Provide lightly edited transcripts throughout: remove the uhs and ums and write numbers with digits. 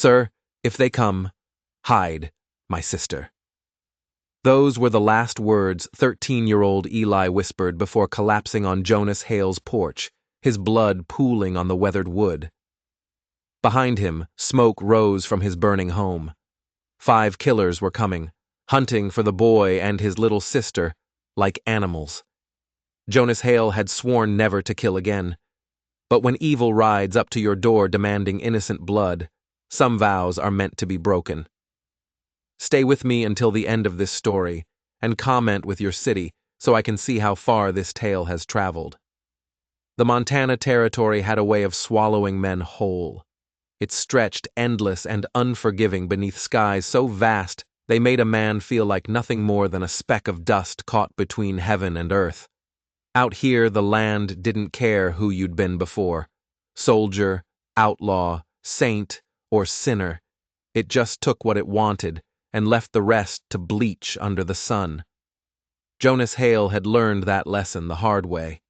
"Sir, if they come, hide, my sister." Those were the last words 13-year-old Eli whispered before collapsing on Jonas Hale's porch, his blood pooling on the weathered wood. Behind him, smoke rose from his burning home. 5 killers were coming, hunting for the boy and his little sister, like animals. Jonas Hale had sworn never to kill again. But when evil rides up to your door demanding innocent blood, some vows are meant to be broken. Stay with me until the end of this story, and comment with your city so I can see how far this tale has traveled. The Montana Territory had a way of swallowing men whole. It stretched endless and unforgiving beneath skies so vast they made a man feel like nothing more than a speck of dust caught between heaven and earth. Out here, the land didn't care who you'd been before. Soldier, outlaw, saint, or sinner. It just took what it wanted and left the rest to bleach under the sun. Jonas Hale had learned that lesson the hard way.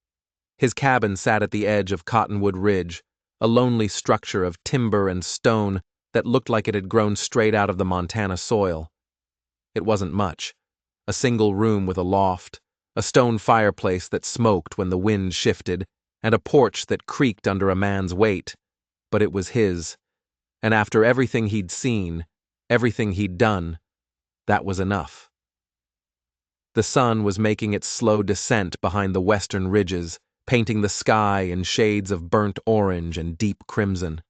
His cabin sat at the edge of Cottonwood Ridge, a lonely structure of timber and stone that looked like it had grown straight out of the Montana soil. It wasn't much. A single room with a loft, a stone fireplace that smoked when the wind shifted, and a porch that creaked under a man's weight. But it was his, and after everything he'd seen, everything he'd done, that was enough. The sun was making its slow descent behind the western ridges, painting the sky in shades of burnt orange and deep crimson.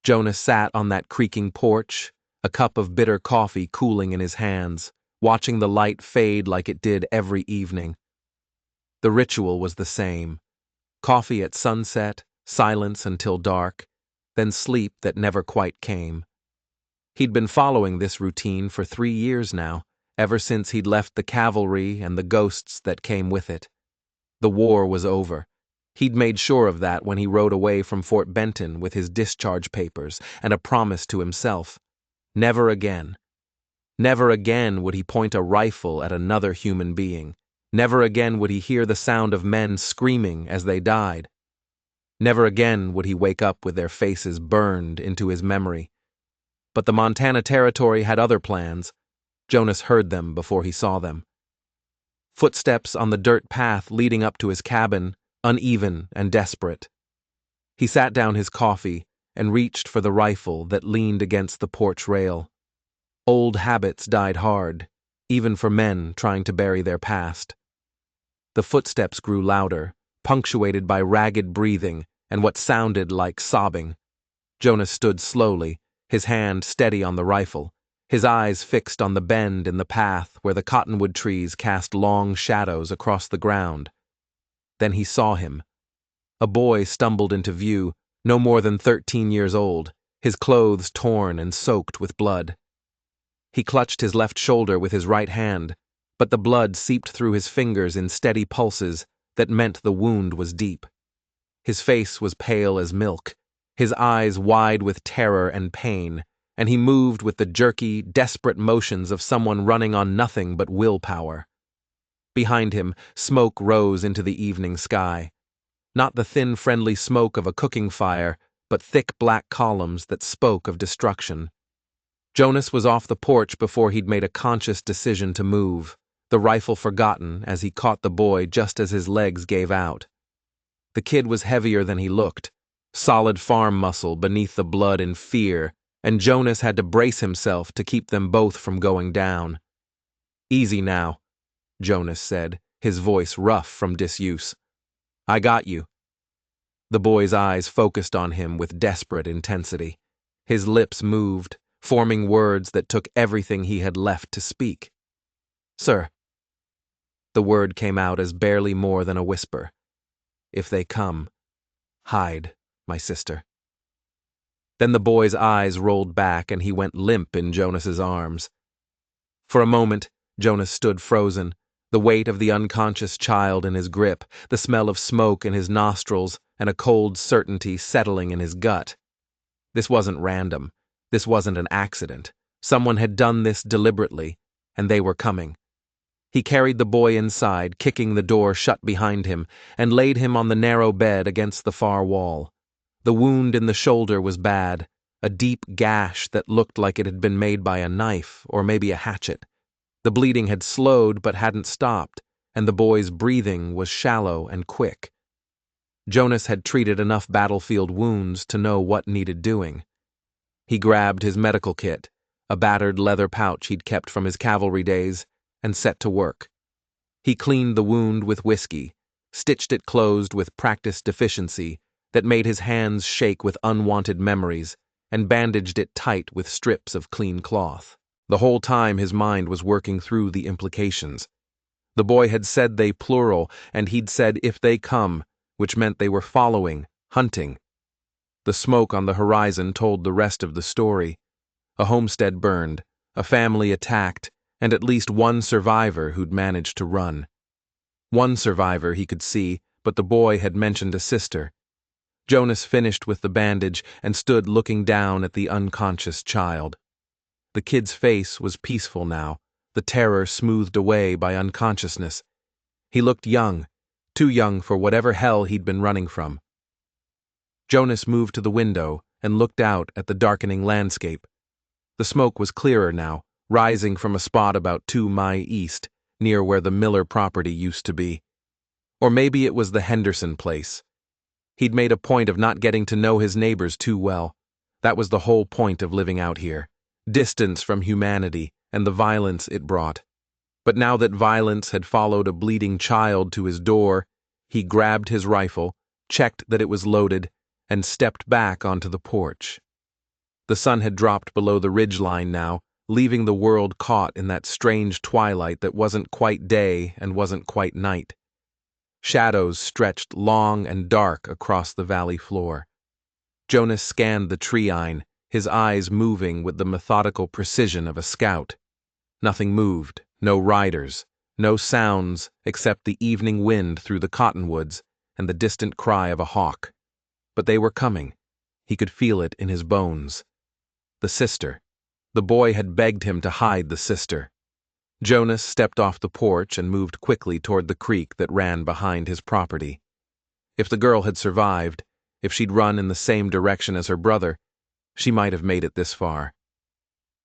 Jonas sat on that creaking porch, a cup of bitter coffee cooling in his hands, watching the light fade like it did every evening. The ritual was the same: coffee at sunset, silence until dark, then sleep that never quite came. He'd been following this routine for 3 years now, ever since he'd left the cavalry and the ghosts that came with it. The war was over. He'd made sure of that when he rode away from Fort Benton with his discharge papers and a promise to himself. Never again. Never again would he point a rifle at another human being. Never again would he hear the sound of men screaming as they died. Never again would he wake up with their faces burned into his memory. But the Montana Territory had other plans. Jonas heard them before he saw them. Footsteps on the dirt path leading up to his cabin, uneven and desperate. He sat down his coffee and reached for the rifle that leaned against the porch rail. Old habits died hard, even for men trying to bury their past. The footsteps grew louder, punctuated by ragged breathing and what sounded like sobbing. Jonas stood slowly, his hand steady on the rifle, his eyes fixed on the bend in the path where the cottonwood trees cast long shadows across the ground. Then he saw him. A boy stumbled into view, no more than 13 years old, his clothes torn and soaked with blood. He clutched his left shoulder with his right hand, but the blood seeped through his fingers in steady pulses that meant the wound was deep. His face was pale as milk, his eyes wide with terror and pain, and he moved with the jerky, desperate motions of someone running on nothing but willpower. Behind him, smoke rose into the evening sky. Not the thin, friendly smoke of a cooking fire, but thick black columns that spoke of destruction. Jonas was off the porch before he'd made a conscious decision to move, the rifle forgotten as he caught the boy just as his legs gave out. The kid was heavier than he looked, solid farm muscle beneath the blood and fear, and Jonas had to brace himself to keep them both from going down. "Easy now," Jonas said, his voice rough from disuse. "I got you." The boy's eyes focused on him with desperate intensity. His lips moved, forming words that took everything he had left to speak. "Sir." The word came out as barely more than a whisper. "If they come, hide, my sister." Then the boy's eyes rolled back and he went limp in Jonas's arms. For a moment, Jonas stood frozen, the weight of the unconscious child in his grip, the smell of smoke in his nostrils, and a cold certainty settling in his gut. This wasn't random. This wasn't an accident. Someone had done this deliberately, and they were coming. He carried the boy inside, kicking the door shut behind him, and laid him on the narrow bed against the far wall. The wound in the shoulder was bad, a deep gash that looked like it had been made by a knife or maybe a hatchet. The bleeding had slowed but hadn't stopped, and the boy's breathing was shallow and quick. Jonas had treated enough battlefield wounds to know what needed doing. He grabbed his medical kit, a battered leather pouch he'd kept from his cavalry days, and set to work. He cleaned the wound with whiskey, stitched it closed with practiced efficiency that made his hands shake with unwanted memories, and bandaged it tight with strips of clean cloth. The whole time his mind was working through the implications. The boy had said they plural, and he'd said if they come, which meant they were following, hunting. The smoke on the horizon told the rest of the story. A homestead burned, a family attacked, and at least one survivor who'd managed to run. One survivor he could see, but the boy had mentioned a sister. Jonas finished with the bandage and stood looking down at the unconscious child. The kid's face was peaceful now, the terror smoothed away by unconsciousness. He looked young, too young for whatever hell he'd been running from. Jonas moved to the window and looked out at the darkening landscape. The smoke was clearer now, rising from a spot about 2 miles east, near where the Miller property used to be. Or maybe it was the Henderson place. He'd made a point of not getting to know his neighbors too well. That was the whole point of living out here. Distance from humanity and the violence it brought. But now that violence had followed a bleeding child to his door, he grabbed his rifle, checked that it was loaded, and stepped back onto the porch. The sun had dropped below the ridgeline now, leaving the world caught in that strange twilight that wasn't quite day and wasn't quite night. Shadows stretched long and dark across the valley floor. Jonas scanned the tree-line, his eyes moving with the methodical precision of a scout. Nothing moved, no riders, no sounds except the evening wind through the cottonwoods and the distant cry of a hawk. But they were coming. He could feel it in his bones. The sister. The boy had begged him to hide the sister. Jonas stepped off the porch and moved quickly toward the creek that ran behind his property. If the girl had survived, if she'd run in the same direction as her brother, she might have made it this far.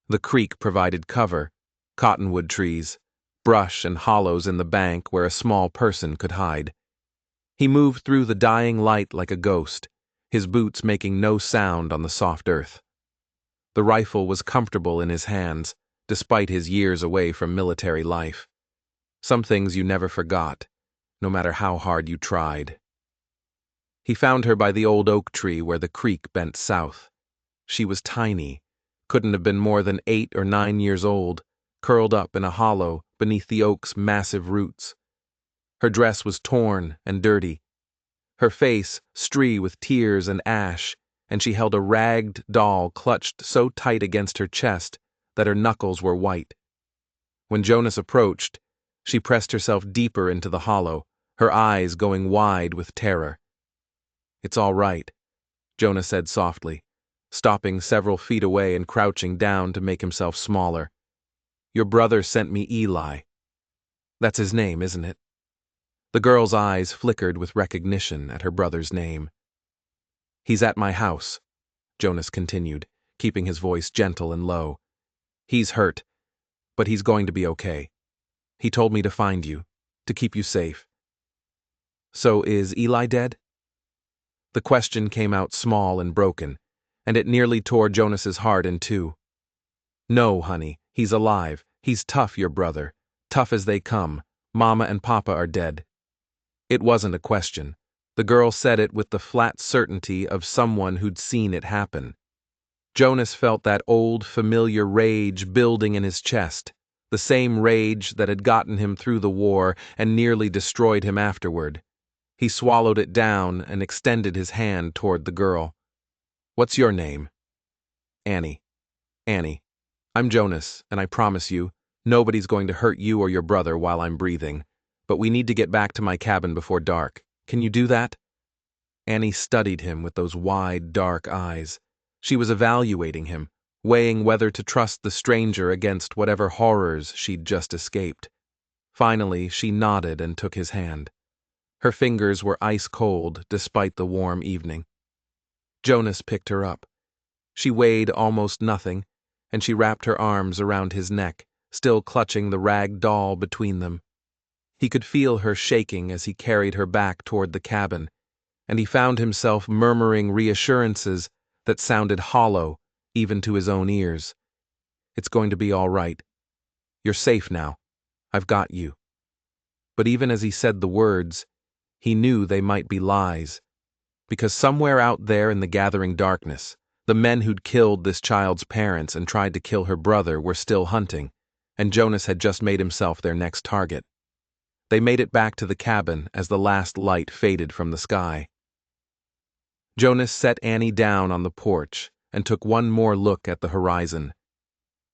The creek provided cover, cottonwood trees, brush and hollows in the bank where a small person could hide. He moved through the dying light like a ghost, his boots making no sound on the soft earth. The rifle was comfortable in his hands, despite his years away from military life. Some things you never forgot, no matter how hard you tried. He found her by the old oak tree where the creek bent south. She was tiny, couldn't have been more than 8 or 9 years old, curled up in a hollow beneath the oak's massive roots. Her dress was torn and dirty, her face streaked with tears and ash, and she held a ragged doll clutched so tight against her chest that her knuckles were white. When Jonas approached, she pressed herself deeper into the hollow, her eyes going wide with terror. "It's all right," Jonas said softly, stopping several feet away and crouching down to make himself smaller. "Your brother sent me Eli. That's his name, isn't it?" The girl's eyes flickered with recognition at her brother's name. "He's at my house," Jonas continued, keeping his voice gentle and low. "He's hurt, but he's going to be okay. He told me to find you, to keep you safe." "So is Eli dead?" The question came out small and broken, and it nearly tore Jonas's heart in two. "No, honey, he's alive. He's tough, your brother. Tough as they come. Mama and Papa are dead." It wasn't a question. The girl said it with the flat certainty of someone who'd seen it happen. Jonas felt that old, familiar rage building in his chest, the same rage that had gotten him through the war and nearly destroyed him afterward. He swallowed it down and extended his hand toward the girl. "What's your name?" "Annie. Annie. I'm Jonas, and I promise you, nobody's going to hurt you or your brother while I'm breathing. But we need to get back to my cabin before dark. Can you do that?" Annie studied him with those wide, dark eyes. She was evaluating him, weighing whether to trust the stranger against whatever horrors she'd just escaped. Finally, she nodded and took his hand. Her fingers were ice cold despite the warm evening. Jonas picked her up. She weighed almost nothing, and she wrapped her arms around his neck, still clutching the rag doll between them. He could feel her shaking as he carried her back toward the cabin, and he found himself murmuring reassurances that sounded hollow even to his own ears. "It's going to be all right. You're safe now. I've got you." But even as he said the words, he knew they might be lies, because somewhere out there in the gathering darkness, the men who'd killed this child's parents and tried to kill her brother were still hunting, and Jonas had just made himself their next target. They made it back to the cabin as the last light faded from the sky. Jonas set Annie down on the porch and took one more look at the horizon.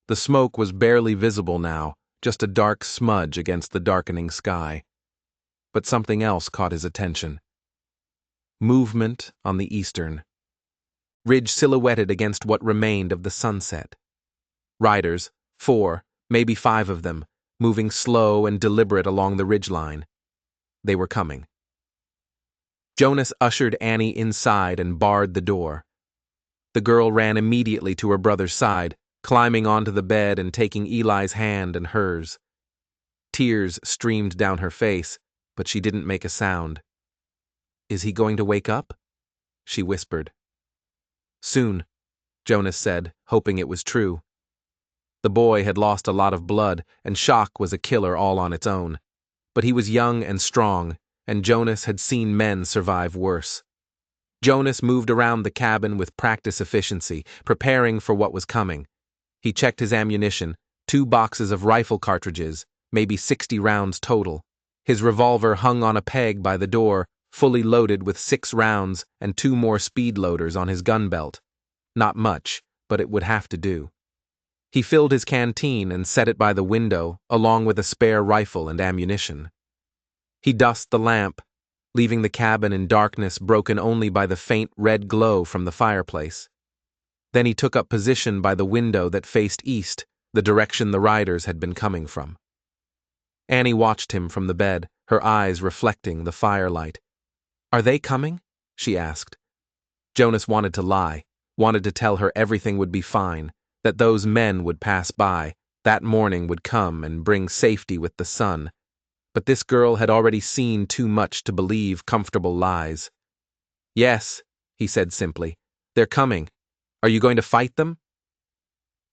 The smoke was barely visible now, just a dark smudge against the darkening sky. But something else caught his attention. Movement on the eastern. Ridge silhouetted against what remained of the sunset. Riders, 4, maybe 5 of them, moving slow and deliberate along the ridgeline. They were coming. Jonas ushered Annie inside and barred the door. The girl ran immediately to her brother's side, climbing onto the bed and taking Eli's hand in hers. Tears streamed down her face, but she didn't make a sound. "Is he going to wake up?" she whispered. "Soon," Jonas said, hoping it was true. The boy had lost a lot of blood, and shock was a killer all on its own. But he was young and strong, and Jonas had seen men survive worse. Jonas moved around the cabin with practice efficiency, preparing for what was coming. He checked his ammunition, 2 boxes of rifle cartridges, maybe 60 rounds total. His revolver hung on a peg by the door, fully loaded with 6 rounds and 2 more speed loaders on his gun belt. Not much, but it would have to do. He filled his canteen and set it by the window, along with a spare rifle and ammunition. He dusked the lamp, leaving the cabin in darkness broken only by the faint red glow from the fireplace. Then he took up position by the window that faced east, the direction the riders had been coming from. Annie watched him from the bed, her eyes reflecting the firelight. "Are they coming?" she asked. Jonas wanted to lie, wanted to tell her everything would be fine, that those men would pass by, that morning would come and bring safety with the sun. But this girl had already seen too much to believe comfortable lies. "Yes," he said simply. "They're coming. Are you going to fight them?"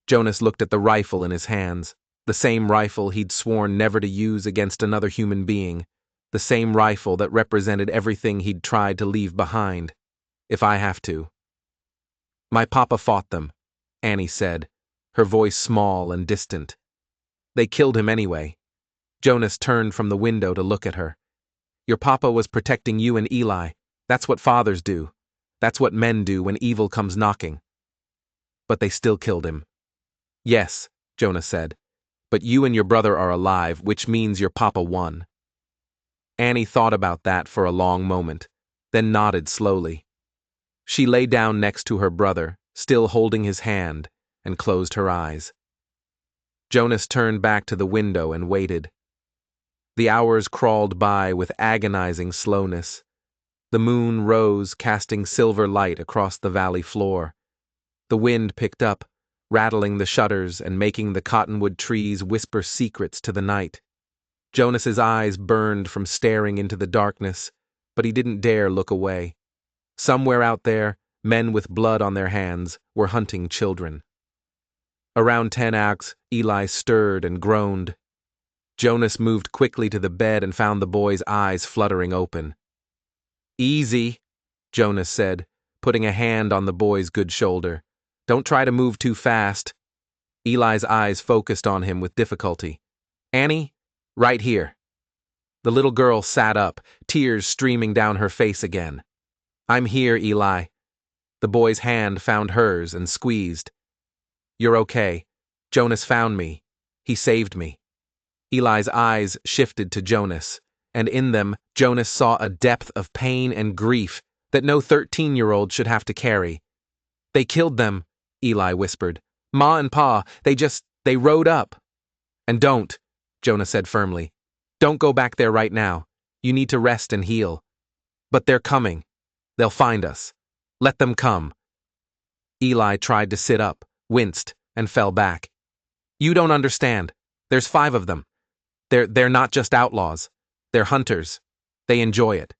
Jonas looked at the rifle in his hands, the same rifle he'd sworn never to use against another human being, the same rifle that represented everything he'd tried to leave behind. "If I have to." "My papa fought them," Annie said, her voice small and distant. "They killed him anyway." Jonas turned from the window to look at her. "Your papa was protecting you and Eli. That's what fathers do. That's what men do when evil comes knocking." "But they still killed him." "Yes," Jonas said, "but you and your brother are alive, which means your papa won." Annie thought about that for a long moment, then nodded slowly. She lay down next to her brother, still holding his hand, and closed her eyes. Jonas turned back to the window and waited. The hours crawled by with agonizing slowness. The moon rose, casting silver light across the valley floor. The wind picked up, rattling the shutters and making the cottonwood trees whisper secrets to the night. Jonas's eyes burned from staring into the darkness, but he didn't dare look away. Somewhere out there, men with blood on their hands were hunting children. Around 10 acts, Eli stirred and groaned. Jonas moved quickly to the bed and found the boy's eyes fluttering open. "Easy," Jonas said, putting a hand on the boy's good shoulder. "Don't try to move too fast." Eli's eyes focused on him with difficulty. "Annie, right here." The little girl sat up, tears streaming down her face again. "I'm here, Eli." The boy's hand found hers and squeezed. "You're okay. Jonas found me. He saved me." Eli's eyes shifted to Jonas, and in them Jonas saw a depth of pain and grief that no 13-year-old should have to carry. "They killed them," Eli whispered. "Ma and Pa, they rode up." "And don't," Jonas said firmly. "Don't go back there right now. You need to rest and heal. But they're coming. They'll find us. Let them come." Eli tried to sit up, winced, and fell back. You don't understand. There's 5 of them. They're not just outlaws. They're hunters. They enjoy it.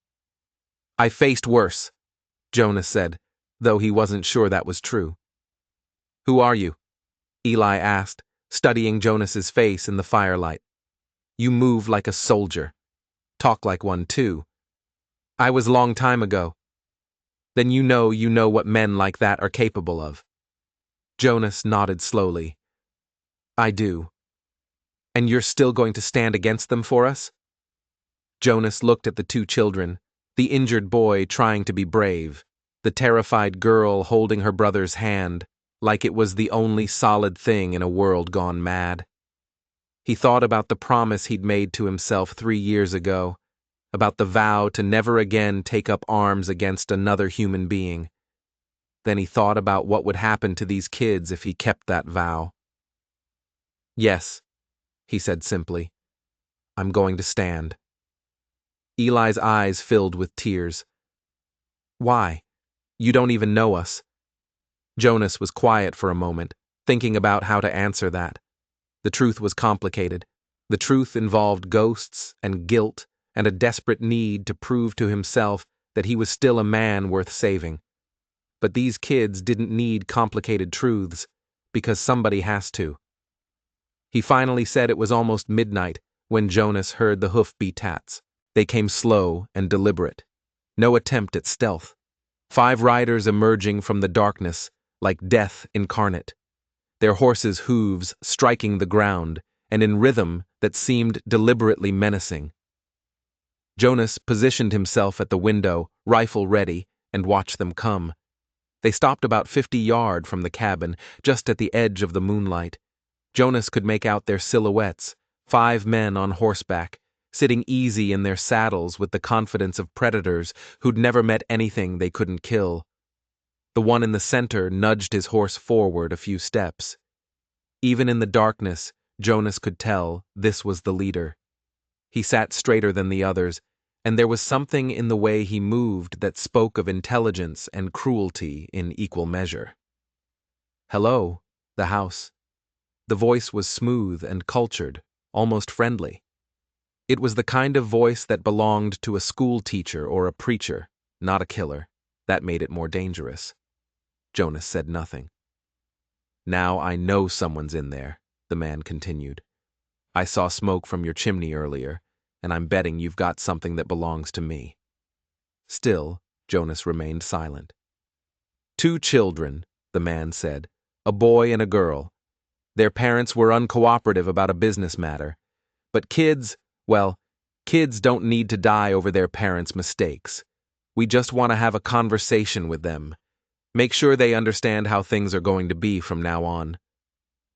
I faced worse, Jonas said, though he wasn't sure that was true. Who are you? Eli asked, studying Jonas's face in the firelight. You move like a soldier. Talk like one, too. I was long time ago. Then you know what men like that are capable of. Jonas nodded slowly. I do. And you're still going to stand against them for us? Jonas looked at the 2 children, the injured boy trying to be brave, the terrified girl holding her brother's hand, like it was the only solid thing in a world gone mad. He thought about the promise he'd made to himself 3 years ago, about the vow to never again take up arms against another human being. Then he thought about what would happen to these kids if he kept that vow. Yes, he said simply. I'm going to stand. Eli's eyes filled with tears. Why? You don't even know us. Jonas was quiet for a moment, thinking about how to answer that. The truth was complicated. The truth involved ghosts and guilt and a desperate need to prove to himself that he was still a man worth saving. But these kids didn't need complicated truths, because somebody has to. He finally said it was almost midnight when Jonas heard the hoof-beats. They came slow and deliberate. No attempt at stealth. 5 riders emerging from the darkness, like death incarnate. Their horses' hooves striking the ground, and in rhythm that seemed deliberately menacing. Jonas positioned himself at the window, rifle ready, and watched them come. They stopped about 50 yards from the cabin, just at the edge of the moonlight. Jonas could make out their silhouettes, 5 men on horseback, sitting easy in their saddles with the confidence of predators who'd never met anything they couldn't kill. The one in the center nudged his horse forward a few steps. Even in the darkness, Jonas could tell this was the leader. He sat straighter than the others, and there was something in the way he moved that spoke of intelligence and cruelty in equal measure. Hello, the house. The voice was smooth and cultured, almost friendly. It was the kind of voice that belonged to a school teacher or a preacher, not a killer. That made it more dangerous. Jonas said nothing. Now I know someone's in there, the man continued. I saw smoke from your chimney earlier, and I'm betting you've got something that belongs to me. Still, Jonas remained silent. 2 children, the man said, a boy and a girl. Their parents were uncooperative about a business matter. But kids, well, kids don't need to die over their parents' mistakes. We just want to have a conversation with them. Make sure they understand how things are going to be from now on.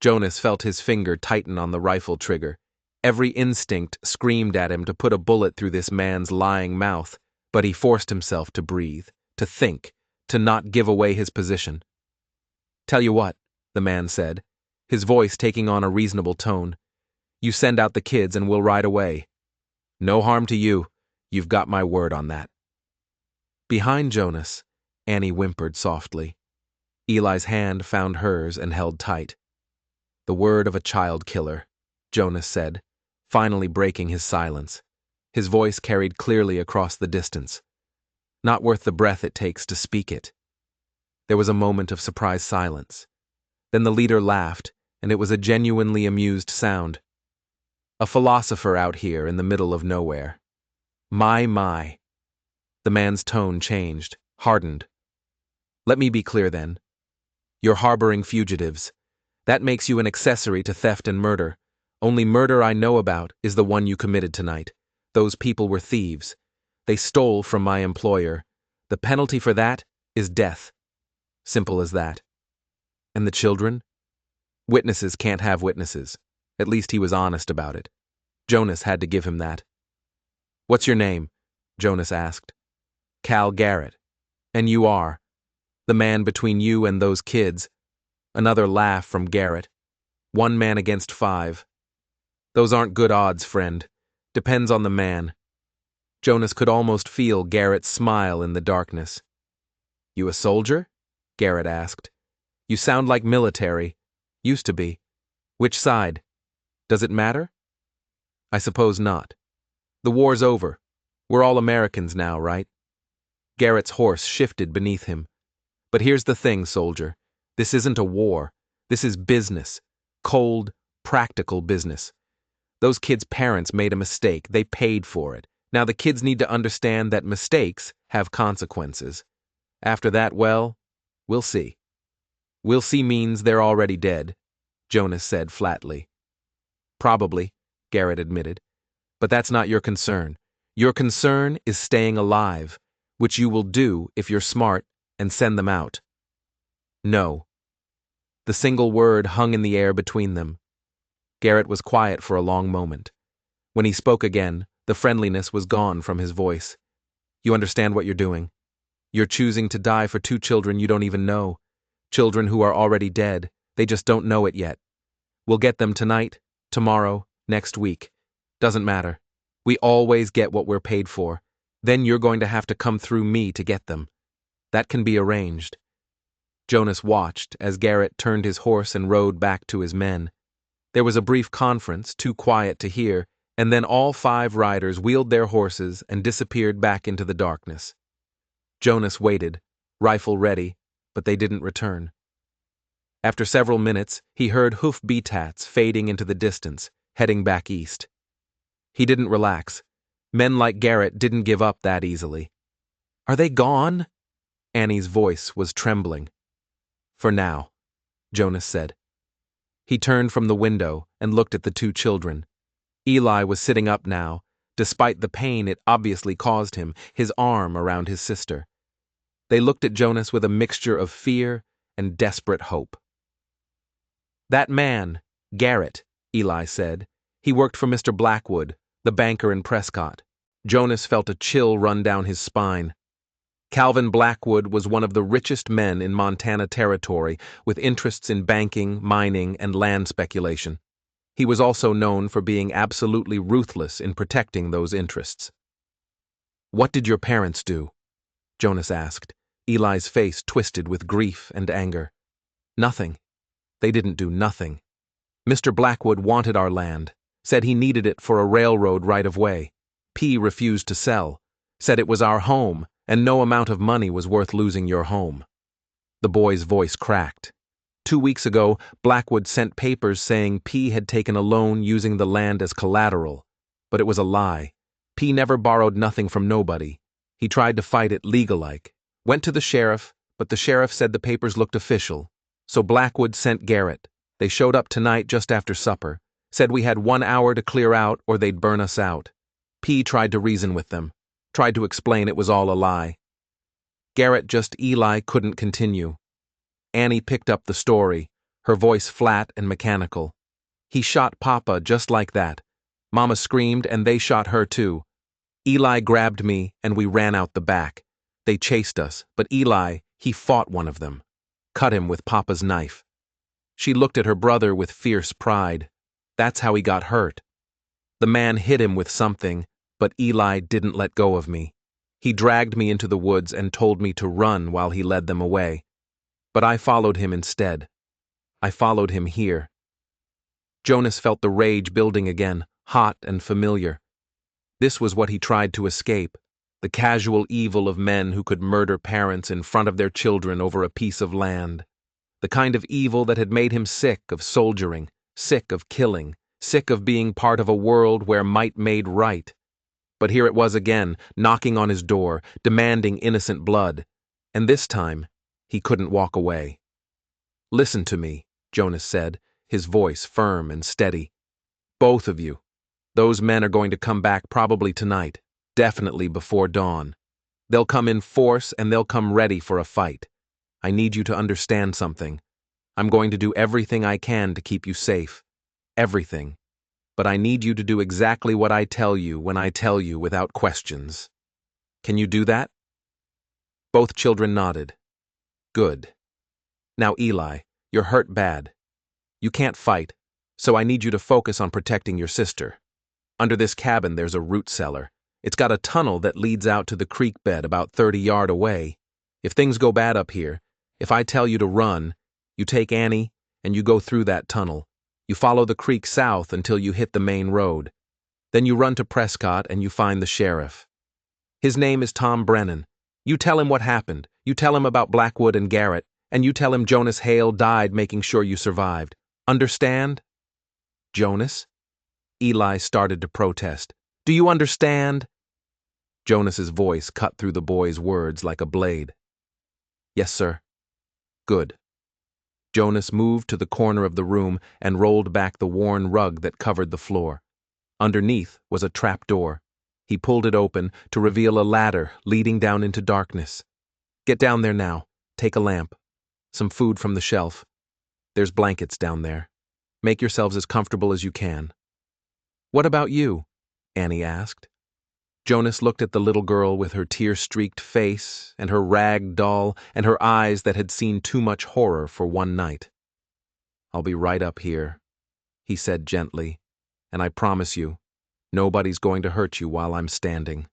Jonas felt his finger tighten on the rifle trigger. Every instinct screamed at him to put a bullet through this man's lying mouth, but he forced himself to breathe, to think, to not give away his position. Tell you what, the man said, his voice taking on a reasonable tone. You send out the kids and we'll ride away. No harm to you. You've got my word on that. Behind Jonas, Annie whimpered softly. Eli's hand found hers and held tight. The word of a child killer, Jonas said, finally breaking his silence. His voice carried clearly across the distance. Not worth the breath it takes to speak it. There was a moment of surprised silence. Then the leader laughed, and it was a genuinely amused sound. A philosopher out here in the middle of nowhere. My. The man's tone changed, hardened. Let me be clear then. You're harboring fugitives. That makes you an accessory to theft and murder. Only murder I know about is the one you committed tonight. Those people were thieves. They stole from my employer. The penalty for that is death. Simple as that. And the children? Witnesses can't have witnesses. At least he was honest about it. Jonas had to give him that. What's your name? Jonas asked. Cal Garrett. And you are? The man between you and those kids. Another laugh from Garrett. 1 man against 5. Those aren't good odds, friend. Depends on the man. Jonas could almost feel Garrett's smile in the darkness. You a soldier? Garrett asked. You sound like military. Used to be. Which side? Does it matter? I suppose not. The war's over. We're all Americans now, right? Garrett's horse shifted beneath him. But here's the thing, soldier. This isn't a war. This is business. Cold, practical business. Those kids' parents made a mistake. They paid for it. Now the kids need to understand that mistakes have consequences. After that, well, we'll see. We'll see means they're already dead, Jonas said flatly. Probably, Garrett admitted. But that's not your concern. Your concern is staying alive, which you will do if you're smart and send them out. No. The single word hung in the air between them. Garrett was quiet for a long moment. When he spoke again, the friendliness was gone from his voice. You understand what you're doing. You're choosing to die for 2 children you don't even know. Children who are already dead. They just don't know it yet. We'll get them tonight, tomorrow, next week. Doesn't matter. We always get what we're paid for. Then you're going to have to come through me to get them. That can be arranged. Jonas watched as Garrett turned his horse and rode back to his men. There was a brief conference, too quiet to hear, and then all 5 riders wheeled their horses and disappeared back into the darkness. Jonas waited, rifle ready, but they didn't return. After several minutes, he heard hoof beats fading into the distance, heading back east. He didn't relax. Men like Garrett didn't give up that easily. Are they gone? Annie's voice was trembling. For now, Jonas said. He turned from the window and looked at the 2 children. Eli was sitting up now, despite the pain it obviously caused him, his arm around his sister. They looked at Jonas with a mixture of fear and desperate hope. That man, Garrett, Eli said. He worked for Mr. Blackwood, the banker in Prescott. Jonas felt a chill run down his spine. Calvin Blackwood was one of the richest men in Montana Territory, with interests in banking, mining, and land speculation. He was also known for being absolutely ruthless in protecting those interests. What did your parents do? Jonas asked, Eli's face twisted with grief and anger. Nothing. They didn't do nothing. Mr. Blackwood wanted our land, said he needed it for a railroad right-of-way. P refused to sell, said it was our home, and no amount of money was worth losing your home. The boy's voice cracked. 2 weeks ago, Blackwood sent papers saying P had taken a loan using the land as collateral, but it was a lie. P never borrowed nothing from nobody. He tried to fight it legal-like. Went to the sheriff, but the sheriff said the papers looked official. So Blackwood sent Garrett. They showed up tonight just after supper, said we had 1 hour to clear out or they'd burn us out. P tried to reason with them, tried to explain it was all a lie. Eli couldn't continue. Annie picked up the story, her voice flat and mechanical. He shot Papa just like that. Mama screamed and they shot her too. Eli grabbed me and we ran out the back. They chased us, but Eli, he fought one of them. Cut him with Papa's knife. She looked at her brother with fierce pride. That's how he got hurt. The man hit him with something, but Eli didn't let go of me. He dragged me into the woods and told me to run while he led them away. But I followed him instead. I followed him here. Jonas felt the rage building again, hot and familiar. This was what he tried to escape, the casual evil of men who could murder parents in front of their children over a piece of land. The kind of evil that had made him sick of soldiering, sick of killing, sick of being part of a world where might made right. But here it was again, knocking on his door, demanding innocent blood. And this time, he couldn't walk away. Listen to me, Jonas said, his voice firm and steady. Both of you. Those men are going to come back probably tonight, definitely before dawn. They'll come in force and they'll come ready for a fight. I need you to understand something. I'm going to do everything I can to keep you safe. Everything. But I need you to do exactly what I tell you when I tell you without questions. Can you do that? Both children nodded. Good. Now, Eli, you're hurt bad. You can't fight, so I need you to focus on protecting your sister. Under this cabin, there's a root cellar. It's got a tunnel that leads out to the creek bed about 30 yards away. If things go bad up here, if I tell you to run, You take Annie, and you go through that tunnel. You follow the creek south until you hit the main road. Then you run to Prescott and you find the sheriff. His name is Tom Brennan. You tell him what happened. You tell him about Blackwood and Garrett, and you tell him Jonas Hale died making sure you survived. Understand? Jonas? Eli started to protest. Do you understand? Jonas's voice cut through the boy's words like a blade. Yes, sir. Good. Jonas moved to the corner of the room and rolled back the worn rug that covered the floor. Underneath was a trap door. He pulled it open to reveal a ladder leading down into darkness. Get down there now. Take a lamp. Some food from the shelf. There's blankets down there. Make yourselves as comfortable as you can. What about you? Annie asked. Jonas looked at the little girl with her tear-streaked face and her rag doll and her eyes that had seen too much horror for one night. I'll be right up here, he said gently, and I promise you, nobody's going to hurt you while I'm standing.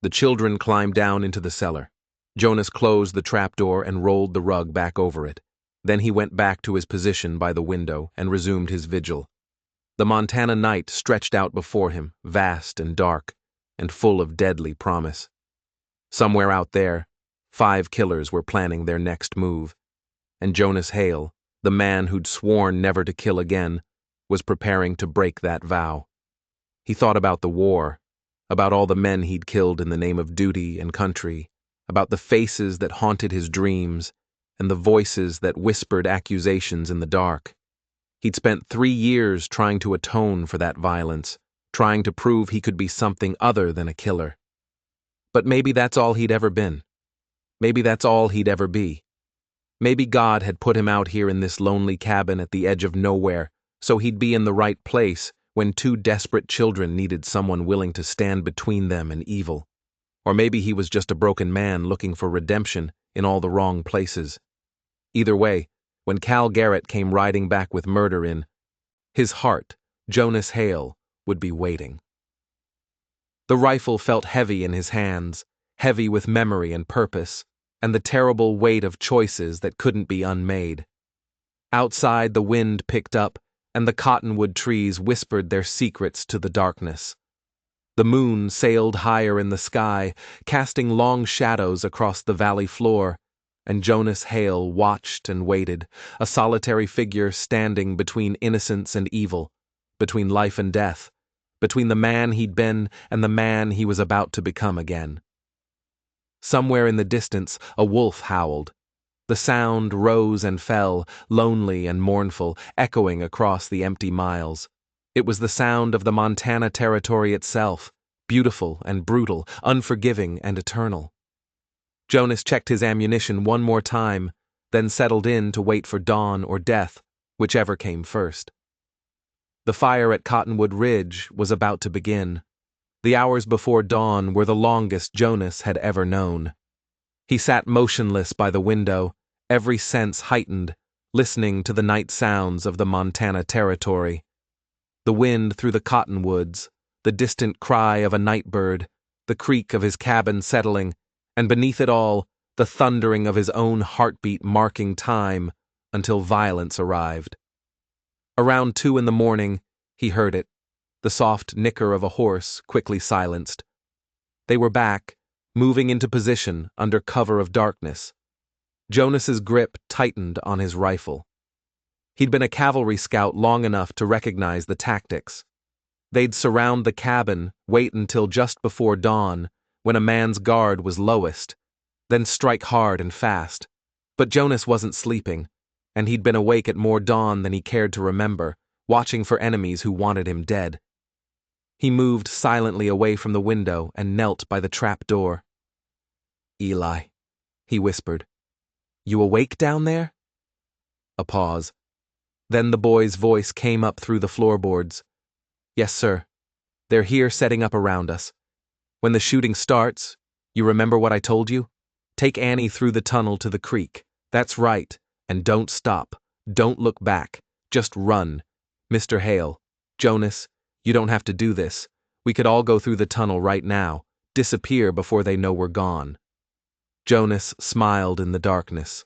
The children climbed down into the cellar. Jonas closed the trapdoor and rolled the rug back over it. Then he went back to his position by the window and resumed his vigil. The Montana night stretched out before him, vast and dark, and full of deadly promise. Somewhere out there, 5 killers were planning their next move, and Jonas Hale, the man who'd sworn never to kill again, was preparing to break that vow. He thought about the war, about all the men he'd killed in the name of duty and country, about the faces that haunted his dreams, and the voices that whispered accusations in the dark. He'd spent 3 years trying to atone for that violence, trying to prove he could be something other than a killer. But maybe that's all he'd ever been. Maybe that's all he'd ever be. Maybe God had put him out here in this lonely cabin at the edge of nowhere, so he'd be in the right place when 2 desperate children needed someone willing to stand between them and evil. Or maybe he was just a broken man looking for redemption in all the wrong places. Either way, when Cal Garrett came riding back with murder in his heart, Jonas Hale would be waiting. The rifle felt heavy in his hands, heavy with memory and purpose, and the terrible weight of choices that couldn't be unmade. Outside, the wind picked up, and the cottonwood trees whispered their secrets to the darkness. The moon sailed higher in the sky, casting long shadows across the valley floor, and Jonas Hale watched and waited, a solitary figure standing between innocence and evil, between life and death, between the man he'd been and the man he was about to become again. Somewhere in the distance, a wolf howled. The sound rose and fell, lonely and mournful, echoing across the empty miles. It was the sound of the Montana Territory itself, beautiful and brutal, unforgiving and eternal. Jonas checked his ammunition one more time, then settled in to wait for dawn or death, whichever came first. The fire at Cottonwood Ridge was about to begin. The hours before dawn were the longest Jonas had ever known. He sat motionless by the window, every sense heightened, listening to the night sounds of the Montana Territory. The wind through the cottonwoods, the distant cry of a night bird, the creak of his cabin settling, and beneath it all, the thundering of his own heartbeat marking time until violence arrived. Around 2 a.m, he heard it, the soft nicker of a horse quickly silenced. They were back, moving into position under cover of darkness. Jonas's grip tightened on his rifle. He'd been a cavalry scout long enough to recognize the tactics. They'd surround the cabin, wait until just before dawn, when a man's guard was lowest, then strike hard and fast. But Jonas wasn't sleeping, and he'd been awake at more dawn than he cared to remember, watching for enemies who wanted him dead. He moved silently away from the window and knelt by the trap door. Eli, he whispered. You awake down there? A pause. Then the boy's voice came up through the floorboards. Yes, sir. They're here setting up around us. When the shooting starts, you remember what I told you? Take Annie through the tunnel to the creek. That's right. And don't stop. Don't look back. Just run. Mr. Hale, Jonas, you don't have to do this. We could all go through the tunnel right now, disappear before they know we're gone. Jonas smiled in the darkness.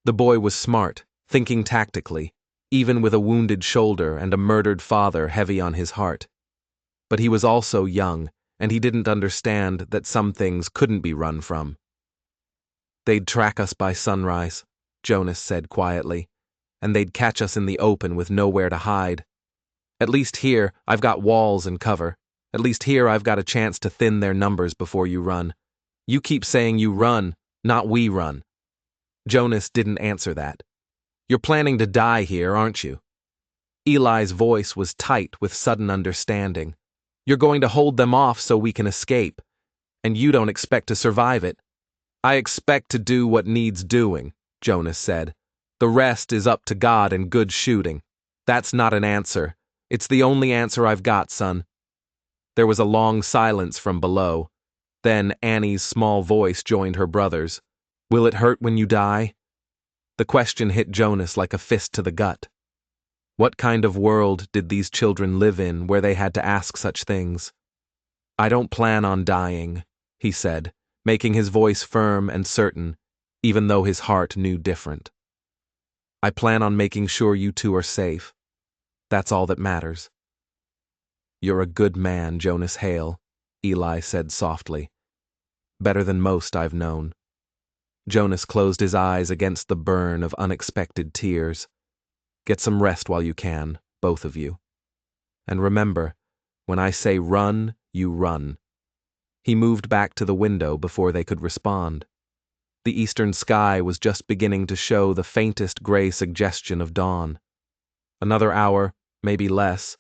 The boy was smart. thinking tactically, even with a wounded shoulder and a murdered father heavy on his heart. But he was also young, and he didn't understand that some things couldn't be run from. "They'd track us by sunrise," Jonas said quietly, "and they'd catch us in the open with nowhere to hide. At least here, I've got walls and cover. At least here I've got a chance to thin their numbers before you run. You keep saying you run, not we run." Jonas didn't answer that. "You're planning to die here, aren't you?" Eli's voice was tight with sudden understanding. "You're going to hold them off so we can escape. And you don't expect to survive it." "I expect to do what needs doing," Jonas said. "The rest is up to God and good shooting. That's not an answer. It's the only answer I've got, son." There was a long silence from below. Then Annie's small voice joined her brother's. "Will it hurt when you die?" The question hit Jonas like a fist to the gut. What kind of world did these children live in where they had to ask such things? "I don't plan on dying," he said, making his voice firm and certain, even though his heart knew different. "I plan on making sure you two are safe. That's all that matters." "You're a good man, Jonas Hale," Eli said softly. "Better than most I've known." Jonas closed his eyes against the burn of unexpected tears. "Get some rest while you can, both of you. And remember, when I say run, you run." He moved back to the window before they could respond. The eastern sky was just beginning to show the faintest gray suggestion of dawn. Another hour, maybe less,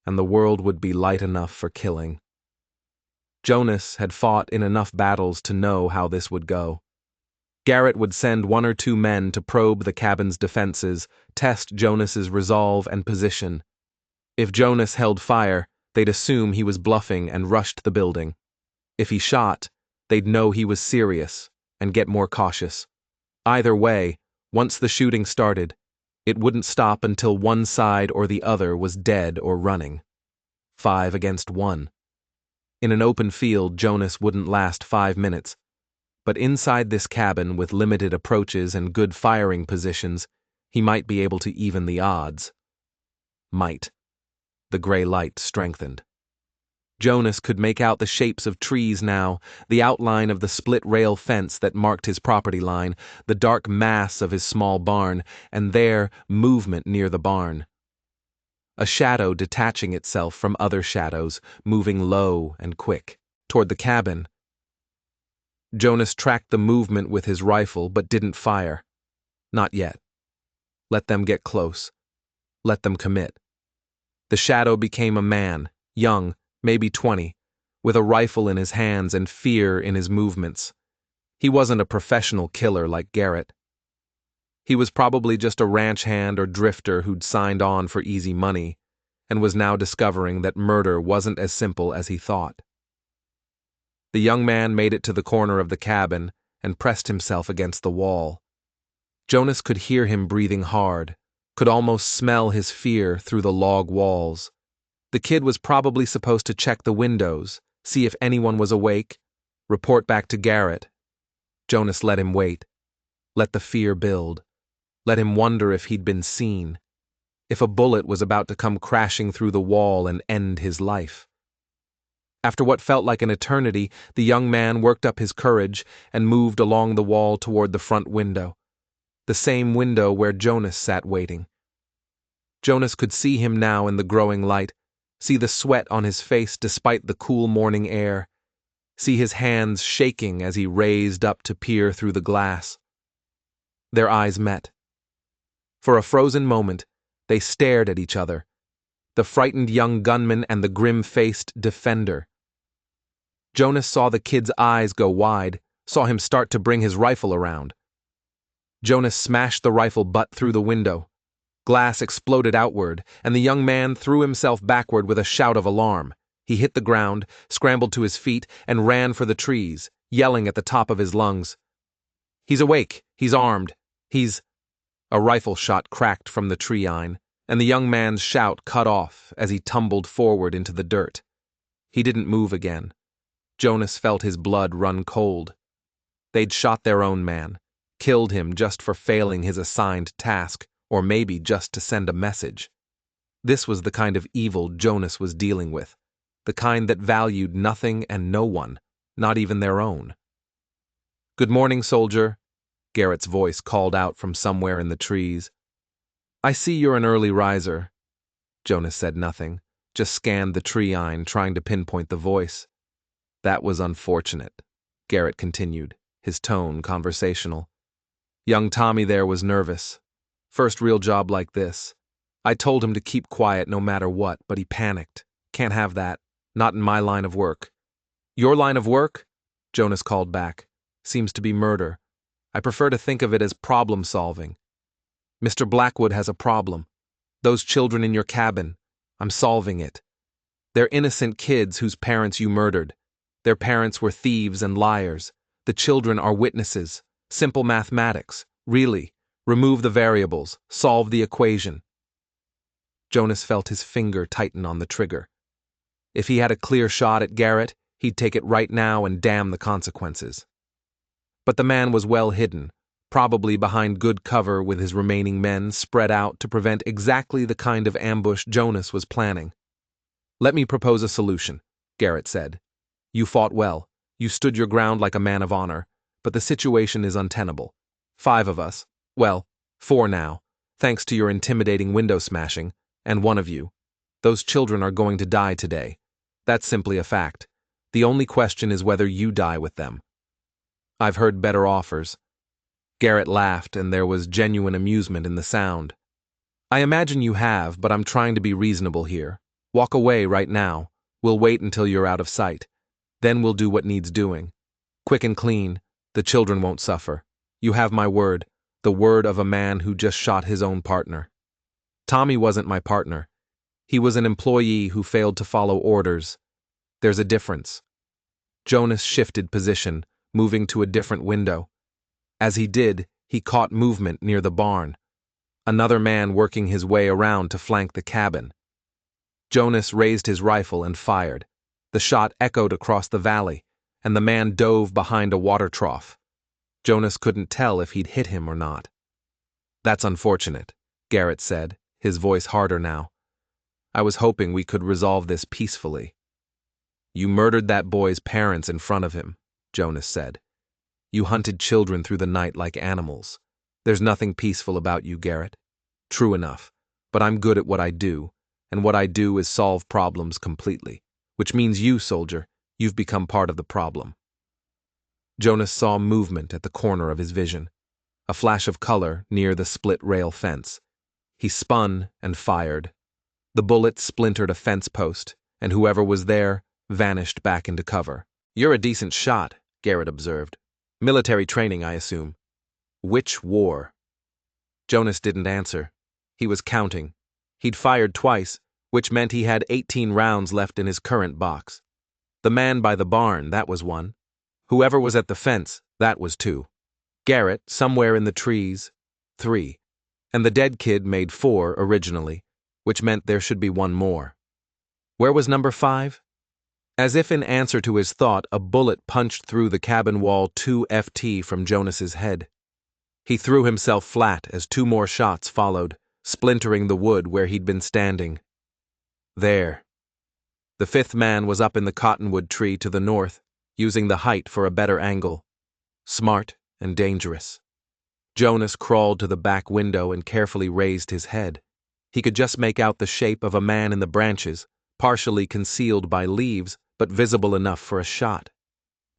and the world would be light enough for killing. Jonas had fought in enough battles to know how this would go. Garrett would send 1 or 2 men to probe the cabin's defenses, test Jonas's resolve and position. If Jonas held fire, they'd assume he was bluffing and rushed the building. If he shot, they'd know he was serious and get more cautious. Either way, once the shooting started, it wouldn't stop until one side or the other was dead or running. 5 against 1. In an open field, Jonas wouldn't last 5 minutes. But inside this cabin with limited approaches and good firing positions, he might be able to even the odds. Might. The gray light strengthened. Jonas could make out the shapes of trees now, the outline of the split-rail fence that marked his property line, the dark mass of his small barn, and there, movement near the barn. A shadow detaching itself from other shadows, moving low and quick, toward the cabin. Jonas tracked the movement with his rifle, but didn't fire. Not yet. Let them get close. Let them commit. The shadow became a man, young, maybe 20, with a rifle in his hands and fear in his movements. He wasn't a professional killer like Garrett. He was probably just a ranch hand or drifter who'd signed on for easy money, and was now discovering that murder wasn't as simple as he thought. The young man made it to the corner of the cabin and pressed himself against the wall. Jonas could hear him breathing hard, could almost smell his fear through the log walls. The kid was probably supposed to check the windows, see if anyone was awake, report back to Garrett. Jonas let him wait. Let the fear build. Let him wonder if he'd been seen. If a bullet was about to come crashing through the wall and end his life. After what felt like an eternity, the young man worked up his courage and moved along the wall toward the front window. The same window where Jonas sat waiting. Jonas could see him now in the growing light, see the sweat on his face despite the cool morning air, see his hands shaking as he raised up to peer through the glass. Their eyes met. For a frozen moment, they stared at each other, the frightened young gunman and the grim-faced defender. Jonas saw the kid's eyes go wide, saw him start to bring his rifle around. Jonas smashed the rifle butt through the window. Glass exploded outward, and the young man threw himself backward with a shout of alarm. He hit the ground, scrambled to his feet, and ran for the trees, yelling at the top of his lungs. "He's awake! He's armed! He's—" A rifle shot cracked from the tree-line, and the young man's shout cut off as he tumbled forward into the dirt. He didn't move again. Jonas felt his blood run cold. They'd shot their own man, killed him just for failing his assigned task, or maybe just to send a message. This was the kind of evil Jonas was dealing with, the kind that valued nothing and no one, not even their own. "Good morning, soldier," Garrett's voice called out from somewhere in the trees. "I see you're an early riser." Jonas said nothing, just scanned the tree-line, trying to pinpoint the voice. "That was unfortunate," Garrett continued, his tone conversational. "Young Tommy there was nervous. First real job like this. I told him to keep quiet no matter what, but he panicked. Can't have that. Not in my line of work." "Your line of work?" Jonas called back. "Seems to be murder. I prefer to think of it as problem solving. Mr. Blackwood has a problem. Those children in your cabin. I'm solving it. They're innocent kids whose parents you murdered. Their parents were thieves and liars. The children are witnesses. Simple mathematics. Really. Remove the variables. Solve the equation." Jonas felt his finger tighten on the trigger. If he had a clear shot at Garrett, he'd take it right now and damn the consequences. But the man was well hidden, probably behind good cover with his remaining men spread out to prevent exactly the kind of ambush Jonas was planning. "Let me propose a solution," Garrett said. "You fought well. You stood your ground like a man of honor, but the situation is untenable. 5 of us, well, 4 now, thanks to your intimidating window smashing, and 1 of you. Those children are going to die today. That's simply a fact. The only question is whether you die with them." "I've heard better offers." Garrett laughed, and there was genuine amusement in the sound. "I imagine you have, but I'm trying to be reasonable here. Walk away right now. We'll wait until you're out of sight. Then we'll do what needs doing. Quick and clean. The children won't suffer. You have my word, the word of a man who just shot his own partner. Tommy wasn't my partner. He was an employee who failed to follow orders. There's a difference." Jonas shifted position, moving to a different window. As he did, he caught movement near the barn. Another man working his way around to flank the cabin. Jonas raised his rifle and fired. The shot echoed across the valley, and the man dove behind a water trough. Jonas couldn't tell if he'd hit him or not. "That's unfortunate," Garrett said, his voice harder now. "I was hoping we could resolve this peacefully." "You murdered that boy's parents in front of him," Jonas said. "You hunted children through the night like animals. There's nothing peaceful about you, Garrett. True enough, but I'm good at what I do, and what I do is solve problems completely, which means you, soldier, you've become part of the problem." Jonas saw movement at the corner of his vision, a flash of color near the split rail fence. He spun and fired. The bullet splintered a fence post, and whoever was there vanished back into cover. "You're a decent shot," Garrett observed. "Military training, I assume." "Which war?" Jonas didn't answer. He was counting. He'd fired twice, which meant he had 18 rounds left in his current box. The man by the barn, that was 1. Whoever was at the fence, that was 2. Garrett, somewhere in the trees, 3. And the dead kid made 4 originally, which meant there should be 1 more. Where was number 5? As if in answer to his thought, a bullet punched through the cabin wall 2 FT from Jonas's head. He threw himself flat as 2 more shots followed, splintering the wood where he'd been standing. There. The 5th man was up in the cottonwood tree to the north, using the height for a better angle. Smart and dangerous. Jonas crawled to the back window and carefully raised his head. He could just make out the shape of a man in the branches, partially concealed by leaves, but visible enough for a shot.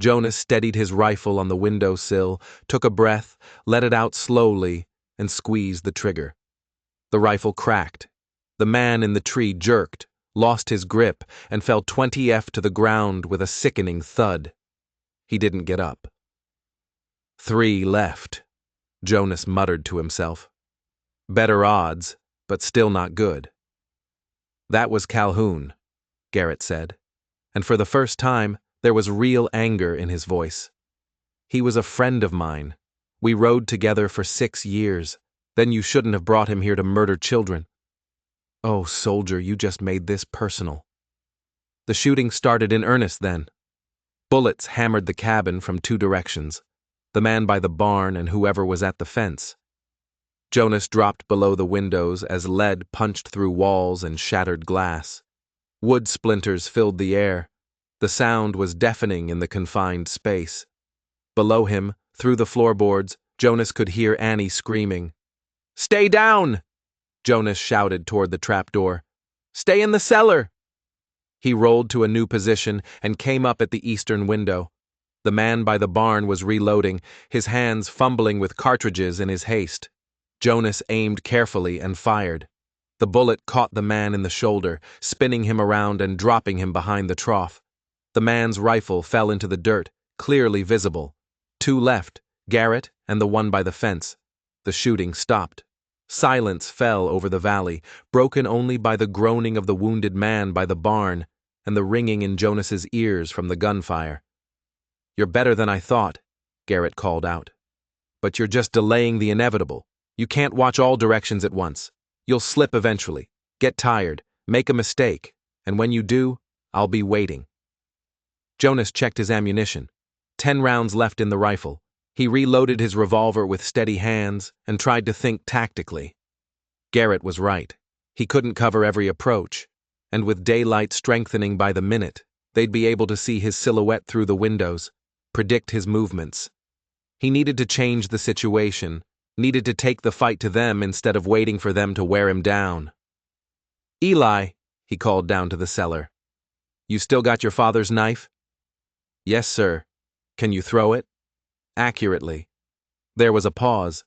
Jonas steadied his rifle on the windowsill, took a breath, let it out slowly, and squeezed the trigger. The rifle cracked. The man in the tree jerked, lost his grip, and fell 20 F to the ground with a sickening thud. He didn't get up. 3 left, Jonas muttered to himself. Better odds, but still not good. "That was Calhoun," Garrett said, and for the first time there was real anger in his voice. "He was a friend of mine. We rode together for 6 years. Then you shouldn't have brought him here to murder children." "Oh, soldier, you just made this personal." "The shooting started in earnest then." Bullets hammered the cabin from 2 directions, the man by the barn and whoever was at the fence. Jonas dropped below the windows as lead punched through walls and shattered glass. Wood splinters filled the air. The sound was deafening in the confined space. Below him, through the floorboards, Jonas could hear Annie screaming. "Stay down!" Jonas shouted toward the trapdoor. "Stay in the cellar!" He rolled to a new position and came up at the eastern window. The man by the barn was reloading, his hands fumbling with cartridges in his haste. Jonas aimed carefully and fired. The bullet caught the man in the shoulder, spinning him around and dropping him behind the trough. The man's rifle fell into the dirt, clearly visible. Two left, Garrett and the one by the fence. The shooting stopped. Silence fell over the valley, broken only by the groaning of the wounded man by the barn and the ringing in Jonas's ears from the gunfire. "You're better than I thought," Garrett called out. "But you're just delaying the inevitable. You can't watch all directions at once. You'll slip eventually, get tired, make a mistake, and when you do, I'll be waiting." Jonas checked his ammunition. 10 rounds left in the rifle. He reloaded his revolver with steady hands and tried to think tactically. Garrett was right. He couldn't cover every approach, and with daylight strengthening by the minute, they'd be able to see his silhouette through the windows, predict his movements. He needed to change the situation, needed to take the fight to them instead of waiting for them to wear him down. "Eli," he called down to the cellar. "You still got your father's knife?" "Yes, sir." "Can you throw it?" "Accurately." There was a pause.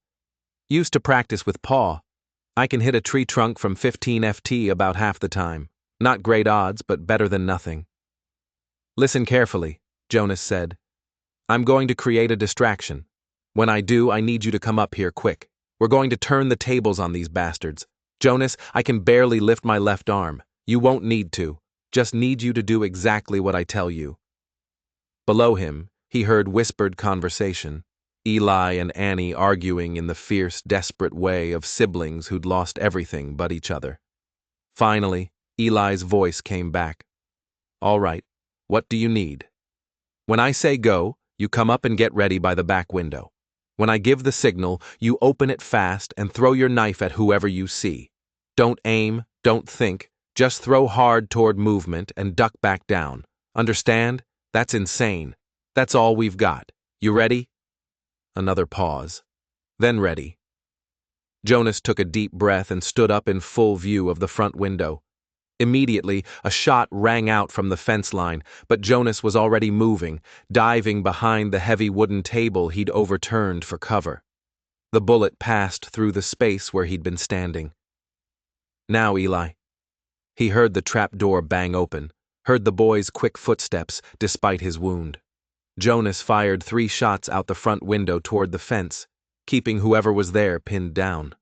"Used to practice with Pa. I can hit a tree trunk from 15 FT about half the time. Not great odds, but better than nothing." "Listen carefully," Jonas said. "I'm going to create a distraction. When I do, I need you to come up here quick. We're going to turn the tables on these bastards. Jonas, I can barely lift my left arm. You won't need to. Just need you to do exactly what I tell you." Below him, he heard whispered conversation. Eli and Annie arguing in the fierce, desperate way of siblings who'd lost everything but each other. Finally, Eli's voice came back. "All right, what do you need? When I say go, you come up and get ready by the back window. When I give the signal, you open it fast and throw your knife at whoever you see. Don't aim, don't think, just throw hard toward movement and duck back down. Understand? That's insane. That's all we've got. You ready?" Another pause. Then ready. Jonas took a deep breath and stood up in full view of the front window. Immediately, a shot rang out from the fence line, but Jonas was already moving, diving behind the heavy wooden table he'd overturned for cover. The bullet passed through the space where he'd been standing. "Now, Eli." He heard the trap door bang open, heard the boy's quick footsteps despite his wound. Jonas fired 3 shots out the front window toward the fence, keeping whoever was there pinned down.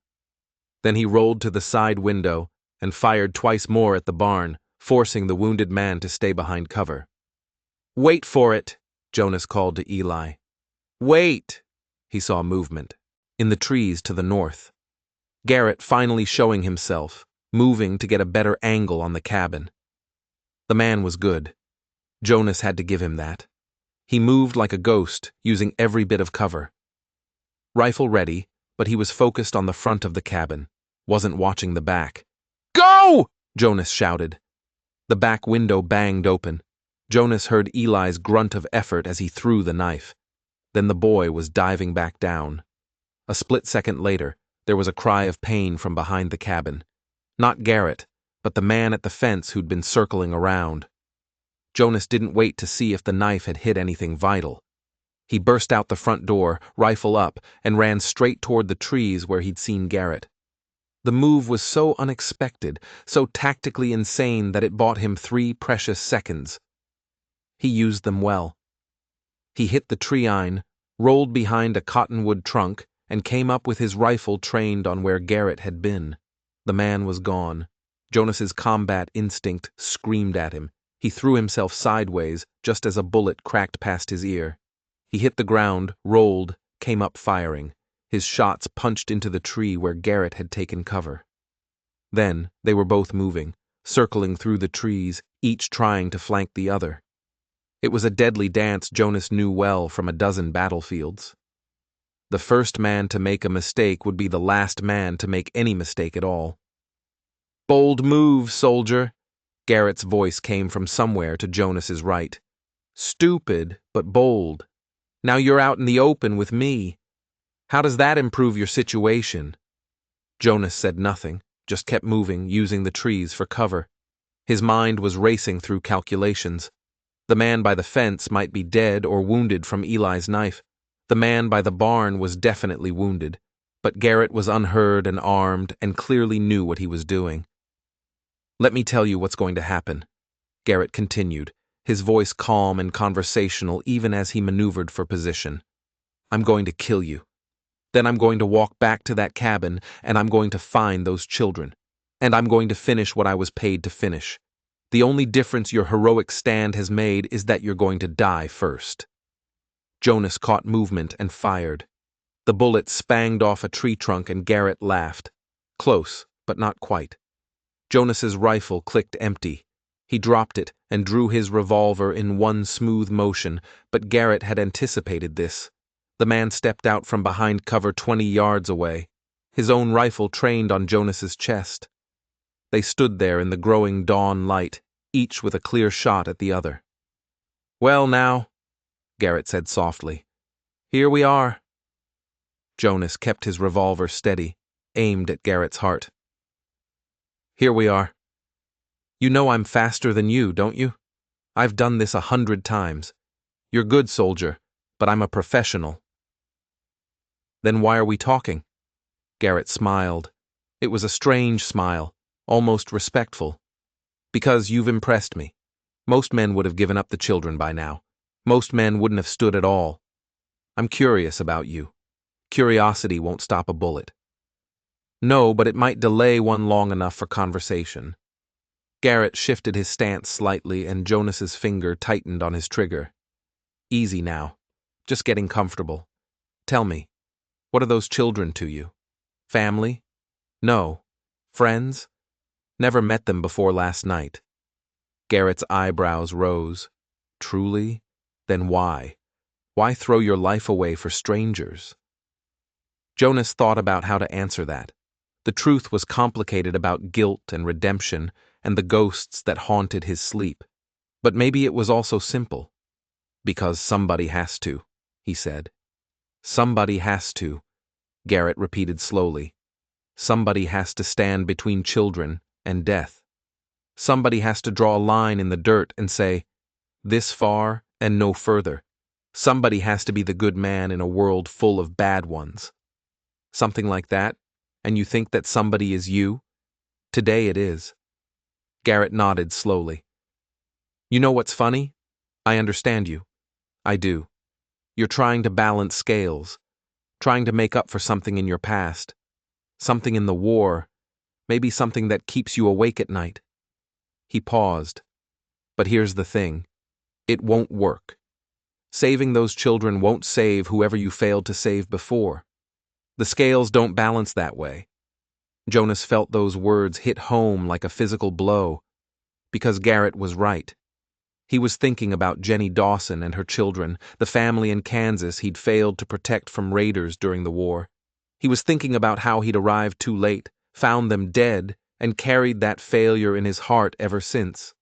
Then he rolled to the side window and fired twice more at the barn, forcing the wounded man to stay behind cover. "Wait for it," Jonas called to Eli. "Wait!" He saw movement. In the trees to the north. Garrett finally showing himself, moving to get a better angle on the cabin. The man was good. Jonas had to give him that. He moved like a ghost, using every bit of cover. Rifle ready, but he was focused on the front of the cabin, wasn't watching the back. "Go!" Jonas shouted. The back window banged open. Jonas heard Eli's grunt of effort as he threw the knife. Then the boy was diving back down. A split second later, there was a cry of pain from behind the cabin. Not Garrett, but the man at the fence who'd been circling around. Jonas didn't wait to see if the knife had hit anything vital. He burst out the front door, rifle up, and ran straight toward the trees where he'd seen Garrett. The move was so unexpected, so tactically insane that it bought him 3 precious seconds. He used them well. He hit the treine, rolled behind a cottonwood trunk, and came up with his rifle trained on where Garrett had been. The man was gone. Jonas's combat instinct screamed at him. He threw himself sideways just as a bullet cracked past his ear. He hit the ground, rolled, came up firing. His shots punched into the tree where Garrett had taken cover. Then they were both moving, circling through the trees, each trying to flank the other. It was a deadly dance Jonas knew well from a dozen battlefields. The first man to make a mistake would be the last man to make any mistake at all. "Bold move, soldier," Garrett's voice came from somewhere to Jonas's right. "Stupid, but bold. Now you're out in the open with me. How does that improve your situation?" Jonas said nothing, just kept moving, using the trees for cover. His mind was racing through calculations. The man by the fence might be dead or wounded from Eli's knife. The man by the barn was definitely wounded, but Garrett was unheard and armed and clearly knew what he was doing. "Let me tell you what's going to happen," Garrett continued, his voice calm and conversational even as he maneuvered for position. "I'm going to kill you. Then I'm going to walk back to that cabin and I'm going to find those children. And I'm going to finish what I was paid to finish. The only difference your heroic stand has made is that you're going to die first." Jonas caught movement and fired. The bullet spanged off a tree trunk and Garrett laughed. Close, but not quite. Jonas's rifle clicked empty. He dropped it and drew his revolver in one smooth motion, but Garrett had anticipated this. The man stepped out from behind cover 20 yards away, his own rifle trained on Jonas's chest. They stood there in the growing dawn light, each with a clear shot at the other. "Well now," Garrett said softly, "here we are." Jonas kept his revolver steady, aimed at Garrett's heart. "Here we are. You know I'm faster than you, don't you? I've done this 100 times. You're good, soldier, but I'm a professional." "Then why are we talking?" Garrett smiled. It was a strange smile, almost respectful. "Because you've impressed me. Most men would have given up the children by now. Most men wouldn't have stood at all. I'm curious about you. Curiosity won't stop a bullet." "No, but it might delay one long enough for conversation." Garrett shifted his stance slightly and Jonas's finger tightened on his trigger. "Easy now. Just getting comfortable. Tell me, what are those children to you? Family? No. Friends? Never met them before last night." Garrett's eyebrows rose. "Truly? Then why? Why throw your life away for strangers?" Jonas thought about how to answer that. The truth was complicated about guilt and redemption and the ghosts that haunted his sleep. But maybe it was also simple. "Because somebody has to," he said. "Somebody has to," Garrett repeated slowly. "Somebody has to stand between children and death. Somebody has to draw a line in the dirt and say, 'This far and no further.' Somebody has to be the good man in a world full of bad ones." "Something like that? And you think that somebody is you?" "Today it is." Garrett nodded slowly. "You know what's funny? I understand you. I do. You're trying to balance scales, trying to make up for something in your past, something in the war, maybe something that keeps you awake at night." He paused. "But here's the thing. It won't work. Saving those children won't save whoever you failed to save before. The scales don't balance that way." Jonas felt those words hit home like a physical blow, because Garrett was right. He was thinking about Jenny Dawson and her children, the family in Kansas he'd failed to protect from raiders during the war. He was thinking about how he'd arrived too late, found them dead, and carried that failure in his heart ever since.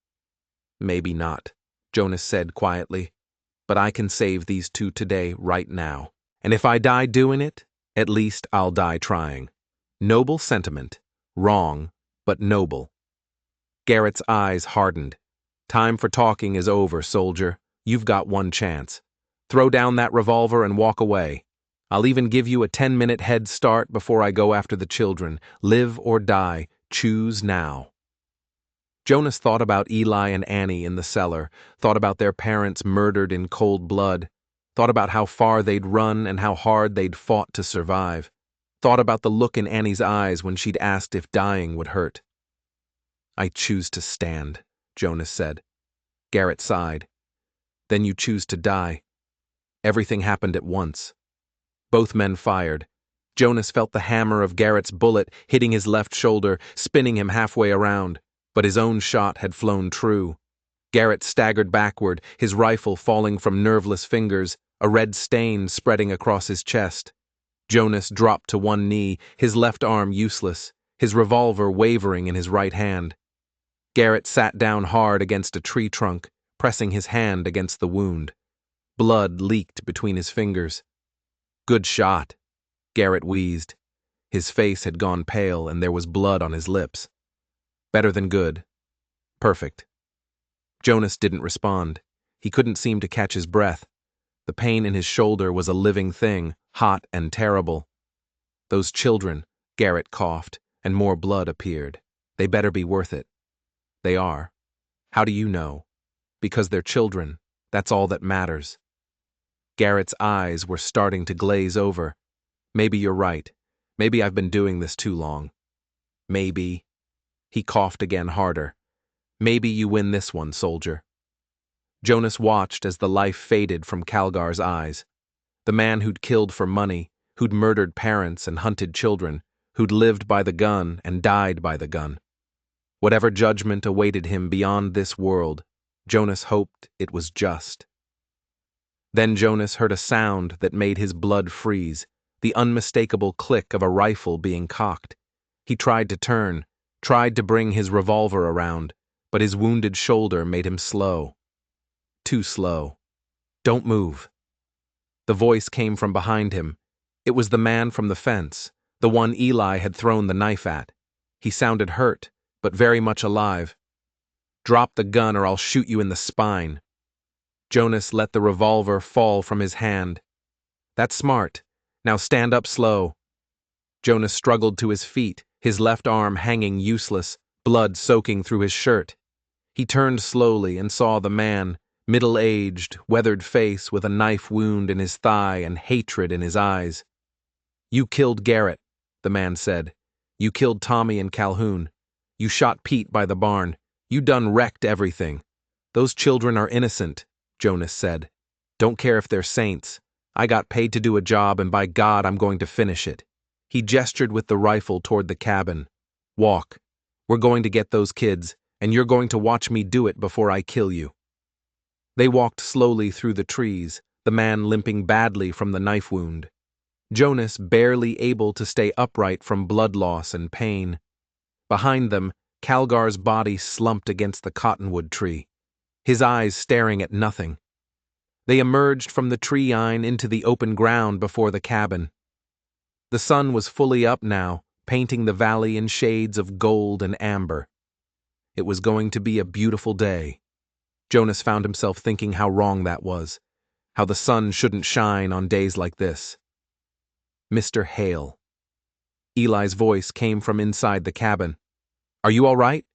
"Maybe not," Jonas said quietly, "but I can save these two today, right now. And if I die doing it, at least I'll die trying." Noble sentiment. Wrong, but noble. Garrett's eyes hardened. "Time for talking is over, soldier. You've got one chance. Throw down that revolver and walk away. I'll even give you a 10-minute head start before I go after the children. Live or die. Choose now." Jonas thought about Eli and Annie in the cellar, thought about their parents murdered in cold blood, thought about how far they'd run and how hard they'd fought to survive, thought about the look in Annie's eyes when she'd asked if dying would hurt. "I choose to stand," Jonas said. Garrett sighed. "Then you choose to die." Everything happened at once. Both men fired. Jonas felt the hammer of Garrett's bullet hitting his left shoulder, spinning him halfway around, but his own shot had flown true. Garrett staggered backward, his rifle falling from nerveless fingers, a red stain spreading across his chest. Jonas dropped to one knee, his left arm useless, his revolver wavering in his right hand. Garrett sat down hard against a tree trunk, pressing his hand against the wound. Blood leaked between his fingers. "Good shot," Garrett wheezed. His face had gone pale and there was blood on his lips. "Better than good. Perfect." Jonas didn't respond. He couldn't seem to catch his breath. The pain in his shoulder was a living thing, hot and terrible. "Those children," Garrett coughed, and more blood appeared. "They better be worth it." "They are." "How do you know?" "Because they're children. That's all that matters." Garrett's eyes were starting to glaze over. "Maybe you're right. Maybe I've been doing this too long. Maybe." He coughed again harder. "Maybe you win this one, soldier." Jonas watched as the life faded from Calgar's eyes. The man who'd killed for money, who'd murdered parents and hunted children, who'd lived by the gun and died by the gun. Whatever judgment awaited him beyond this world, Jonas hoped it was just. Then Jonas heard a sound that made his blood freeze, the unmistakable click of a rifle being cocked. He tried to turn, tried to bring his revolver around, but his wounded shoulder made him slow. Too slow. "Don't move." The voice came from behind him. It was the man from the fence, the one Eli had thrown the knife at. He sounded hurt, but very much alive. "Drop the gun or I'll shoot you in the spine." Jonas let the revolver fall from his hand. "That's smart. Now stand up slow." Jonas struggled to his feet, his left arm hanging useless, blood soaking through his shirt. He turned slowly and saw the man, middle-aged, weathered face with a knife wound in his thigh and hatred in his eyes. "You killed Garrett," the man said. "You killed Tommy and Calhoun. You shot Pete by the barn. You done wrecked everything. Those children are innocent," Jonas said. "Don't care if they're saints. I got paid to do a job and by God I'm going to finish it." He gestured with the rifle toward the cabin. "Walk. We're going to get those kids, and you're going to watch me do it before I kill you." They walked slowly through the trees, the man limping badly from the knife wound. Jonas barely able to stay upright from blood loss and pain. Behind them, Calgar's body slumped against the cottonwood tree, his eyes staring at nothing. They emerged from the tree-line into the open ground before the cabin. The sun was fully up now, painting the valley in shades of gold and amber. It was going to be a beautiful day. Jonas found himself thinking how wrong that was, how the sun shouldn't shine on days like this. "Mr. Hale." Eli's voice came from inside the cabin. "Are you all right?"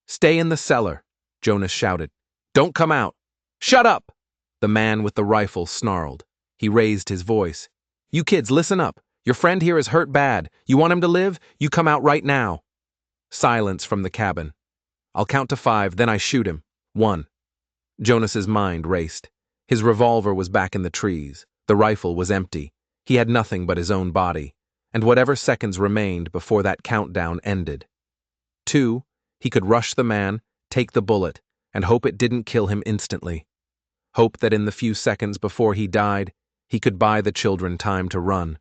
"Stay in the cellar," Jonas shouted. "Don't come out." "Shut up!" the man with the rifle snarled. He raised his voice. "You kids, listen up. Your friend here is hurt bad. You want him to live? You come out right now." Silence from the cabin. "I'll count to 5, then I shoot him. 1. Jonas's mind raced. His revolver was back in the trees. The rifle was empty. He had nothing but his own body, and whatever seconds remained before that countdown ended. 2. He could rush the man, take the bullet, and hope it didn't kill him instantly. Hope that in the few seconds before he died, he could buy the children time to run.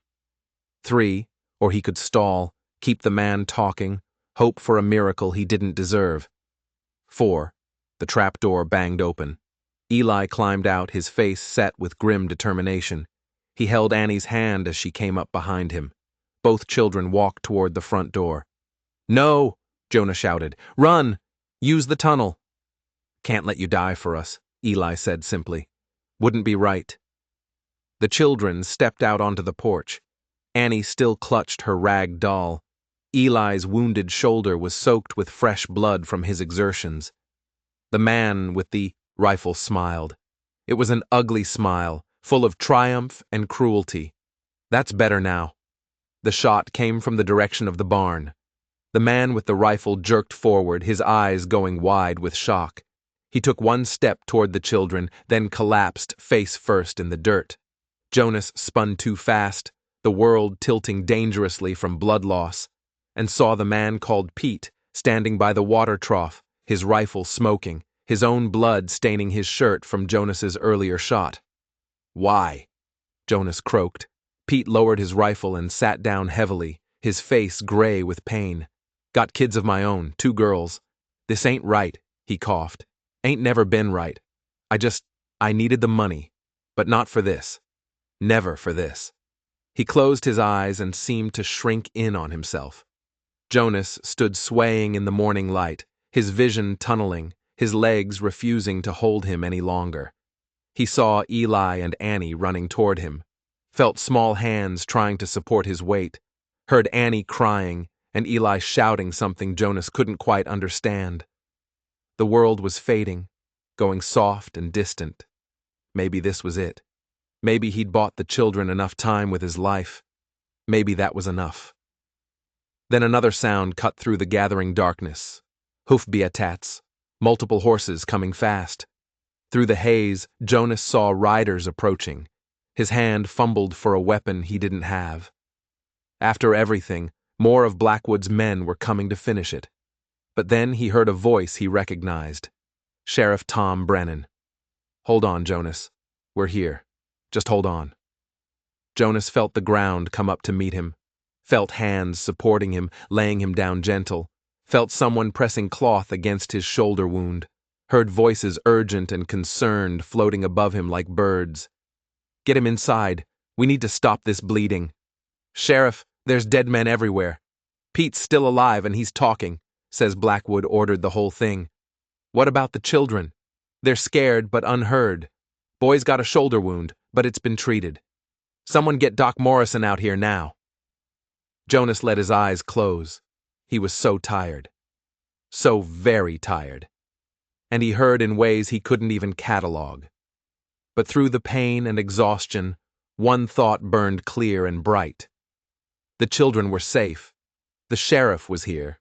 3. Or he could stall, keep the man talking, hope for a miracle he didn't deserve. 4. The trapdoor banged open. Eli climbed out, his face set with grim determination. He held Annie's hand as she came up behind him. Both children walked toward the front door. "No!" Jonah shouted. "Run! Use the tunnel!" "Can't let you die for us," Eli said simply. "Wouldn't be right." The children stepped out onto the porch. Annie still clutched her rag doll. Eli's wounded shoulder was soaked with fresh blood from his exertions. The man with the rifle smiled. It was an ugly smile, full of triumph and cruelty. "That's better now." The shot came from the direction of the barn. The man with the rifle jerked forward, his eyes going wide with shock. He took one step toward the children, then collapsed face first in the dirt. Jonas spun too fast, the world tilting dangerously from blood loss, and saw the man called Pete standing by the water trough, his rifle smoking, his own blood staining his shirt from Jonas's earlier shot. "Why?" Jonas croaked. Pete lowered his rifle and sat down heavily, his face gray with pain. Got kids of my own, 2 girls. This ain't right, he coughed. Ain't never been right. I needed the money, but not for this. Never for this. He closed his eyes and seemed to shrink in on himself. Jonas stood swaying in the morning light, his vision tunneling, his legs refusing to hold him any longer. He saw Eli and Annie running toward him, felt small hands trying to support his weight, heard Annie crying and Eli shouting something Jonas couldn't quite understand. The world was fading, going soft and distant. Maybe this was it. Maybe he'd bought the children enough time with his life. Maybe that was enough. Then another sound cut through the gathering darkness. Hoofbeatats, multiple horses coming fast. Through the haze, Jonas saw riders approaching. His hand fumbled for a weapon he didn't have. After everything, more of Blackwood's men were coming to finish it. But then he heard a voice he recognized. Sheriff Tom Brennan. "Hold on, Jonas. We're here. Just hold on." Jonas felt the ground come up to meet him, felt hands supporting him, laying him down gentle, felt someone pressing cloth against his shoulder wound, heard voices urgent and concerned floating above him like birds. "Get him inside. We need to stop this bleeding." "Sheriff, there's dead men everywhere. Pete's still alive and he's talking," says Blackwood ordered the whole thing. "What about the children? They're scared but unheard. Boy's got a shoulder wound, but it's been treated. Someone get Doc Morrison out here now." Jonas let his eyes close. He was so tired. So very tired. And he heard in ways he couldn't even catalog. But through the pain and exhaustion, one thought burned clear and bright. The children were safe. The sheriff was here.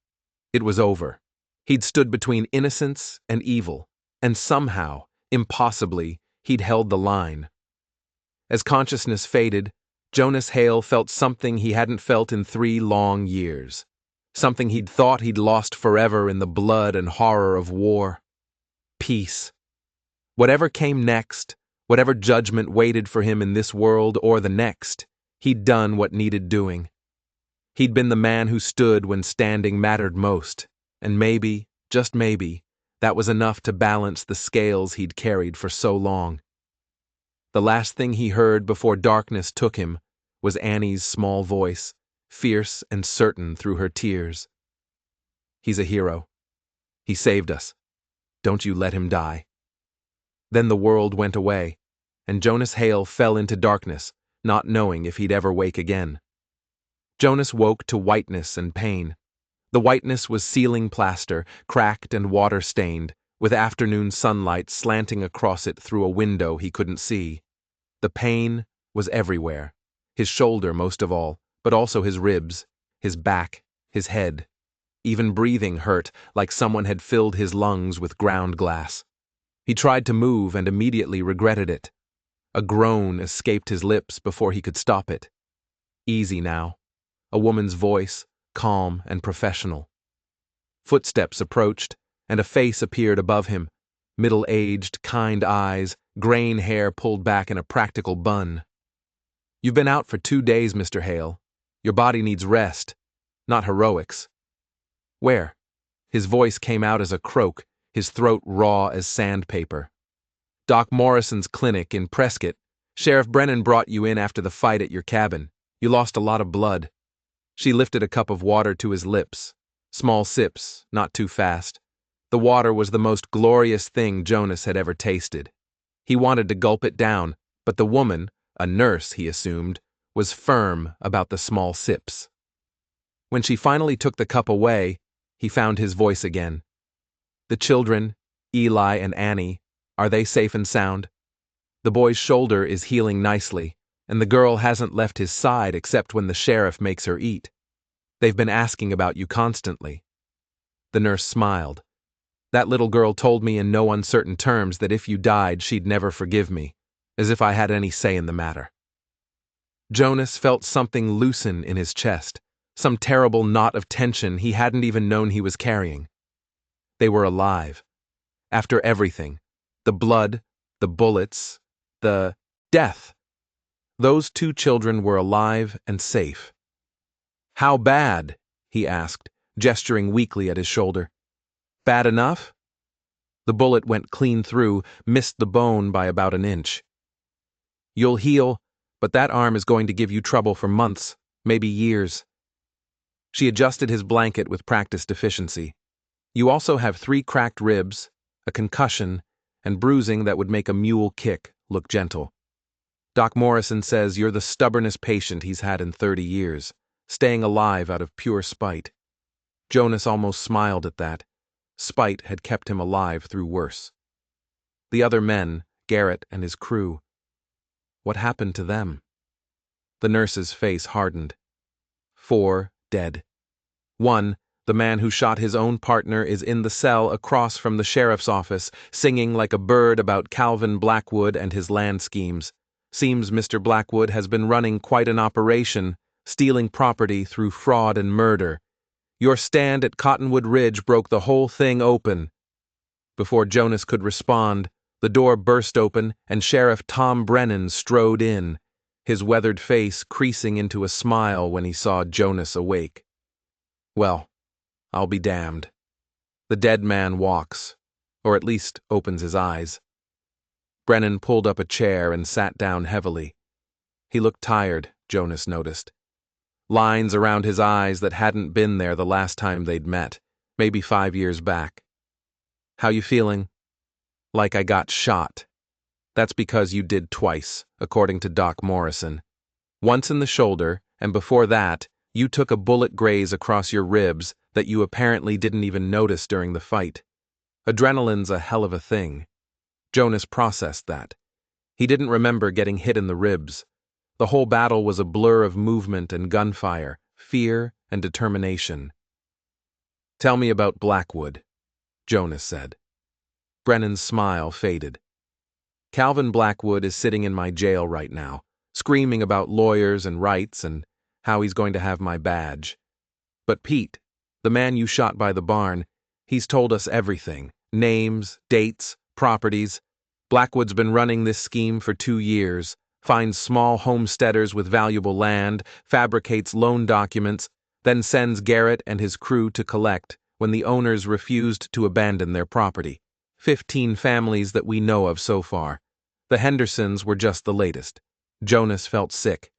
It was over. He'd stood between innocence and evil, and somehow, impossibly, he'd held the line. As consciousness faded, Jonas Hale felt something he hadn't felt in 3 long years. Something he'd thought he'd lost forever in the blood and horror of war. Peace. Whatever came next, whatever judgment waited for him in this world or the next, he'd done what needed doing. He'd been the man who stood when standing mattered most, and maybe, just maybe, that was enough to balance the scales he'd carried for so long. The last thing he heard before darkness took him was Annie's small voice, fierce and certain through her tears. "He's a hero. He saved us. Don't you let him die." Then the world went away, and Jonas Hale fell into darkness, not knowing if he'd ever wake again. Jonas woke to whiteness and pain. The whiteness was ceiling plaster, cracked and water-stained, with afternoon sunlight slanting across it through a window he couldn't see. The pain was everywhere, his shoulder most of all, but also his ribs, his back, his head. Even breathing hurt, like someone had filled his lungs with ground glass. He tried to move and immediately regretted it. A groan escaped his lips before he could stop it. Easy now. A woman's voice, calm and professional. Footsteps approached, and a face appeared above him. Middle-aged, kind eyes, graying hair pulled back in a practical bun. "You've been out for 2 days, Mr. Hale. Your body needs rest, not heroics." "Where?" His voice came out as a croak, his throat raw as sandpaper. "Doc Morrison's clinic in Prescott. Sheriff Brennan brought you in after the fight at your cabin. You lost a lot of blood." She lifted a cup of water to his lips. Small sips, not too fast. The water was the most glorious thing Jonas had ever tasted. He wanted to gulp it down, but the woman, a nurse he assumed, was firm about the small sips. When she finally took the cup away, he found his voice again. "The children, Eli and Annie, are they safe and sound? The boy's shoulder is healing nicely, and the girl hasn't left his side except when the sheriff makes her eat. They've been asking about you constantly." The nurse smiled. "That little girl told me in no uncertain terms that if you died, she'd never forgive me, as if I had any say in the matter." Jonas felt something loosen in his chest, some terrible knot of tension he hadn't even known he was carrying. They were alive. After everything, the blood, the bullets, the death. Those 2 children were alive and safe. "How bad?" he asked, gesturing weakly at his shoulder. "Bad enough?" The bullet went clean through, missed the bone by about an inch. "You'll heal, but that arm is going to give you trouble for months, maybe years." She adjusted his blanket with practiced efficiency. "You also have 3 cracked ribs, a concussion, and bruising that would make a mule kick look gentle. Doc Morrison says you're the stubbornest patient he's had in 30 years, staying alive out of pure spite." Jonas almost smiled at that. Spite had kept him alive through worse. The other men, Garrett and his crew. What happened to them? The nurse's face hardened. 4 dead. 1, the man who shot his own partner, is in the cell across from the sheriff's office, singing like a bird about Calvin Blackwood and his land schemes. Seems Mr. Blackwood has been running quite an operation, stealing property through fraud and murder. Your stand at Cottonwood Ridge broke the whole thing open. Before Jonas could respond, the door burst open and Sheriff Tom Brennan strode in, his weathered face creasing into a smile when he saw Jonas awake. "Well, I'll be damned." The dead man walks, or at least opens his eyes. Brennan pulled up a chair and sat down heavily. He looked tired, Jonas noticed. Lines around his eyes that hadn't been there the last time they'd met, maybe 5 years back. "How you feeling?" "Like I got shot." "That's because you did twice, according to Doc Morrison. Once in the shoulder, and before that, you took a bullet graze across your ribs that you apparently didn't even notice during the fight. Adrenaline's a hell of a thing." Jonas processed that. He didn't remember getting hit in the ribs. The whole battle was a blur of movement and gunfire, fear and determination. "Tell me about Blackwood," Jonas said. Brennan's smile faded. "Calvin Blackwood is sitting in my jail right now, screaming about lawyers and rights and how he's going to have my badge. But Pete, the man you shot by the barn, he's told us everything. Names, dates, properties. Blackwood's been running this scheme for 2 years, finds small homesteaders with valuable land, fabricates loan documents, then sends Garrett and his crew to collect when the owners refused to abandon their property. 15 families that we know of so far. The Hendersons were just the latest." Jonas felt sick.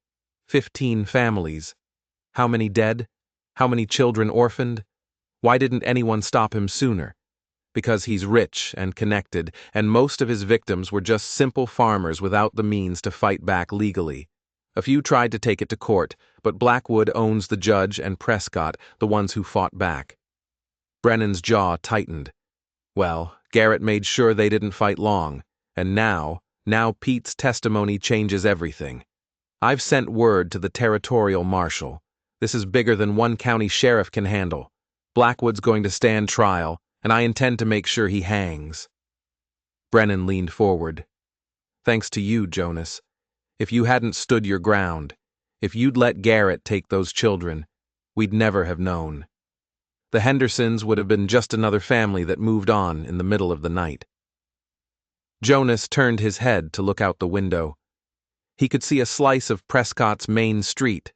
15 families. How many dead? How many children orphaned? Why didn't anyone stop him sooner? Because he's rich and connected, and most of his victims were just simple farmers without the means to fight back legally. A few tried to take it to court, but Blackwood owns the judge and Prescott, the ones who fought back. Brennan's jaw tightened. Well, Garrett made sure they didn't fight long, and now Pete's testimony changes everything. I've sent word to the territorial marshal. This is bigger than one county sheriff can handle. Blackwood's going to stand trial, and I intend to make sure he hangs." Brennan leaned forward. "Thanks to you, Jonas. If you hadn't stood your ground, if you'd let Garrett take those children, we'd never have known. The Hendersons would have been just another family that moved on in the middle of the night." Jonas turned his head to look out the window. He could see a slice of Prescott's main street,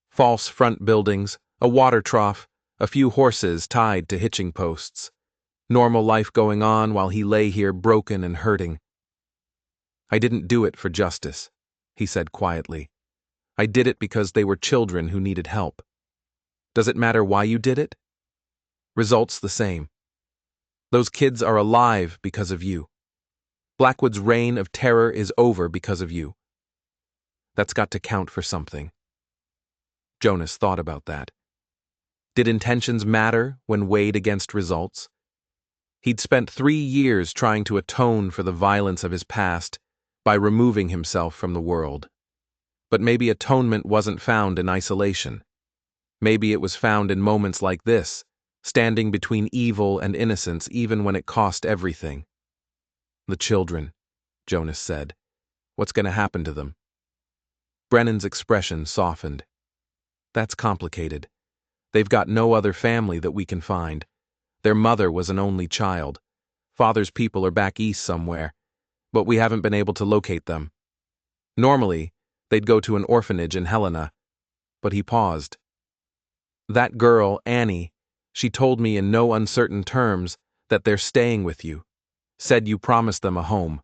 false front buildings, a water trough, a few horses tied to hitching posts. Normal life going on while he lay here broken and hurting. "I didn't do it for justice," he said quietly. "I did it because they were children who needed help. Does it matter why you did it? Results the same. Those kids are alive because of you. Blackwood's reign of terror is over because of you. That's got to count for something." Jonas thought about that. Did intentions matter when weighed against results? He'd spent 3 years trying to atone for the violence of his past by removing himself from the world. But maybe atonement wasn't found in isolation. Maybe it was found in moments like this, standing between evil and innocence even when it cost everything. "The children," Jonas said. "What's going to happen to them?" Brennan's expression softened. "That's complicated. They've got no other family that we can find. Their mother was an only child. Father's people are back east somewhere, but we haven't been able to locate them. Normally, They'd go to an orphanage in Helena. But he paused. That girl, Annie, she told me in no uncertain terms that they're staying with you. Said you promised them a home.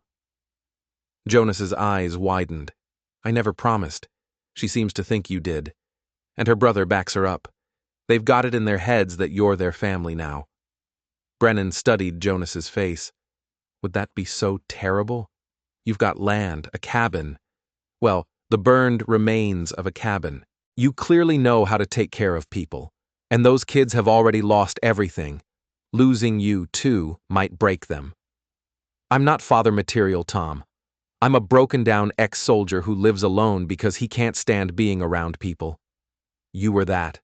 Jonas's eyes widened. I never promised. She seems to think you did. And her brother backs her up. They've got it in their heads that you're their family now. Brennan studied Jonas's face. Would that be so terrible? You've got land, a cabin. Well, the burned remains of a cabin. You clearly know how to take care of people. And those kids have already lost everything. Losing you, too, might break them. I'm not father material, Tom. I'm a broken-down ex-soldier who lives alone because he can't stand being around people. You were that.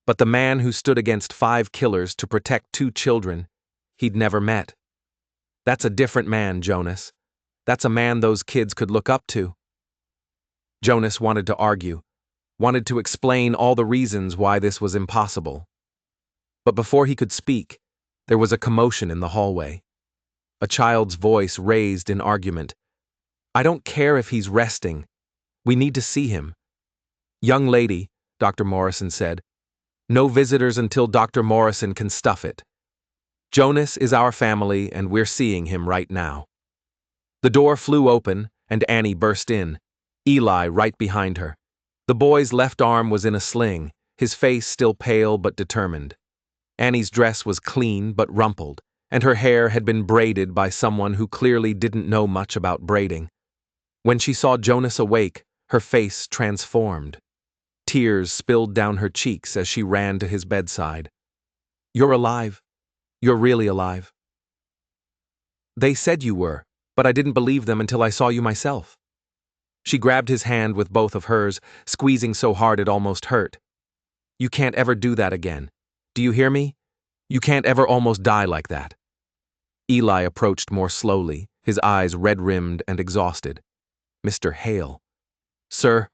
But the man who stood against 5 killers to protect 2 children, he'd never met. That's a different man, Jonas. That's a man those kids could look up to. Jonas wanted to argue, wanted to explain all the reasons why this was impossible. But before he could speak, there was a commotion in the hallway. A child's voice raised in argument. I don't care if he's resting. We need to see him. Young lady, Dr. Morrison said. No visitors until Dr. Morrison can stuff it. Jonas is our family, and we're seeing him right now. The door flew open, and Annie burst in, Eli right behind her. The boy's left arm was in a sling, his face still pale but determined. Annie's dress was clean but rumpled, and her hair had been braided by someone who clearly didn't know much about braiding. When she saw Jonas awake, her face transformed. Tears spilled down her cheeks as she ran to his bedside. You're alive. You're really alive. They said you were, but I didn't believe them until I saw you myself. She grabbed his hand with both of hers, squeezing so hard it almost hurt. You can't ever do that again. Do you hear me? You can't ever almost die like that. Eli approached more slowly, his eyes red-rimmed and exhausted. Mr. Hale. Sir,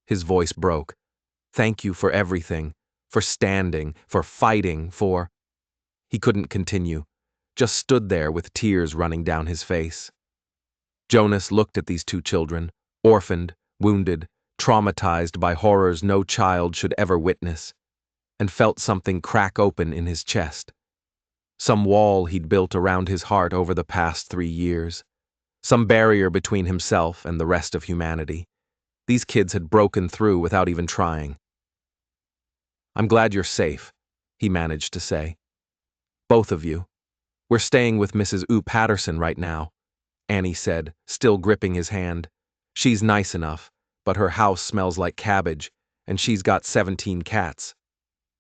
His voice broke. Thank you for everything, for standing, for fighting, for... He couldn't continue, just stood there with tears running down his face. Jonas looked at these 2 children, orphaned, wounded, traumatized by horrors no child should ever witness, and felt something crack open in his chest. Some wall he'd built around his heart over the past 3 years. Some barrier between himself and the rest of humanity. These kids had broken through without even trying. I'm glad you're safe, he managed to say. Both of you. We're staying with Mrs. U. Patterson right now, Annie said, still gripping his hand. She's nice enough, but her house smells like cabbage, and she's got 17 cats.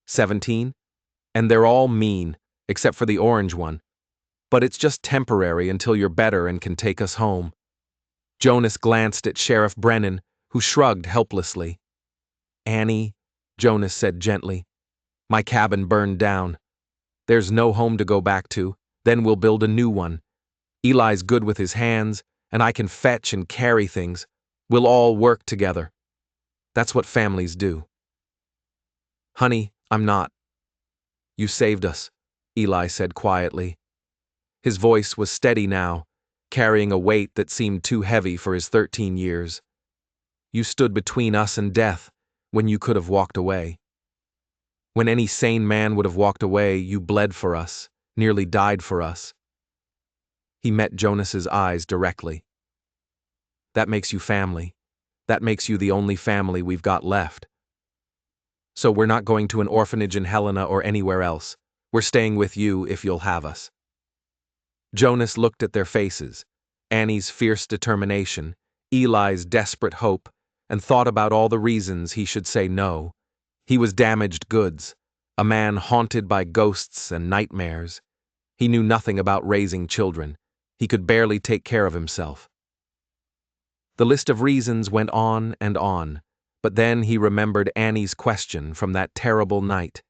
17? And they're all mean, except for the orange one. But it's just temporary until you're better and can take us home. Jonas glanced at Sheriff Brennan, who shrugged helplessly. Annie, Jonas said gently, my cabin burned down. There's no home to go back to, then we'll build a new one. Eli's good with his hands, and I can fetch and carry things. We'll all work together. That's what families do. Honey, I'm not. You saved us, Eli said quietly. His voice was steady now, carrying a weight that seemed too heavy for his 13 years. You stood between us and death when you could have walked away. When any sane man would have walked away, you bled for us, nearly died for us. He met Jonas's eyes directly. That makes you family. That makes you the only family we've got left. So we're not going to an orphanage in Helena or anywhere else. We're staying with you if you'll have us. Jonas looked at their faces, Annie's fierce determination, Eli's desperate hope, and thought about all the reasons he should say no. He was damaged goods, a man haunted by ghosts and nightmares. He knew nothing about raising children. He could barely take care of himself. The list of reasons went on, but then he remembered Annie's question from that terrible night.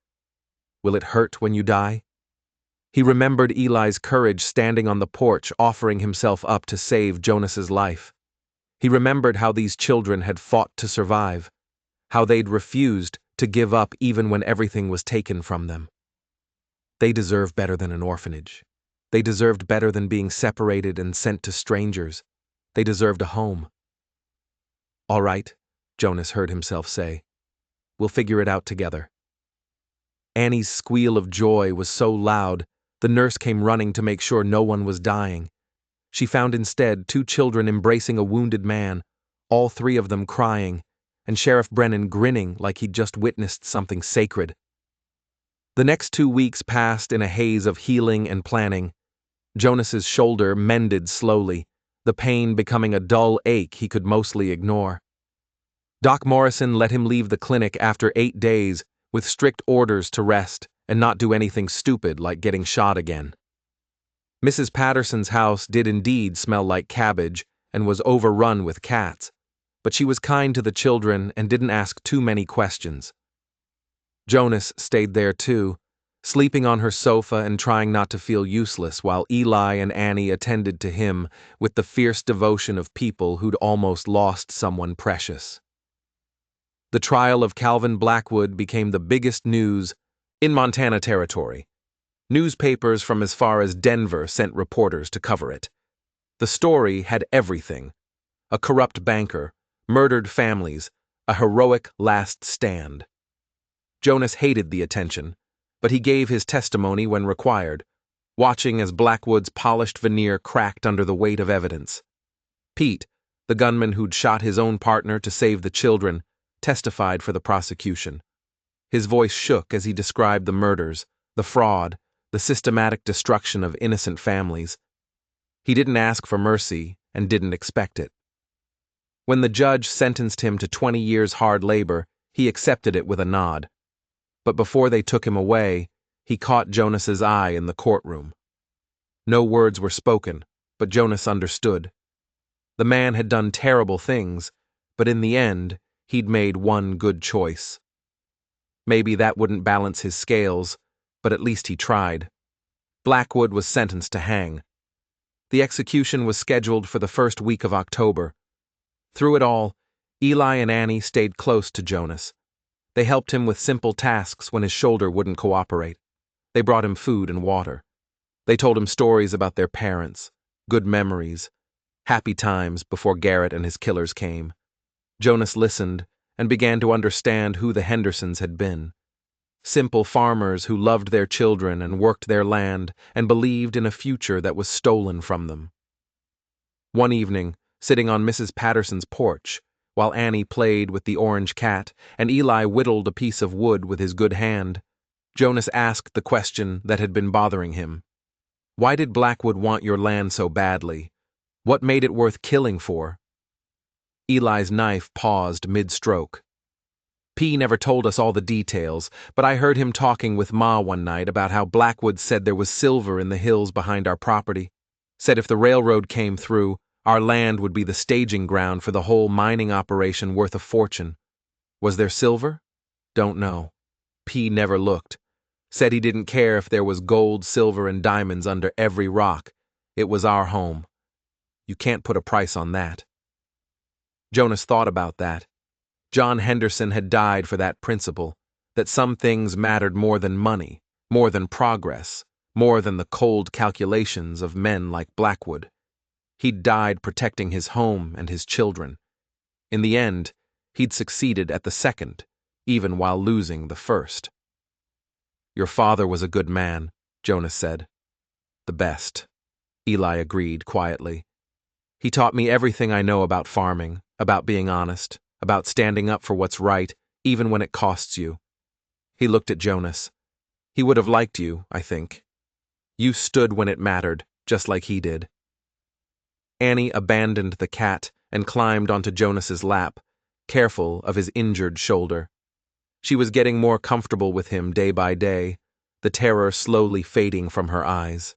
Will it hurt when you die? He remembered Eli's courage standing on the porch offering himself up to save Jonas's life. He remembered how these children had fought to survive, how they'd refused to give up even when everything was taken from them. They deserve better than an orphanage. They deserved better than being separated and sent to strangers. They deserved a home. All right, Jonas heard himself say. We'll figure it out together. Annie's squeal of joy was so loud, the nurse came running to make sure no one was dying. She found instead 2 children embracing a wounded man, all 3 of them crying, and Sheriff Brennan grinning like he'd just witnessed something sacred. The next 2 weeks passed in a haze of healing and planning. Jonas's shoulder mended slowly, the pain becoming a dull ache he could mostly ignore. Doc Morrison let him leave the clinic after 8 days with strict orders to rest and not do anything stupid like getting shot again. Mrs. Patterson's house did indeed smell like cabbage and was overrun with cats, but she was kind to the children and didn't ask too many questions. Jonas stayed there too, sleeping on her sofa and trying not to feel useless while Eli and Annie attended to him with the fierce devotion of people who'd almost lost someone precious. The trial of Calvin Blackwood became the biggest news in Montana Territory. Newspapers from as far as Denver sent reporters to cover it. The story had everything: a corrupt banker, murdered families, a heroic last stand. Jonas hated the attention, but he gave his testimony when required, watching as Blackwood's polished veneer cracked under the weight of evidence. Pete, the gunman who'd shot his own partner to save the children, testified for the prosecution. His voice shook as he described the murders, the fraud, the systematic destruction of innocent families. He didn't ask for mercy and didn't expect it. When the judge sentenced him to 20 years hard labor, he accepted it with a nod. But before they took him away, he caught Jonas's eye in the courtroom. No words were spoken, but Jonas understood. The man had done terrible things, but in the end, he'd made one good choice. Maybe that wouldn't balance his scales, but at least he tried. Blackwood was sentenced to hang. The execution was scheduled for the first week of October. Through it all, Eli and Annie stayed close to Jonas. They helped him with simple tasks when his shoulder wouldn't cooperate. They brought him food and water. They told him stories about their parents, good memories, happy times before Garrett and his killers came. Jonas listened and began to understand who the Hendersons had been. Simple farmers who loved their children and worked their land and believed in a future that was stolen from them. One evening, sitting on Mrs. Patterson's porch, while Annie played with the orange cat and Eli whittled a piece of wood with his good hand, Jonas asked the question that had been bothering him. Why did Blackwood want your land so badly? What made it worth killing for? Eli's knife paused mid-stroke. P never told us all the details, but I heard him talking with Ma one night about how Blackwood said there was silver in the hills behind our property. Said if the railroad came through, our land would be the staging ground for the whole mining operation worth a fortune. Was there silver? Don't know. P never looked. Said he didn't care if there was gold, silver, and diamonds under every rock. It was our home. You can't put a price on that. Jonas thought about that. John Henderson had died for that principle, that some things mattered more than money, more than progress, more than the cold calculations of men like Blackwood. He'd died protecting his home and his children. In the end, he'd succeeded at the second, even while losing the first. Your father was a good man, Jonas said. The best, Eli agreed quietly. He taught me everything I know about farming, about being honest, about standing up for what's right, even when it costs you. He looked at Jonas. He would have liked you, I think. You stood when it mattered, just like he did. Annie abandoned the cat and climbed onto Jonas's lap, careful of his injured shoulder. She was getting more comfortable with him day by day, the terror slowly fading from her eyes.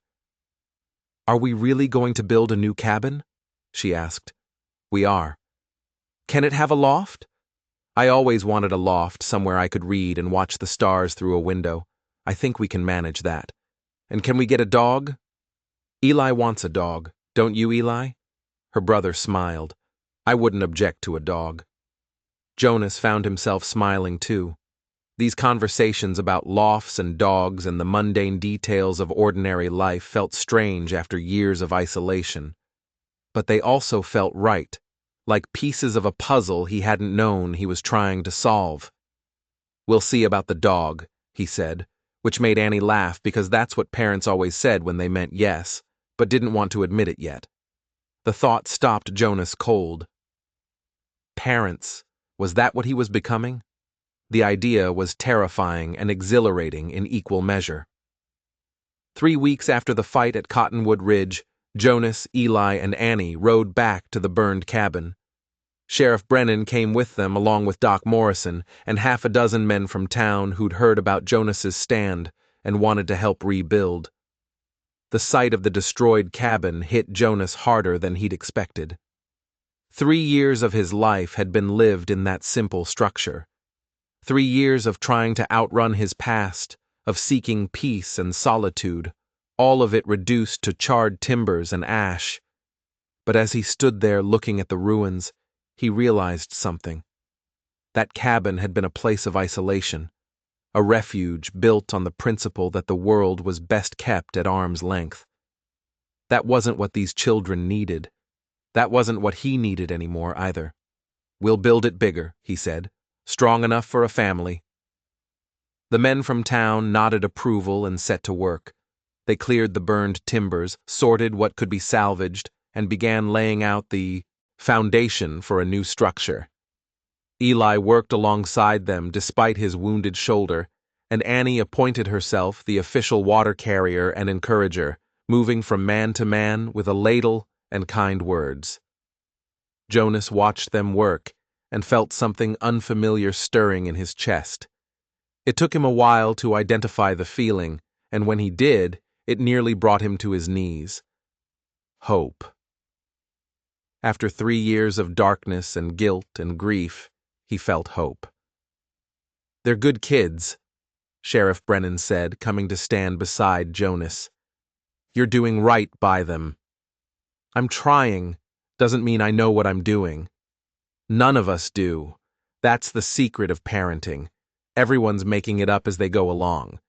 Are we really going to build a new cabin? She asked. We are. Can it have a loft? I always wanted a loft somewhere I could read and watch the stars through a window. I think we can manage that. And can we get a dog? Eli wants a dog, don't you, Eli? Her brother smiled. I wouldn't object to a dog. Jonas found himself smiling too. These conversations about lofts and dogs and the mundane details of ordinary life felt strange after years of isolation. But they also felt right, like pieces of a puzzle he hadn't known he was trying to solve. "We'll see about the dog," he said, which made Annie laugh because that's what parents always said when they meant yes, but didn't want to admit it yet. The thought stopped Jonas cold. Parents, was that what he was becoming? The idea was terrifying and exhilarating in equal measure. 3 weeks after the fight at Cottonwood Ridge, Jonas, Eli, and Annie rode back to the burned cabin. Sheriff Brennan came with them along with Doc Morrison and half a dozen men from town who'd heard about Jonas's stand and wanted to help rebuild. The sight of the destroyed cabin hit Jonas harder than he'd expected. 3 years of his life had been lived in that simple structure. 3 years of trying to outrun his past, of seeking peace and solitude, all of it reduced to charred timbers and ash. But as he stood there looking at the ruins, he realized something. That cabin had been a place of isolation, a refuge built on the principle that the world was best kept at arm's length. That wasn't what these children needed. That wasn't what he needed anymore either. "We'll build it bigger," he said, "strong enough for a family." The men from town nodded approval and set to work. They cleared the burned timbers, sorted what could be salvaged, and began laying out the foundation for a new structure. Eli worked alongside them despite his wounded shoulder, and Annie appointed herself the official water carrier and encourager, moving from man to man with a ladle and kind words. Jonas watched them work and felt something unfamiliar stirring in his chest. It took him a while to identify the feeling, and when he did, it nearly brought him to his knees. Hope. After 3 years of darkness and guilt and grief, he felt hope. "They're good kids," Sheriff Brennan said, coming to stand beside Jonas. "You're doing right by them." "I'm trying doesn't mean I know what I'm doing. None of us do. That's the secret of parenting. Everyone's making it up as they go along.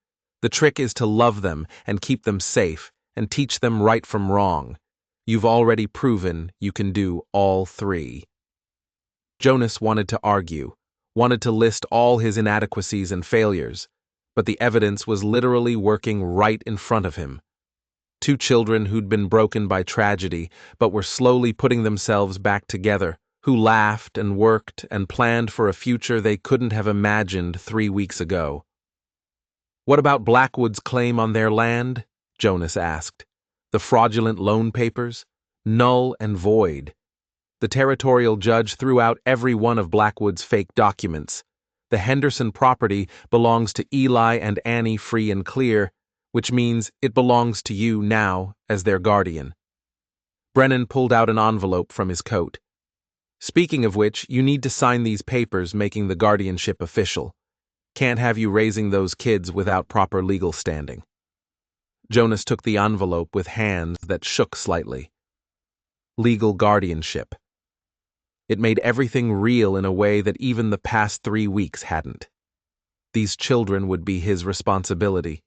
The trick is to love them and keep them safe and teach them right from wrong. You've already proven you can do all 3. Jonas wanted to argue, wanted to list all his inadequacies and failures, but the evidence was literally working right in front of him. 2 children who'd been broken by tragedy, but were slowly putting themselves back together, who laughed and worked and planned for a future they couldn't have imagined 3 weeks ago. "What about Blackwood's claim on their land?" Jonas asked. "The fraudulent loan papers? Null and void. The territorial judge threw out every one of Blackwood's fake documents. The Henderson property belongs to Eli and Annie free and clear, which means it belongs to you now as their guardian." Brennan pulled out an envelope from his coat. "Speaking of which, you need to sign these papers making the guardianship official. Can't have you raising those kids without proper legal standing." Jonas took the envelope with hands that shook slightly. Legal guardianship. It made everything real in a way that even the past 3 weeks hadn't. These children would be his responsibility,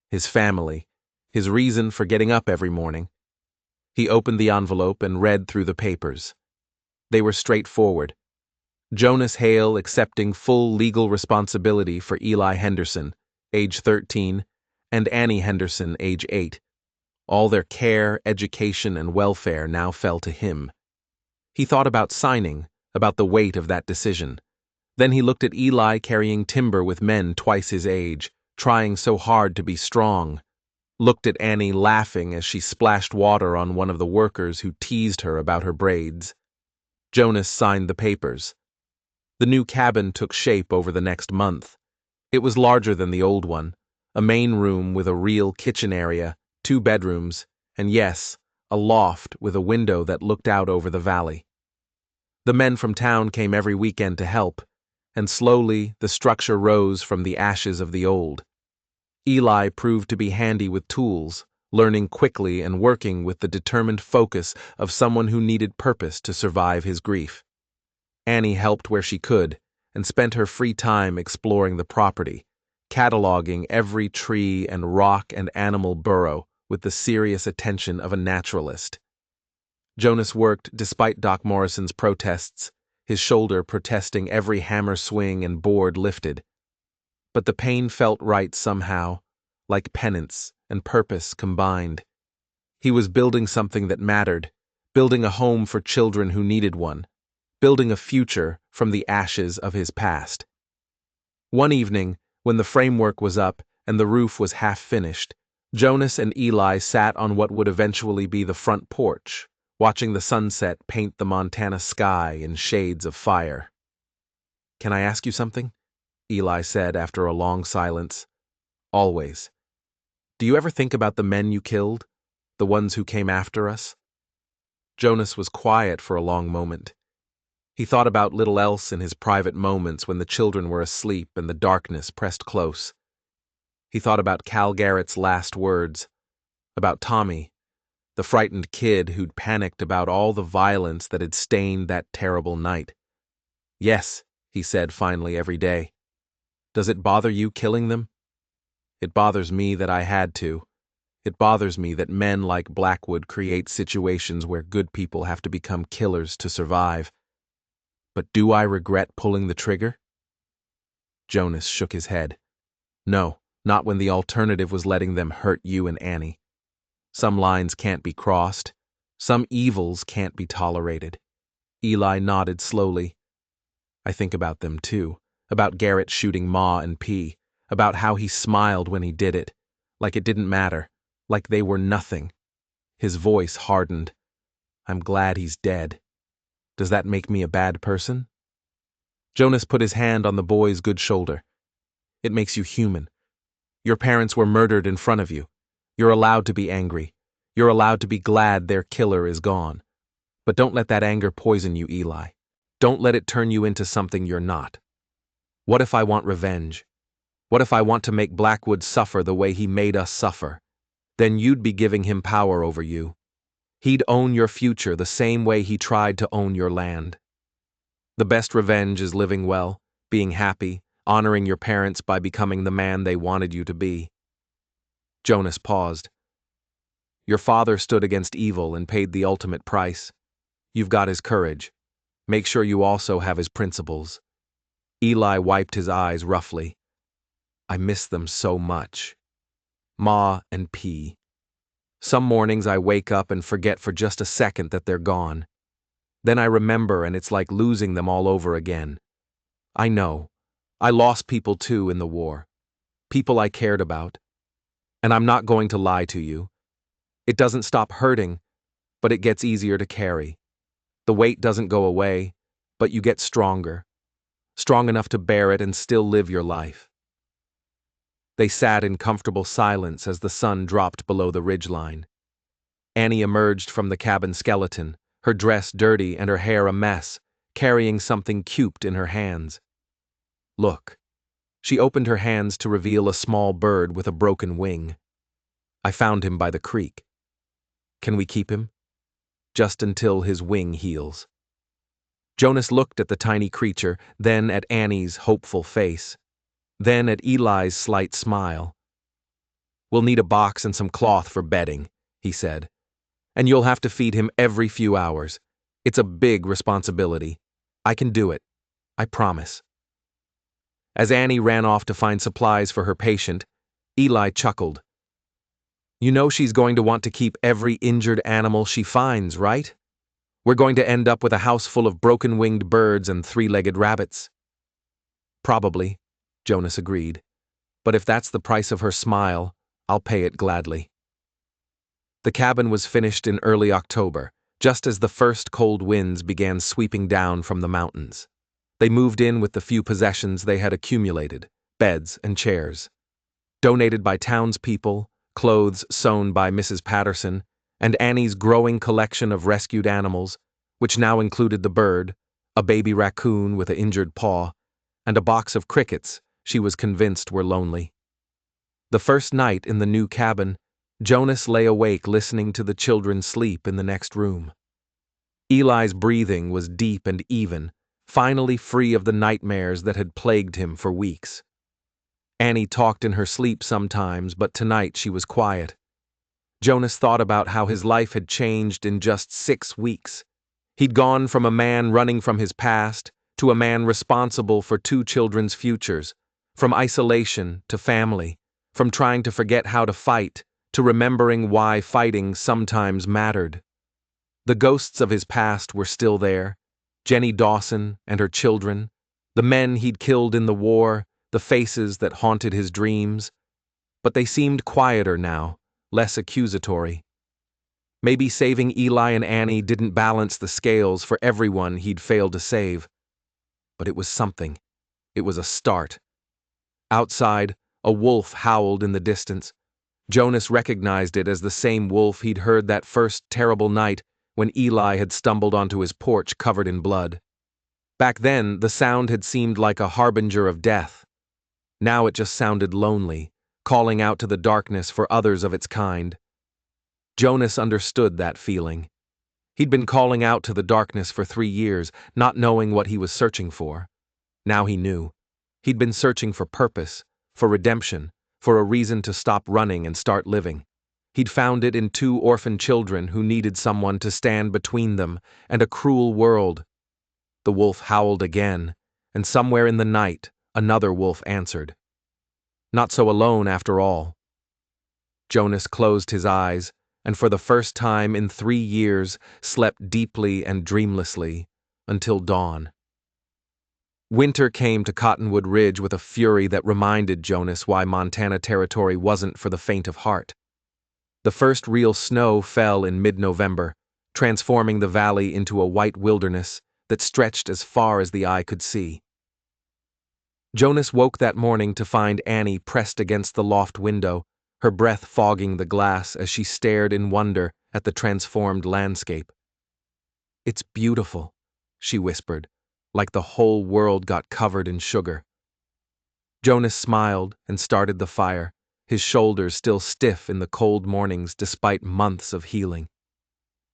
his family, his reason for getting up every morning. He opened the envelope and read through the papers. They were straightforward. Jonas Hale accepting full legal responsibility for Eli Henderson, age 13, and Annie Henderson, age 8. All their care, education, and welfare now fell to him. He thought about signing, about the weight of that decision. Then he looked at Eli carrying timber with men twice his age, trying so hard to be strong. Looked at Annie laughing as she splashed water on one of the workers who teased her about her braids. Jonas signed the papers. The new cabin took shape over the next month. It was larger than the old one, a main room with a real kitchen area, 2 bedrooms, and yes, a loft with a window that looked out over the valley. The men from town came every weekend to help, and slowly the structure rose from the ashes of the old. Eli proved to be handy with tools, learning quickly and working with the determined focus of someone who needed purpose to survive his grief. Annie helped where she could, and spent her free time exploring the property, cataloging every tree and rock and animal burrow with the serious attention of a naturalist. Jonas worked despite Doc Morrison's protests, his shoulder protesting every hammer swing and board lifted. But the pain felt right somehow, like penance and purpose combined. He was building something that mattered, building a home for children who needed one, building a future from the ashes of his past. One evening, when the framework was up and the roof was half finished, Jonas and Eli sat on what would eventually be the front porch, watching the sunset paint the Montana sky in shades of fire. "Can I ask you something?" Eli said after a long silence. "Always. Do you ever think about the men you killed? The ones who came after us?" Jonas was quiet for a long moment. He thought about little else in his private moments when the children were asleep and the darkness pressed close. He thought about Cal Garrett's last words, about Tommy, the frightened kid who'd panicked about all the violence that had stained that terrible night. "Yes," he said finally every day. "Does it bother you killing them?" "It bothers me that I had to. It bothers me that men like Blackwood create situations where good people have to become killers to survive. But do I regret pulling the trigger?" Jonas shook his head. "No, not when the alternative was letting them hurt you and Annie. Some lines can't be crossed. Some evils can't be tolerated." Eli nodded slowly. "I think about them too, about Garrett shooting Ma and P, about how he smiled when he did it, like it didn't matter, like they were nothing." His voice hardened. "I'm glad he's dead. Does that make me a bad person?" Jonas put his hand on the boy's good shoulder. "It makes you human. Your parents were murdered in front of you. You're allowed to be angry. You're allowed to be glad their killer is gone. But don't let that anger poison you, Eli. Don't let it turn you into something you're not. What if I want revenge? What if I want to make Blackwood suffer the way he made us suffer? Then you'd be giving him power over you. He'd own your future the same way he tried to own your land. The best revenge is living well, being happy, honoring your parents by becoming the man they wanted you to be." Jonas paused. "Your father stood against evil and paid the ultimate price. You've got his courage. Make sure you also have his principles." Eli wiped his eyes roughly. "I miss them so much. Ma and P. Some mornings I wake up and forget for just a second that they're gone. Then I remember and it's like losing them all over again. I know. I lost people too in the war. People I cared about. And I'm not going to lie to you. It doesn't stop hurting, but it gets easier to carry. The weight doesn't go away, but you get stronger. Strong enough to bear it and still live your life." They sat in comfortable silence as the sun dropped below the ridgeline. Annie emerged from the cabin skeleton, her dress dirty and her hair a mess, carrying something cubed in her hands. "Look." She opened her hands to reveal a small bird with a broken wing. "I found him by the creek. Can we keep him? Just until his wing heals." Jonas looked at the tiny creature, then at Annie's hopeful face, then at Eli's slight smile. "We'll need a box and some cloth for bedding," he said. "And you'll have to feed him every few hours. It's a big responsibility. I can do it. I promise." As Annie ran off to find supplies for her patient, Eli chuckled. "You know she's going to want to keep every injured animal she finds, right? We're going to end up with a house full of broken-winged birds and three-legged rabbits." "Probably," Jonas agreed. "But if that's the price of her smile, I'll pay it gladly." The cabin was finished in early October, just as the first cold winds began sweeping down from the mountains. They moved in with the few possessions they had accumulated, beds and chairs. Donated by townspeople, clothes sewn by Mrs. Patterson, and Annie's growing collection of rescued animals, which now included the bird, a baby raccoon with an injured paw, and a box of crickets she was convinced were lonely. The first night in the new cabin, Jonas lay awake listening to the children sleep in the next room. Eli's breathing was deep and even, finally free of the nightmares that had plagued him for weeks. Annie talked in her sleep sometimes, but tonight she was quiet. Jonas thought about how his life had changed in just 6 weeks. He'd gone from a man running from his past to a man responsible for 2 children's futures, from isolation to family, from trying to forget how to fight to remembering why fighting sometimes mattered. The ghosts of his past were still there, Jenny Dawson and her children, the men he'd killed in the war, the faces that haunted his dreams. But they seemed quieter now, less accusatory. Maybe saving Eli and Annie didn't balance the scales for everyone he'd failed to save. But it was something. It was a start. Outside, a wolf howled in the distance. Jonas recognized it as the same wolf he'd heard that first terrible night when Eli had stumbled onto his porch covered in blood. Back then, the sound had seemed like a harbinger of death. Now it just sounded lonely, calling out to the darkness for others of its kind. Jonas understood that feeling. He'd been calling out to the darkness for 3 years, not knowing what he was searching for. Now he knew. He'd been searching for purpose, for redemption, for a reason to stop running and start living. He'd found it in 2 orphan children who needed someone to stand between them and a cruel world. The wolf howled again, and somewhere in the night, another wolf answered. Not so alone after all. Jonas closed his eyes, and for the first time in 3 years slept deeply and dreamlessly until dawn. Winter came to Cottonwood Ridge with a fury that reminded Jonas why Montana Territory wasn't for the faint of heart. The first real snow fell in mid-November, transforming the valley into a white wilderness that stretched as far as the eye could see. Jonas woke that morning to find Annie pressed against the loft window, her breath fogging the glass as she stared in wonder at the transformed landscape. "It's beautiful," she whispered, like the whole world got covered in sugar. Jonas smiled and started the fire, his shoulders still stiff in the cold mornings despite months of healing.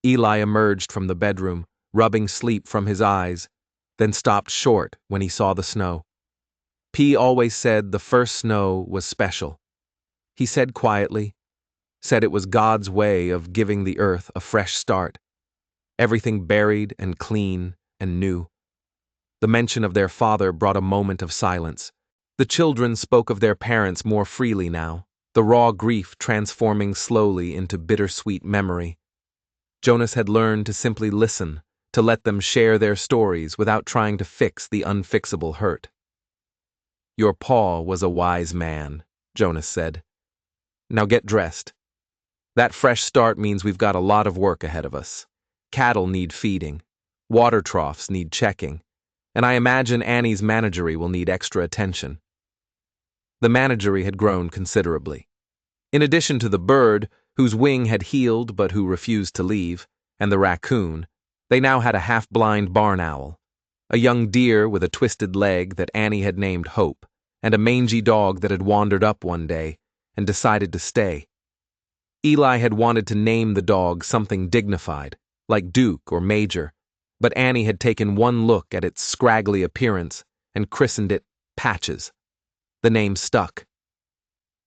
Eli emerged from the bedroom, rubbing sleep from his eyes, then stopped short when he saw the snow. P always said the first snow was special. He said quietly, said it was God's way of giving the earth a fresh start, everything buried and clean and new. The mention of their father brought a moment of silence. The children spoke of their parents more freely now, the raw grief transforming slowly into bittersweet memory. Jonas had learned to simply listen, to let them share their stories without trying to fix the unfixable hurt. "Your pa was a wise man," Jonas said. "Now get dressed. That fresh start means we've got a lot of work ahead of us. Cattle need feeding, water troughs need checking, and I imagine Annie's menagerie will need extra attention." The menagerie had grown considerably. In addition to the bird, whose wing had healed but who refused to leave, and the raccoon, they now had a half-blind barn owl, a young deer with a twisted leg that Annie had named Hope, and a mangy dog that had wandered up one day and decided to stay. Eli had wanted to name the dog something dignified, like Duke or Major, but Annie had taken one look at its scraggly appearance and christened it Patches. The name stuck.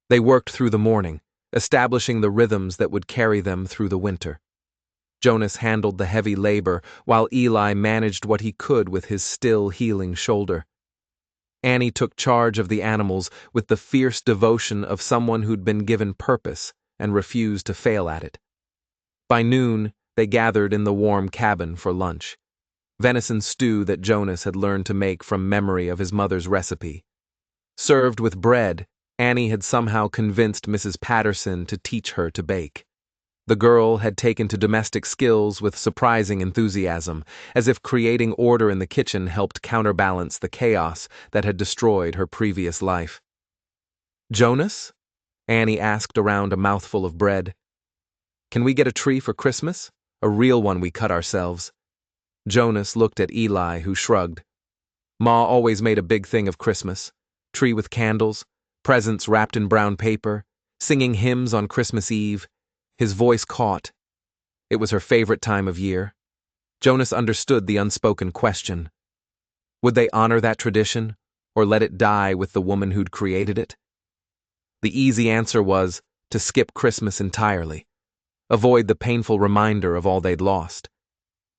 They worked through the morning, establishing the rhythms that would carry them through the winter. Jonas handled the heavy labor while Eli managed what he could with his still healing shoulder. Annie took charge of the animals with the fierce devotion of someone who'd been given purpose and refused to fail at it. By noon, they gathered in the warm cabin for lunch. Venison stew that Jonas had learned to make from memory of his mother's recipe. Served with bread, Annie had somehow convinced Mrs. Patterson to teach her to bake. The girl had taken to domestic skills with surprising enthusiasm, as if creating order in the kitchen helped counterbalance the chaos that had destroyed her previous life. "Jonas?" Annie asked around a mouthful of bread. "Can we get a tree for Christmas? A real one we cut ourselves." Jonas looked at Eli, who shrugged. "Ma always made a big thing of Christmas. Tree with candles, presents wrapped in brown paper, singing hymns on Christmas Eve." His voice caught. It was her favorite time of year. Jonas understood the unspoken question. Would they honor that tradition, or let it die with the woman who'd created it? The easy answer was to skip Christmas entirely, avoid the painful reminder of all they'd lost.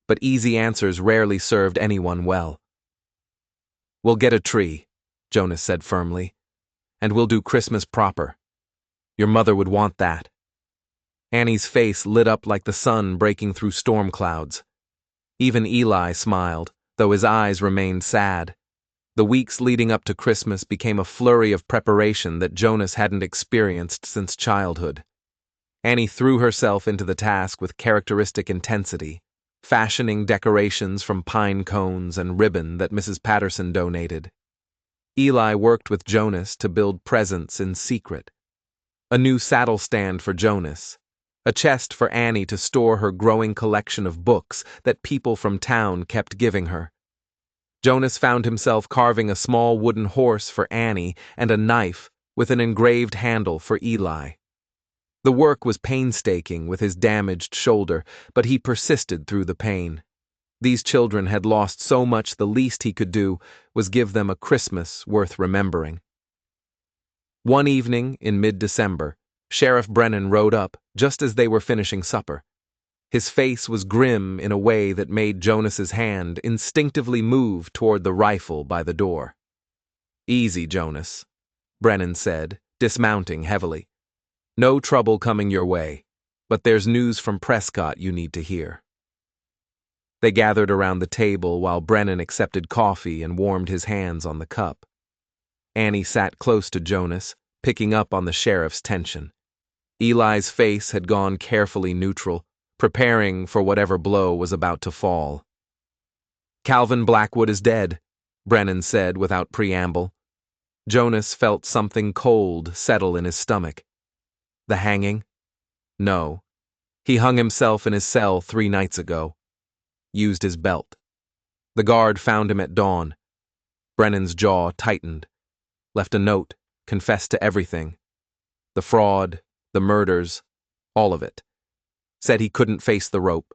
But easy answers rarely served anyone well. "We'll get a tree," Jonas said firmly, "and we'll do Christmas proper. Your mother would want that." Annie's face lit up like the sun breaking through storm clouds. Even Eli smiled, though his eyes remained sad. The weeks leading up to Christmas became a flurry of preparation that Jonas hadn't experienced since childhood. Annie threw herself into the task with characteristic intensity, fashioning decorations from pine cones and ribbon that Mrs. Patterson donated. Eli worked with Jonas to build presents in secret. A new saddle stand for Jonas, a chest for Annie to store her growing collection of books that people from town kept giving her. Jonas found himself carving a small wooden horse for Annie and a knife with an engraved handle for Eli. The work was painstaking with his damaged shoulder, but he persisted through the pain. These children had lost so much, the least he could do was give them a Christmas worth remembering. One evening in mid-December, Sheriff Brennan rode up just as they were finishing supper. His face was grim in a way that made Jonas's hand instinctively move toward the rifle by the door. "Easy, Jonas," Brennan said, dismounting heavily. "No trouble coming your way, but there's news from Prescott you need to hear." They gathered around the table while Brennan accepted coffee and warmed his hands on the cup. Annie sat close to Jonas, picking up on the sheriff's tension. Eli's face had gone carefully neutral, preparing for whatever blow was about to fall. "Calvin Blackwood is dead," Brennan said without preamble. Jonas felt something cold settle in his stomach. The hanging? No. He hung himself in his cell 3 nights ago. Used his belt. The guard found him at dawn. Brennan's jaw tightened. Left a note, confessed to everything. The fraud, the murders, all of it. Said he couldn't face the rope,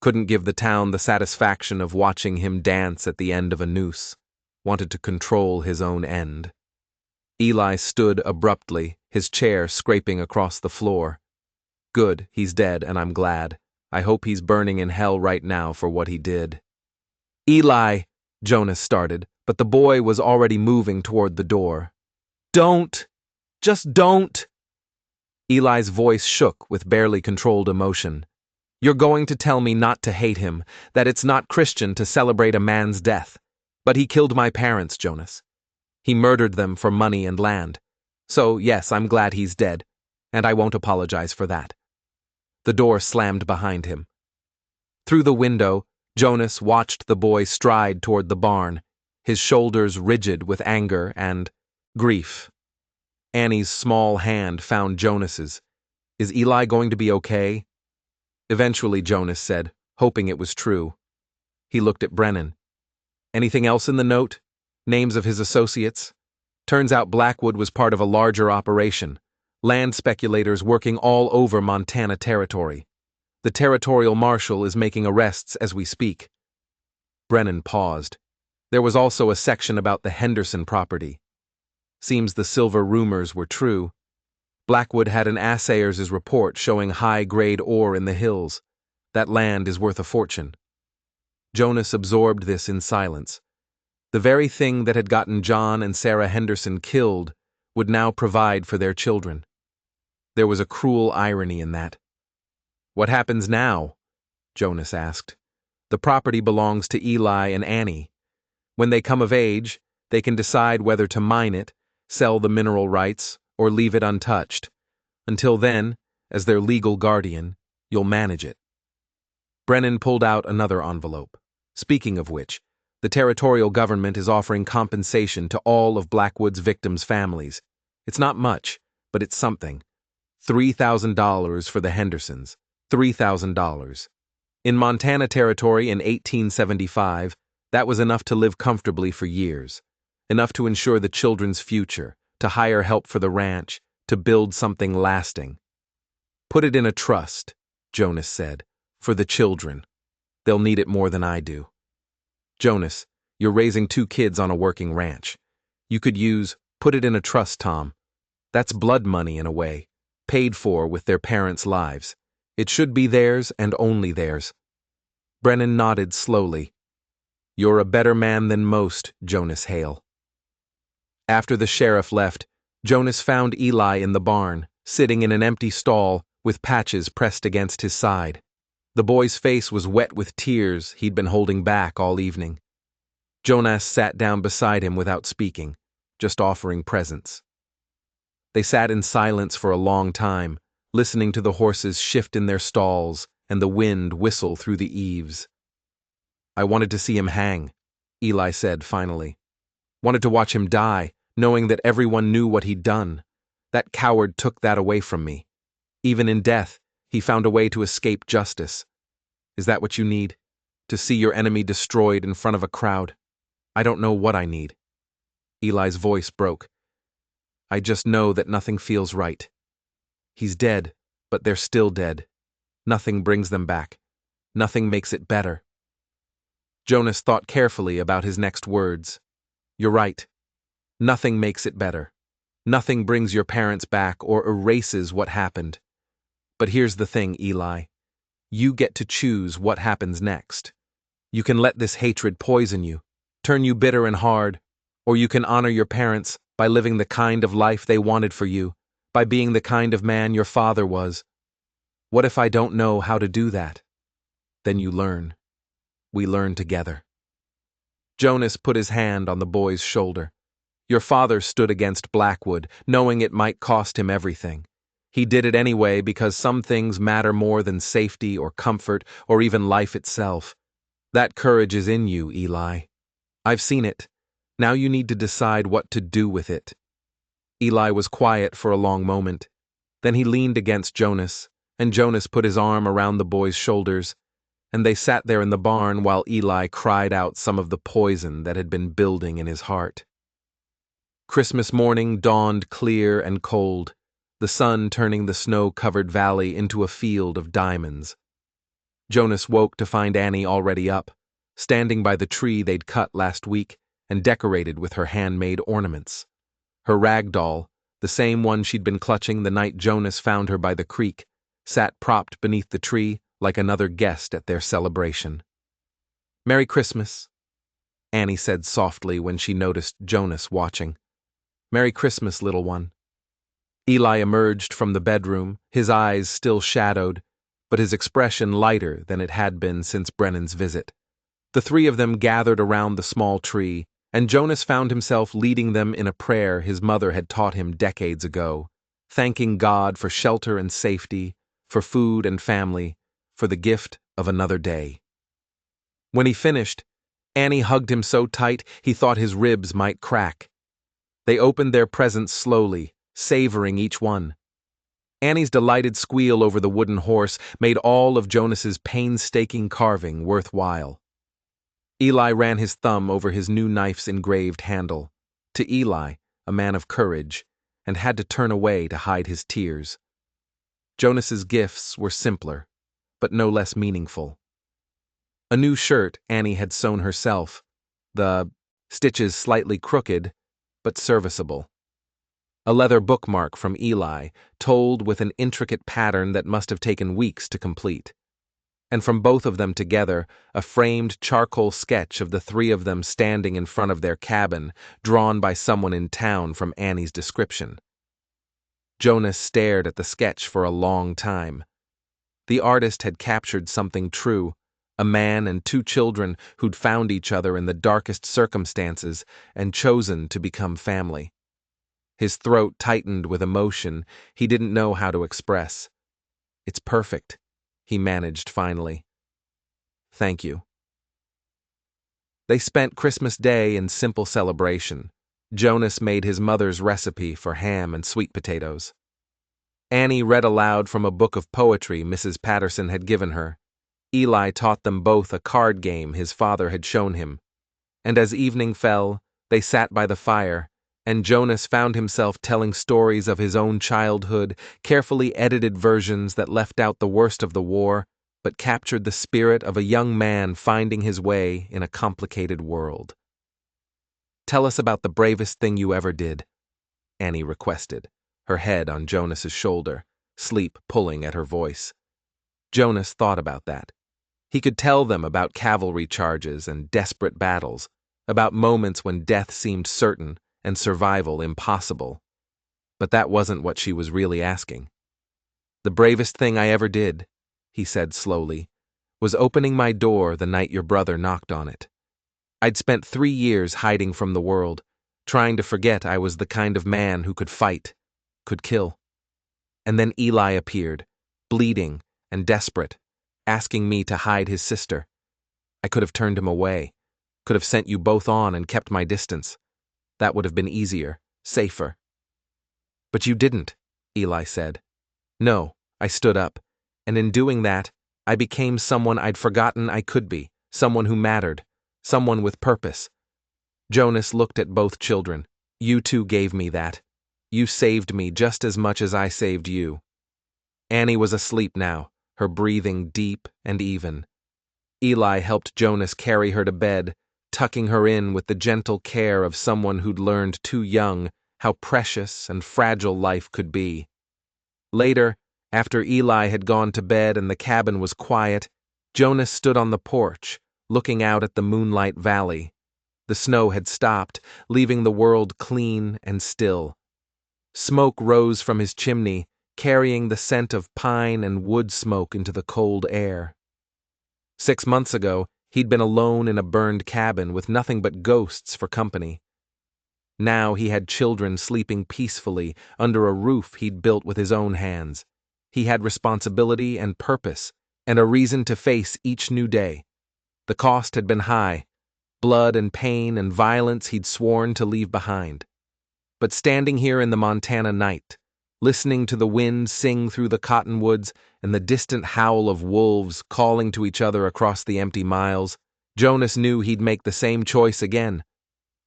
couldn't give the town the satisfaction of watching him dance at the end of a noose, wanted to control his own end. Eli stood abruptly, his chair scraping across the floor. "Good, he's dead, and I'm glad. I hope he's burning in hell right now for what he did." "Eli," Jonas started, but the boy was already moving toward the door. "Don't! Just don't!" Eli's voice shook with barely controlled emotion. "You're going to tell me not to hate him, that it's not Christian to celebrate a man's death. But he killed my parents, Jonas. He murdered them for money and land. So, yes, I'm glad he's dead, and I won't apologize for that." The door slammed behind him. Through the window, Jonas watched the boy stride toward the barn, his shoulders rigid with anger and grief. Annie's small hand found Jonas's. "Is Eli going to be okay?" Eventually, Jonas said, hoping it was true. He looked at Brennan. "Anything else in the note? Names of his associates?" Turns out Blackwood was part of a larger operation. Land speculators working all over Montana territory. The territorial marshal is making arrests as we speak. Brennan paused. There was also a section about the Henderson property. Seems the silver rumors were true. Blackwood had an assayer's report showing high-grade ore in the hills. That land is worth a fortune. Jonas absorbed this in silence. The very thing that had gotten John and Sarah Henderson killed would now provide for their children. There was a cruel irony in that. "What happens now?" Jonas asked. "The property belongs to Eli and Annie. When they come of age, they can decide whether to mine it, sell the mineral rights, or leave it untouched. Until then, as their legal guardian, you'll manage it." Brennan pulled out another envelope. "Speaking of which, the territorial government is offering compensation to all of Blackwood's victims' families. It's not much, but it's something. $3,000 for the Hendersons. $3,000. In Montana Territory in 1875, that was enough to live comfortably for years. Enough to ensure the children's future, to hire help for the ranch, to build something lasting. "Put it in a trust," Jonas said, "for the children. They'll need it more than I do. Jonas, you're raising 2 kids on a working ranch. You could put it in a trust, Tom. That's blood money in a way, paid for with their parents' lives. It should be theirs and only theirs. Brennan nodded slowly. You're a better man than most, Jonas Hale. After the sheriff left, Jonas found Eli in the barn, sitting in an empty stall with Patches pressed against his side. The boy's face was wet with tears he'd been holding back all evening. Jonas sat down beside him without speaking, just offering presents. They sat in silence for a long time, listening to the horses shift in their stalls and the wind whistle through the eaves. I wanted to see him hang, Eli said finally. Wanted to watch him die, knowing that everyone knew what he'd done. That coward took that away from me. Even in death, he found a way to escape justice. Is that what you need? To see your enemy destroyed in front of a crowd? I don't know what I need. Eli's voice broke. I just know that nothing feels right. He's dead, but they're still dead. Nothing brings them back. Nothing makes it better. Jonas thought carefully about his next words. You're right. Nothing makes it better. Nothing brings your parents back or erases what happened. But here's the thing, Eli. You get to choose what happens next. You can let this hatred poison you, turn you bitter and hard, or you can honor your parents by living the kind of life they wanted for you, by being the kind of man your father was. What if I don't know how to do that? Then you learn. We learn together. Jonas put his hand on the boy's shoulder. Your father stood against Blackwood, knowing it might cost him everything. He did it anyway because some things matter more than safety or comfort or even life itself. That courage is in you, Eli. I've seen it. Now you need to decide what to do with it. Eli was quiet for a long moment. Then he leaned against Jonas, and Jonas put his arm around the boy's shoulders, and they sat there in the barn while Eli cried out some of the poison that had been building in his heart. Christmas morning dawned clear and cold, the sun turning the snow-covered valley into a field of diamonds. Jonas woke to find Annie already up, standing by the tree they'd cut last week and decorated with her handmade ornaments. Her rag doll, the same one she'd been clutching the night Jonas found her by the creek, sat propped beneath the tree like another guest at their celebration. "Merry Christmas," Annie said softly when she noticed Jonas watching. "Merry Christmas, little one." Eli emerged from the bedroom, his eyes still shadowed, but his expression lighter than it had been since Brennan's visit. The three of them gathered around the small tree, and Jonas found himself leading them in a prayer his mother had taught him decades ago, thanking God for shelter and safety, for food and family, for the gift of another day. When he finished, Annie hugged him so tight he thought his ribs might crack. They opened their presents slowly, savoring each one. Annie's delighted squeal over the wooden horse made all of Jonas's painstaking carving worthwhile. Eli ran his thumb over his new knife's engraved handle, to Eli, a man of courage, and had to turn away to hide his tears. Jonas's gifts were simpler, but no less meaningful. A new shirt Annie had sewn herself, the stitches slightly crooked, but serviceable. A leather bookmark from Eli, told with an intricate pattern that must have taken weeks to complete. And from both of them together, a framed charcoal sketch of the three of them standing in front of their cabin, drawn by someone in town from Annie's description. Jonas stared at the sketch for a long time. The artist had captured something true, a man and two children who'd found each other in the darkest circumstances and chosen to become family. His throat tightened with emotion he didn't know how to express. "It's perfect," he managed finally. "Thank you." They spent Christmas Day in simple celebration. Jonas made his mother's recipe for ham and sweet potatoes. Annie read aloud from a book of poetry Mrs. Patterson had given her. Eli taught them both a card game his father had shown him. And as evening fell, they sat by the fire, and Jonas found himself telling stories of his own childhood, carefully edited versions that left out the worst of the war, but captured the spirit of a young man finding his way in a complicated world. "Tell us about the bravest thing you ever did," Annie requested, her head on Jonas's shoulder, sleep pulling at her voice. Jonas thought about that. He could tell them about cavalry charges and desperate battles, about moments when death seemed certain and survival impossible. But that wasn't what she was really asking. "The bravest thing I ever did," he said slowly, "was opening my door the night your brother knocked on it. I'd spent 3 years hiding from the world, trying to forget I was the kind of man who could fight, could kill. And then Eli appeared, bleeding and desperate, asking me to hide his sister. I could have turned him away, could have sent you both on and kept my distance. That would have been easier, safer." "But you didn't," Eli said. "No," I stood up, and in doing that, I became someone I'd forgotten I could be, someone who mattered, someone with purpose. Jonas looked at both children. "You two gave me that. You saved me just as much as I saved you." Annie was asleep now, her breathing deep and even. Eli helped Jonas carry her to bed, tucking her in with the gentle care of someone who'd learned too young how precious and fragile life could be. Later, after Eli had gone to bed and the cabin was quiet, Jonas stood on the porch, looking out at the moonlight valley. The snow had stopped, leaving the world clean and still. Smoke rose from his chimney, carrying the scent of pine and wood smoke into the cold air. 6 months ago, he'd been alone in a burned cabin with nothing but ghosts for company. Now he had children sleeping peacefully under a roof he'd built with his own hands. He had responsibility and purpose, and a reason to face each new day. The cost had been high, blood and pain and violence he'd sworn to leave behind. But standing here in the Montana night, listening to the wind sing through the cottonwoods and the distant howl of wolves calling to each other across the empty miles, Jonas knew he'd make the same choice again.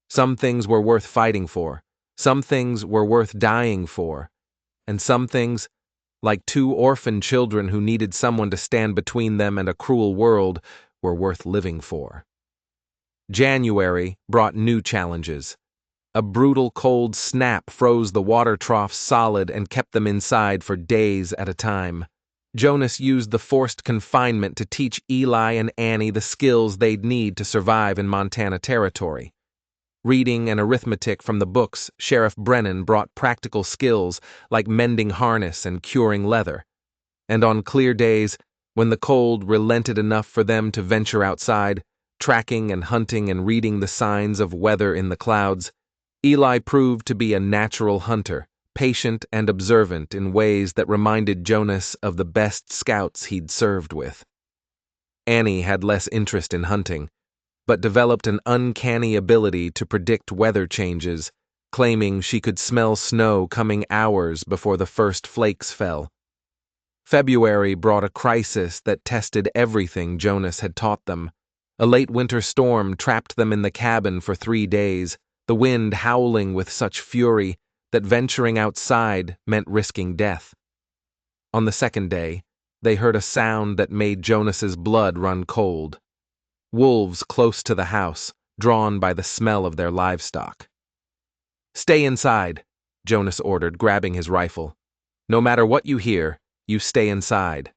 Some things were worth fighting for, some things were worth dying for, and some things, like 2 orphan children who needed someone to stand between them and a cruel world, were worth living for. January brought new challenges. A brutal cold snap froze the water troughs solid and kept them inside for days at a time. Jonas used the forced confinement to teach Eli and Annie the skills they'd need to survive in Montana territory. Reading and arithmetic from the books Sheriff Brennan brought practical skills like mending harness and curing leather. And on clear days, when the cold relented enough for them to venture outside, tracking and hunting and reading the signs of weather in the clouds, Eli proved to be a natural hunter, patient and observant in ways that reminded Jonas of the best scouts he'd served with. Annie had less interest in hunting, but developed an uncanny ability to predict weather changes, claiming she could smell snow coming hours before the first flakes fell. February brought a crisis that tested everything Jonas had taught them. A late winter storm trapped them in the cabin for 3 days, the wind howling with such fury that venturing outside meant risking death. On the 2nd day, they heard a sound that made Jonas's blood run cold. Wolves close to the house, drawn by the smell of their livestock. "Stay inside," Jonas ordered, grabbing his rifle. "No matter what you hear, you stay inside."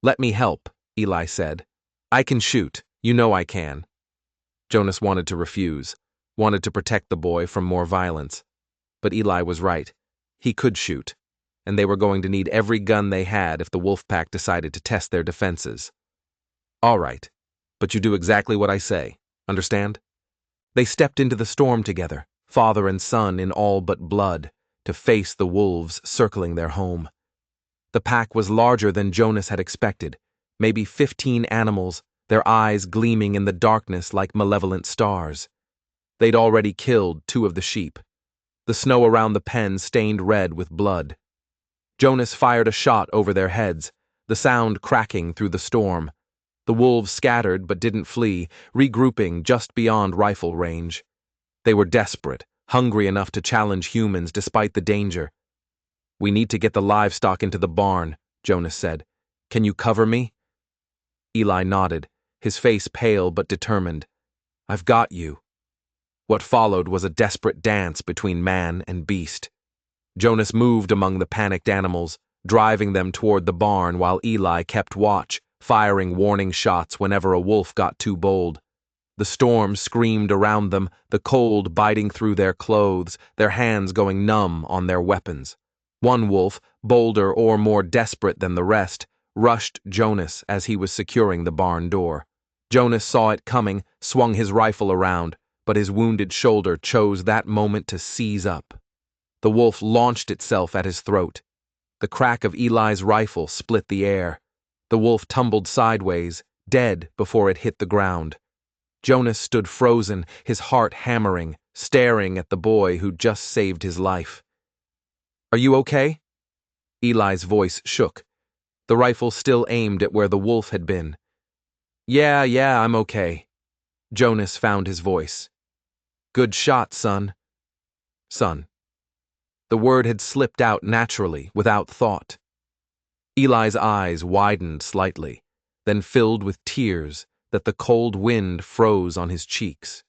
"Let me help," Eli said. "I can shoot. You know I can." Jonas wanted to refuse, wanted to protect the boy from more violence. But Eli was right. He could shoot, and they were going to need every gun they had if the wolf pack decided to test their defenses. "All right, but you do exactly what I say. Understand?" They stepped into the storm together, father and son in all but blood, to face the wolves circling their home. The pack was larger than Jonas had expected, maybe 15 animals, their eyes gleaming in the darkness like malevolent stars. They'd already killed 2 of the sheep. The snow around the pen stained red with blood. Jonas fired a shot over their heads, the sound cracking through the storm. The wolves scattered but didn't flee, regrouping just beyond rifle range. They were desperate, hungry enough to challenge humans despite the danger. "We need to get the livestock into the barn," Jonas said. "Can you cover me?" Eli nodded, his face pale but determined. "I've got you." What followed was a desperate dance between man and beast. Jonas moved among the panicked animals, driving them toward the barn while Eli kept watch, firing warning shots whenever a wolf got too bold. The storm screamed around them, the cold biting through their clothes, their hands going numb on their weapons. One wolf, bolder or more desperate than the rest, rushed Jonas as he was securing the barn door. Jonas saw it coming, swung his rifle around, but his wounded shoulder chose that moment to seize up. The wolf launched itself at his throat. The crack of Eli's rifle split the air. The wolf tumbled sideways, dead before it hit the ground. Jonas stood frozen, his heart hammering, staring at the boy who just saved his life. "Are you okay?" Eli's voice shook. The rifle still aimed at where the wolf had been. Yeah, I'm okay." Jonas found his voice. "Good shot, son." Son. The word had slipped out naturally, without thought. Eli's eyes widened slightly, then filled with tears that the cold wind froze on his cheeks.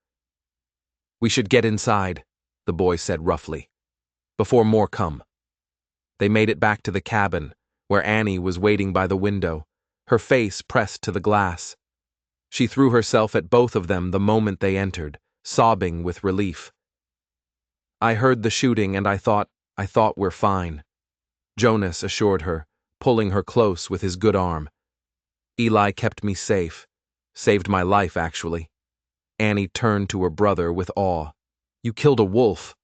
"We should get inside," the boy said roughly, "before more come." They made it back to the cabin, where Annie was waiting by the window, her face pressed to the glass. She threw herself at both of them the moment they entered, sobbing with relief. "I heard the shooting and I thought we're fine," Jonas assured her, pulling her close with his good arm. "Eli kept me safe. Saved my life, actually." Annie turned to her brother with awe. "You killed a wolf."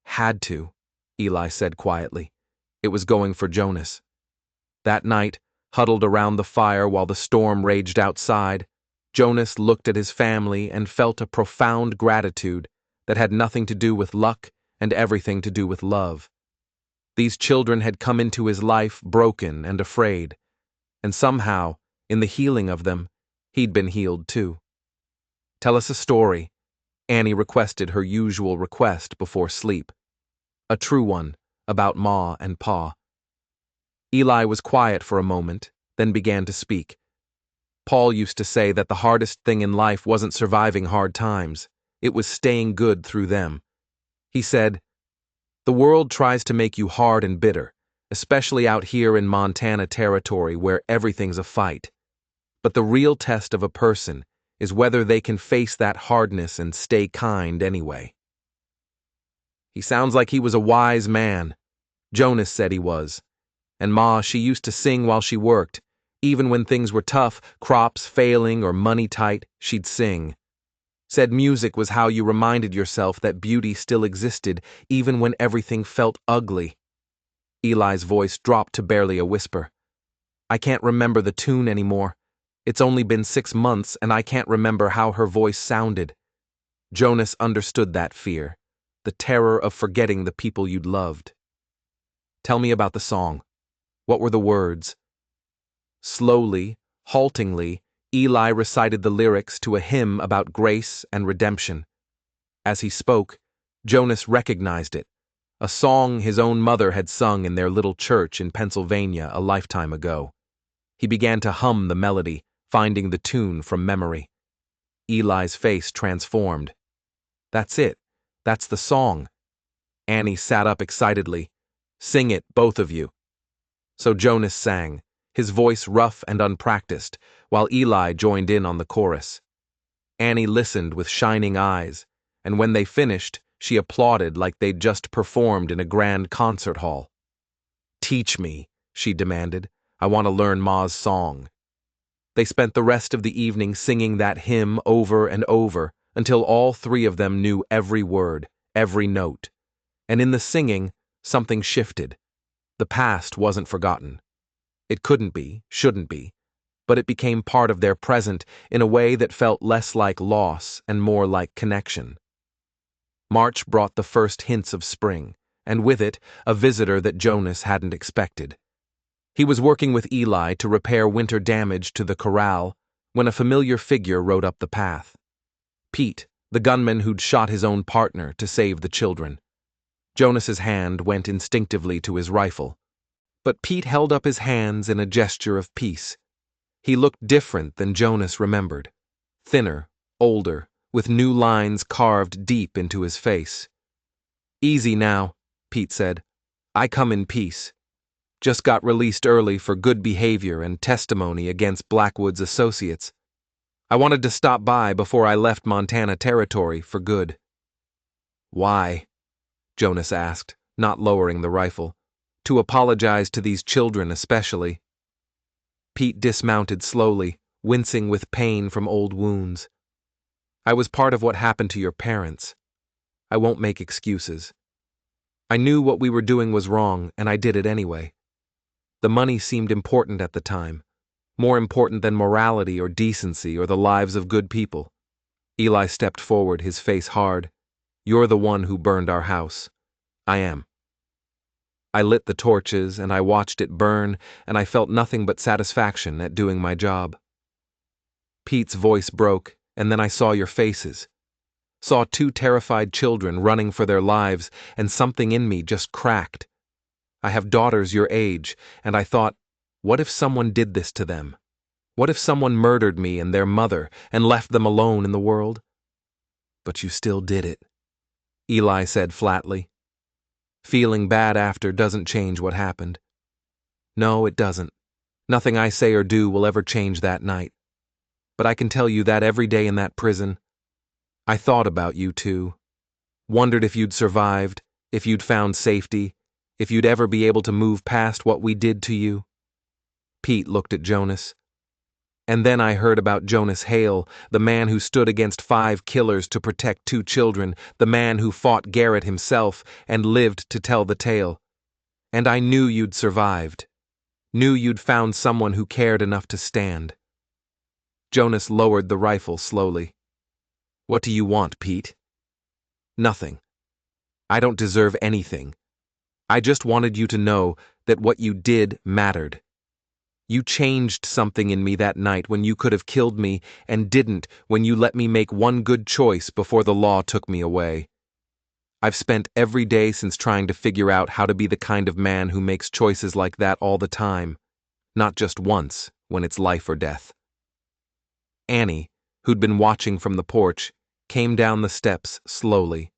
"Had to," Eli said quietly. It was going for Jonas. That night, huddled around the fire while the storm raged outside, Jonas looked at his family and felt a profound gratitude that had nothing to do with luck and everything to do with love. These children had come into his life broken and afraid, and somehow, in the healing of them, he'd been healed too. "Tell us a story," Annie requested her usual request before sleep. A true one, about Ma and Pa. Eli was quiet for a moment, then began to speak. "Paul used to say that the hardest thing in life wasn't surviving hard times, it was staying good through them. He said, 'The world tries to make you hard and bitter, especially out here in Montana territory where everything's a fight. But the real test of a person is whether they can face that hardness and stay kind anyway.'" He sounds like he was a wise man. Jonas said he was. And Ma, she used to sing while she worked. Even when things were tough, crops failing or money tight, she'd sing. Said music was how you reminded yourself that beauty still existed even when everything felt ugly. Eli's voice dropped to barely a whisper. "I can't remember the tune anymore. It's only been 6 months and I can't remember how her voice sounded." Jonas understood that fear, the terror of forgetting the people you'd loved. "Tell me about the song. What were the words?" Slowly, haltingly, Eli recited the lyrics to a hymn about grace and redemption. As he spoke, Jonas recognized it, a song his own mother had sung in their little church in Pennsylvania a lifetime ago. He began to hum the melody, finding the tune from memory. Eli's face transformed. "That's it. That's the song." Annie sat up excitedly. "Sing it, both of you." So Jonas sang, his voice rough and unpracticed, while Eli joined in on the chorus. Annie listened with shining eyes, and when they finished, she applauded like they'd just performed in a grand concert hall. "Teach me," she demanded. "I want to learn Ma's song." They spent the rest of the evening singing that hymn over and over until all three of them knew every word, every note. And in the singing, something shifted. The past wasn't forgotten. It couldn't be, shouldn't be, but it became part of their present in a way that felt less like loss and more like connection. March brought the first hints of spring, and with it, a visitor that Jonas hadn't expected. He was working with Eli to repair winter damage to the corral when a familiar figure rode up the path. Pete, the gunman who'd shot his own partner to save the children. Jonas's hand went instinctively to his rifle, but Pete held up his hands in a gesture of peace. He looked different than Jonas remembered. Thinner, older, with new lines carved deep into his face. "Easy now," Pete said. "I come in peace." Just got released early for good behavior and testimony against Blackwood's associates. I wanted to stop by before I left Montana Territory for good." "Why?" Jonas asked, not lowering the rifle. "To apologize to these children especially." Pete dismounted slowly, wincing with pain from old wounds. "I was part of what happened to your parents. I won't make excuses. I knew what we were doing was wrong, and I did it anyway. The money seemed important at the time, more important than morality or decency or the lives of good people." Eli stepped forward, his face hard. "You're the one who burned our house." "I am. I lit the torches, and I watched it burn, and I felt nothing but satisfaction at doing my job." Pete's voice broke, and then I saw your faces. Saw two terrified children running for their lives, and something in me just cracked. I have daughters your age, and I thought, what if someone did this to them? What if someone murdered me and their mother and left them alone in the world? But you still did it," Eli said flatly. "Feeling bad after doesn't change what happened." "No, it doesn't. Nothing I say or do will ever change that night. But I can tell you that every day in that prison, I thought about you too. Wondered if you'd survived, if you'd found safety, if you'd ever be able to move past what we did to you." Pete looked at Jonas. "And then I heard about Jonas Hale, the man who stood against 5 killers to protect 2 children, the man who fought Garrett himself and lived to tell the tale. And I knew you'd survived. Knew you'd found someone who cared enough to stand." Jonas lowered the rifle slowly. "What do you want, Pete?" "Nothing. I don't deserve anything. I just wanted you to know that what you did mattered. You changed something in me that night when you could have killed me and didn't, when you let me make one good choice before the law took me away. I've spent every day since trying to figure out how to be the kind of man who makes choices like that all the time, not just once when it's life or death." Annie, who'd been watching from the porch, came down the steps slowly.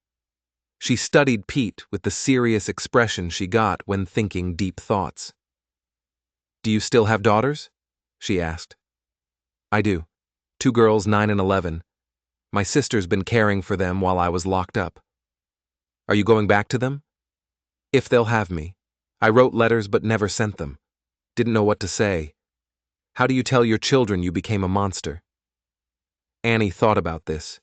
She studied Pete with the serious expression she got when thinking deep thoughts. "Do you still have daughters?" she asked. "I do. 2 girls, 9 and 11. My sister's been caring for them while I was locked up." "Are you going back to them?" "If they'll have me. I wrote letters but never sent them. Didn't know what to say. How do you tell your children you became a monster?" Annie thought about this.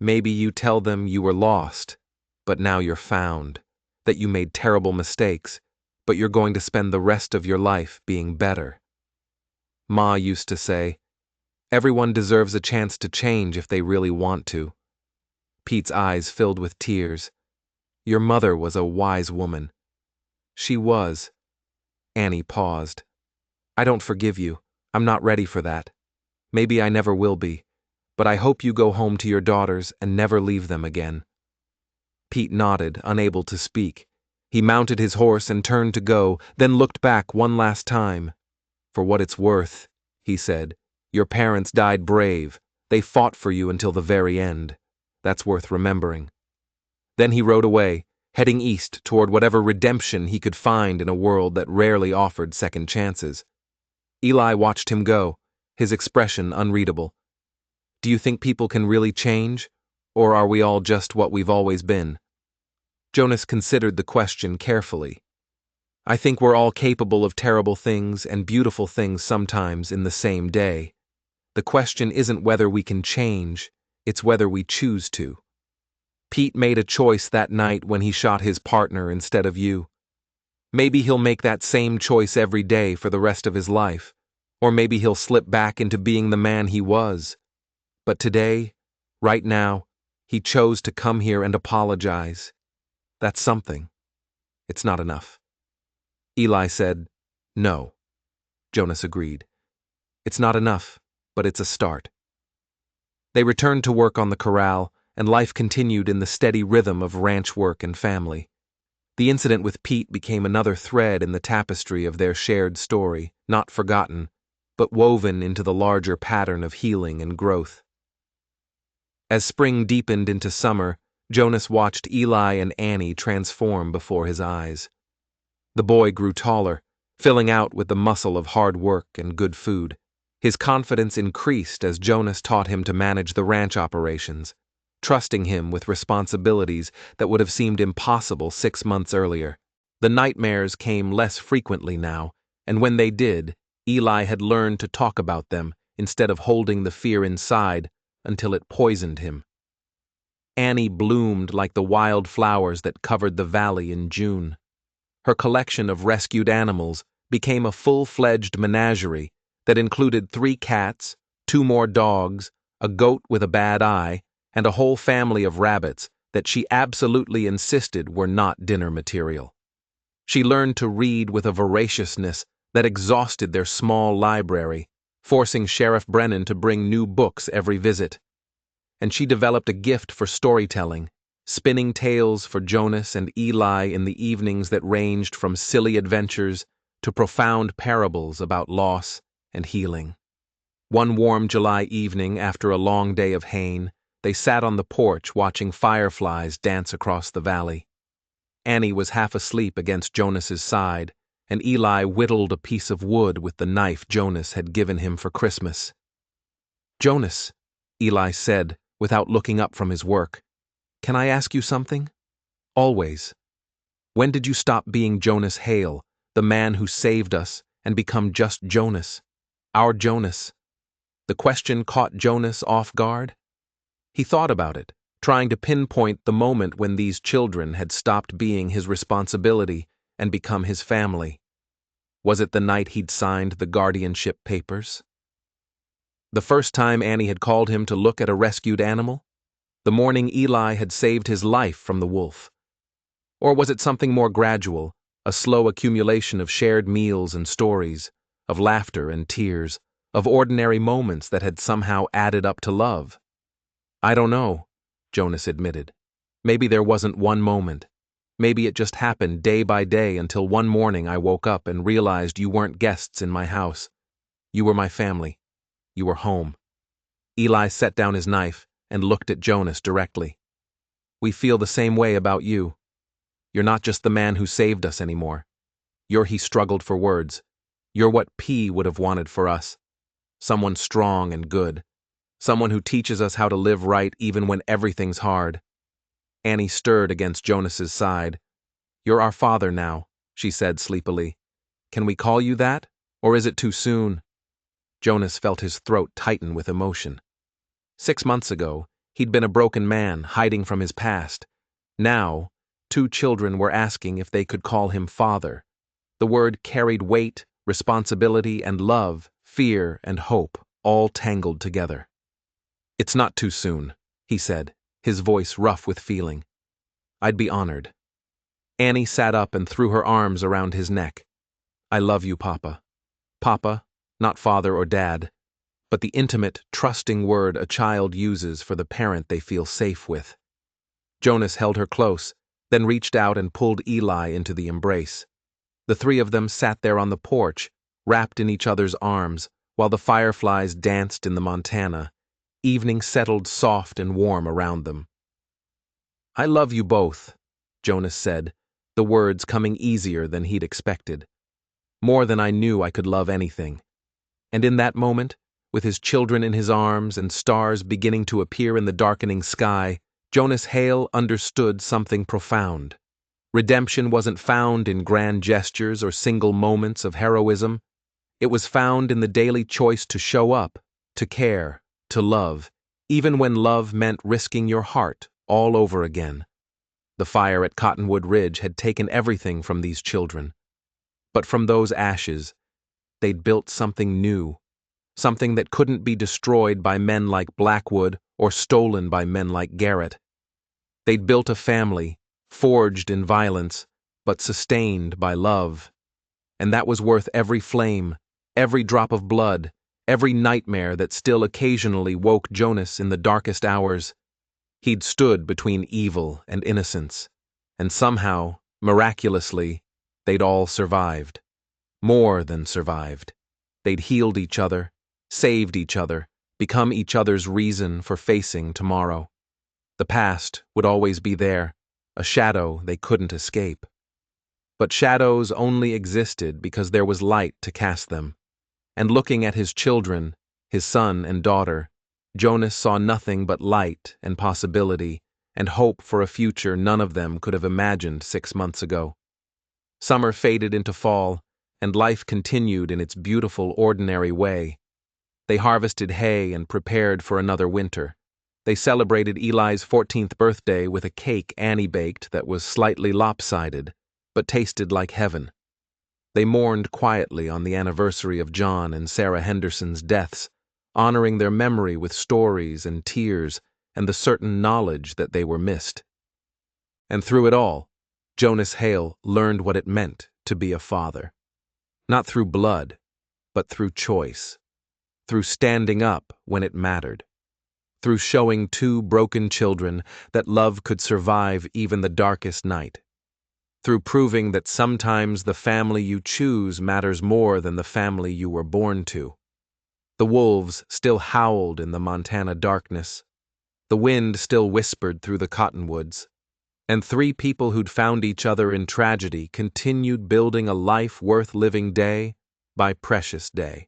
"Maybe you tell them you were lost, but now you're found, that you made terrible mistakes, but you're going to spend the rest of your life being better. Ma used to say, everyone deserves a chance to change if they really want to." Pete's eyes filled with tears. "Your mother was a wise woman." "She was." Annie paused. "I don't forgive you. I'm not ready for that. Maybe I never will be. But I hope you go home to your daughters and never leave them again." Pete nodded, unable to speak. He mounted his horse and turned to go, then looked back one last time. "For what it's worth," he said, "your parents died brave. They fought for you until the very end. That's worth remembering." Then he rode away, heading east toward whatever redemption he could find in a world that rarely offered second chances. Eli watched him go, his expression unreadable. "Do you think people can really change? Or are we all just what we've always been?" Jonas considered the question carefully. "I think we're all capable of terrible things and beautiful things sometimes in the same day. The question isn't whether we can change, it's whether we choose to. Pete made a choice that night when he shot his partner instead of you. Maybe he'll make that same choice every day for the rest of his life, or maybe he'll slip back into being the man he was. But today, right now, he chose to come here and apologize. That's something. It's not enough." Eli said, "No." Jonas agreed. "It's not enough, but it's a start." They returned to work on the corral, and life continued in the steady rhythm of ranch work and family. The incident with Pete became another thread in the tapestry of their shared story, not forgotten, but woven into the larger pattern of healing and growth. As spring deepened into summer, Jonas watched Eli and Annie transform before his eyes. The boy grew taller, filling out with the muscle of hard work and good food. His confidence increased as Jonas taught him to manage the ranch operations, trusting him with responsibilities that would have seemed impossible 6 months earlier. The nightmares came less frequently now, and when they did, Eli had learned to talk about them instead of holding the fear inside until it poisoned him. Annie bloomed like the wild flowers that covered the valley in June. Her collection of rescued animals became a full-fledged menagerie that included 3 cats, 2 more dogs, a goat with a bad eye, and a whole family of rabbits that she absolutely insisted were not dinner material. She learned to read with a voraciousness that exhausted their small library, forcing Sheriff Brennan to bring new books every visit. And she developed a gift for storytelling, spinning tales for Jonas and Eli in the evenings that ranged from silly adventures to profound parables about loss and healing. One warm July evening after a long day of haying, they sat on the porch watching fireflies dance across the valley. Annie was half asleep against Jonas's side, and Eli whittled a piece of wood with the knife Jonas had given him for Christmas. "Jonas," Eli said, without looking up from his work, "can I ask you something? Always. When did you stop being Jonas Hale, the man who saved us, and become just Jonas? Our Jonas?" The question caught Jonas off guard. He thought about it, trying to pinpoint the moment when these children had stopped being his responsibility and become his family. Was it the night he'd signed the guardianship papers? The first time Annie had called him to look at a rescued animal? The morning Eli had saved his life from the wolf? Or was it something more gradual, a slow accumulation of shared meals and stories, of laughter and tears, of ordinary moments that had somehow added up to love? "I don't know," Jonas admitted. "Maybe there wasn't one moment. Maybe it just happened day by day until one morning I woke up and realized you weren't guests in my house. You were my family. You were home." Eli set down his knife and looked at Jonas directly. "We feel the same way about you. You're not just the man who saved us anymore. He struggled for words. You're what P would have wanted for us. Someone strong and good. Someone who teaches us how to live right even when everything's hard." Annie stirred against Jonas's side. "You're our father now," she said sleepily. "Can we call you that, or is it too soon?" Jonas felt his throat tighten with emotion. 6 months ago, he'd been a broken man, hiding from his past. Now, 2 children were asking if they could call him father. The word carried weight, responsibility, and love, fear, and hope, all tangled together. "It's not too soon," he said, his voice rough with feeling. "I'd be honored." Annie sat up and threw her arms around his neck. "I love you, Papa. Papa, not father or dad, but the intimate, trusting word a child uses for the parent they feel safe with." Jonas held her close, then reached out and pulled Eli into the embrace. The 3 of them sat there on the porch, wrapped in each other's arms, while the fireflies danced in the Montana. Evening settled soft and warm around them. "I love you both," Jonas said, the words coming easier than he'd expected. "More than I knew I could love anything." And in that moment, with his children in his arms and stars beginning to appear in the darkening sky, Jonas Hale understood something profound. Redemption wasn't found in grand gestures or single moments of heroism. It was found in the daily choice to show up, to care, to love, even when love meant risking your heart all over again. The fire at Cottonwood Ridge had taken everything from these children. But from those ashes, they'd built something new, something that couldn't be destroyed by men like Blackwood or stolen by men like Garrett. They'd built a family, forged in violence, but sustained by love. And that was worth every flame, every drop of blood, every nightmare that still occasionally woke Jonas in the darkest hours. He'd stood between evil and innocence, and somehow, miraculously, they'd all survived. More than survived. They'd healed each other, saved each other, become each other's reason for facing tomorrow. The past would always be there, a shadow they couldn't escape. But shadows only existed because there was light to cast them. And looking at his children, his son and daughter, Jonas saw nothing but light and possibility and hope for a future none of them could have imagined 6 months ago. Summer faded into fall, and life continued in its beautiful, ordinary way. They harvested hay and prepared for another winter. They celebrated Eli's 14th birthday with a cake Annie baked that was slightly lopsided, but tasted like heaven. They mourned quietly on the anniversary of John and Sarah Henderson's deaths, honoring their memory with stories and tears and the certain knowledge that they were missed. And through it all, Jonas Hale learned what it meant to be a father. Not through blood, but through choice. Through standing up when it mattered. Through showing two broken children that love could survive even the darkest night. Through proving that sometimes the family you choose matters more than the family you were born to. The wolves still howled in the Montana darkness. The wind still whispered through the cottonwoods. And three people who'd found each other in tragedy continued building a life worth living day by precious day.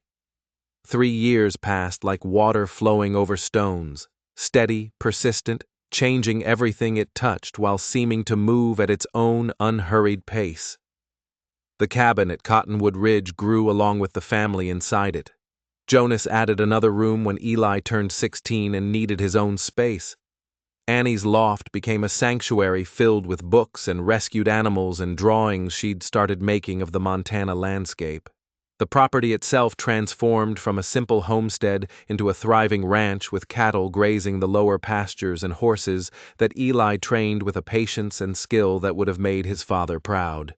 3 years passed like water flowing over stones, steady, persistent, changing everything it touched while seeming to move at its own unhurried pace. The cabin at Cottonwood Ridge grew along with the family inside it. Jonas added another room when Eli turned 16 and needed his own space. Annie's loft became a sanctuary filled with books and rescued animals and drawings she'd started making of the Montana landscape. The property itself transformed from a simple homestead into a thriving ranch with cattle grazing the lower pastures and horses that Eli trained with a patience and skill that would have made his father proud.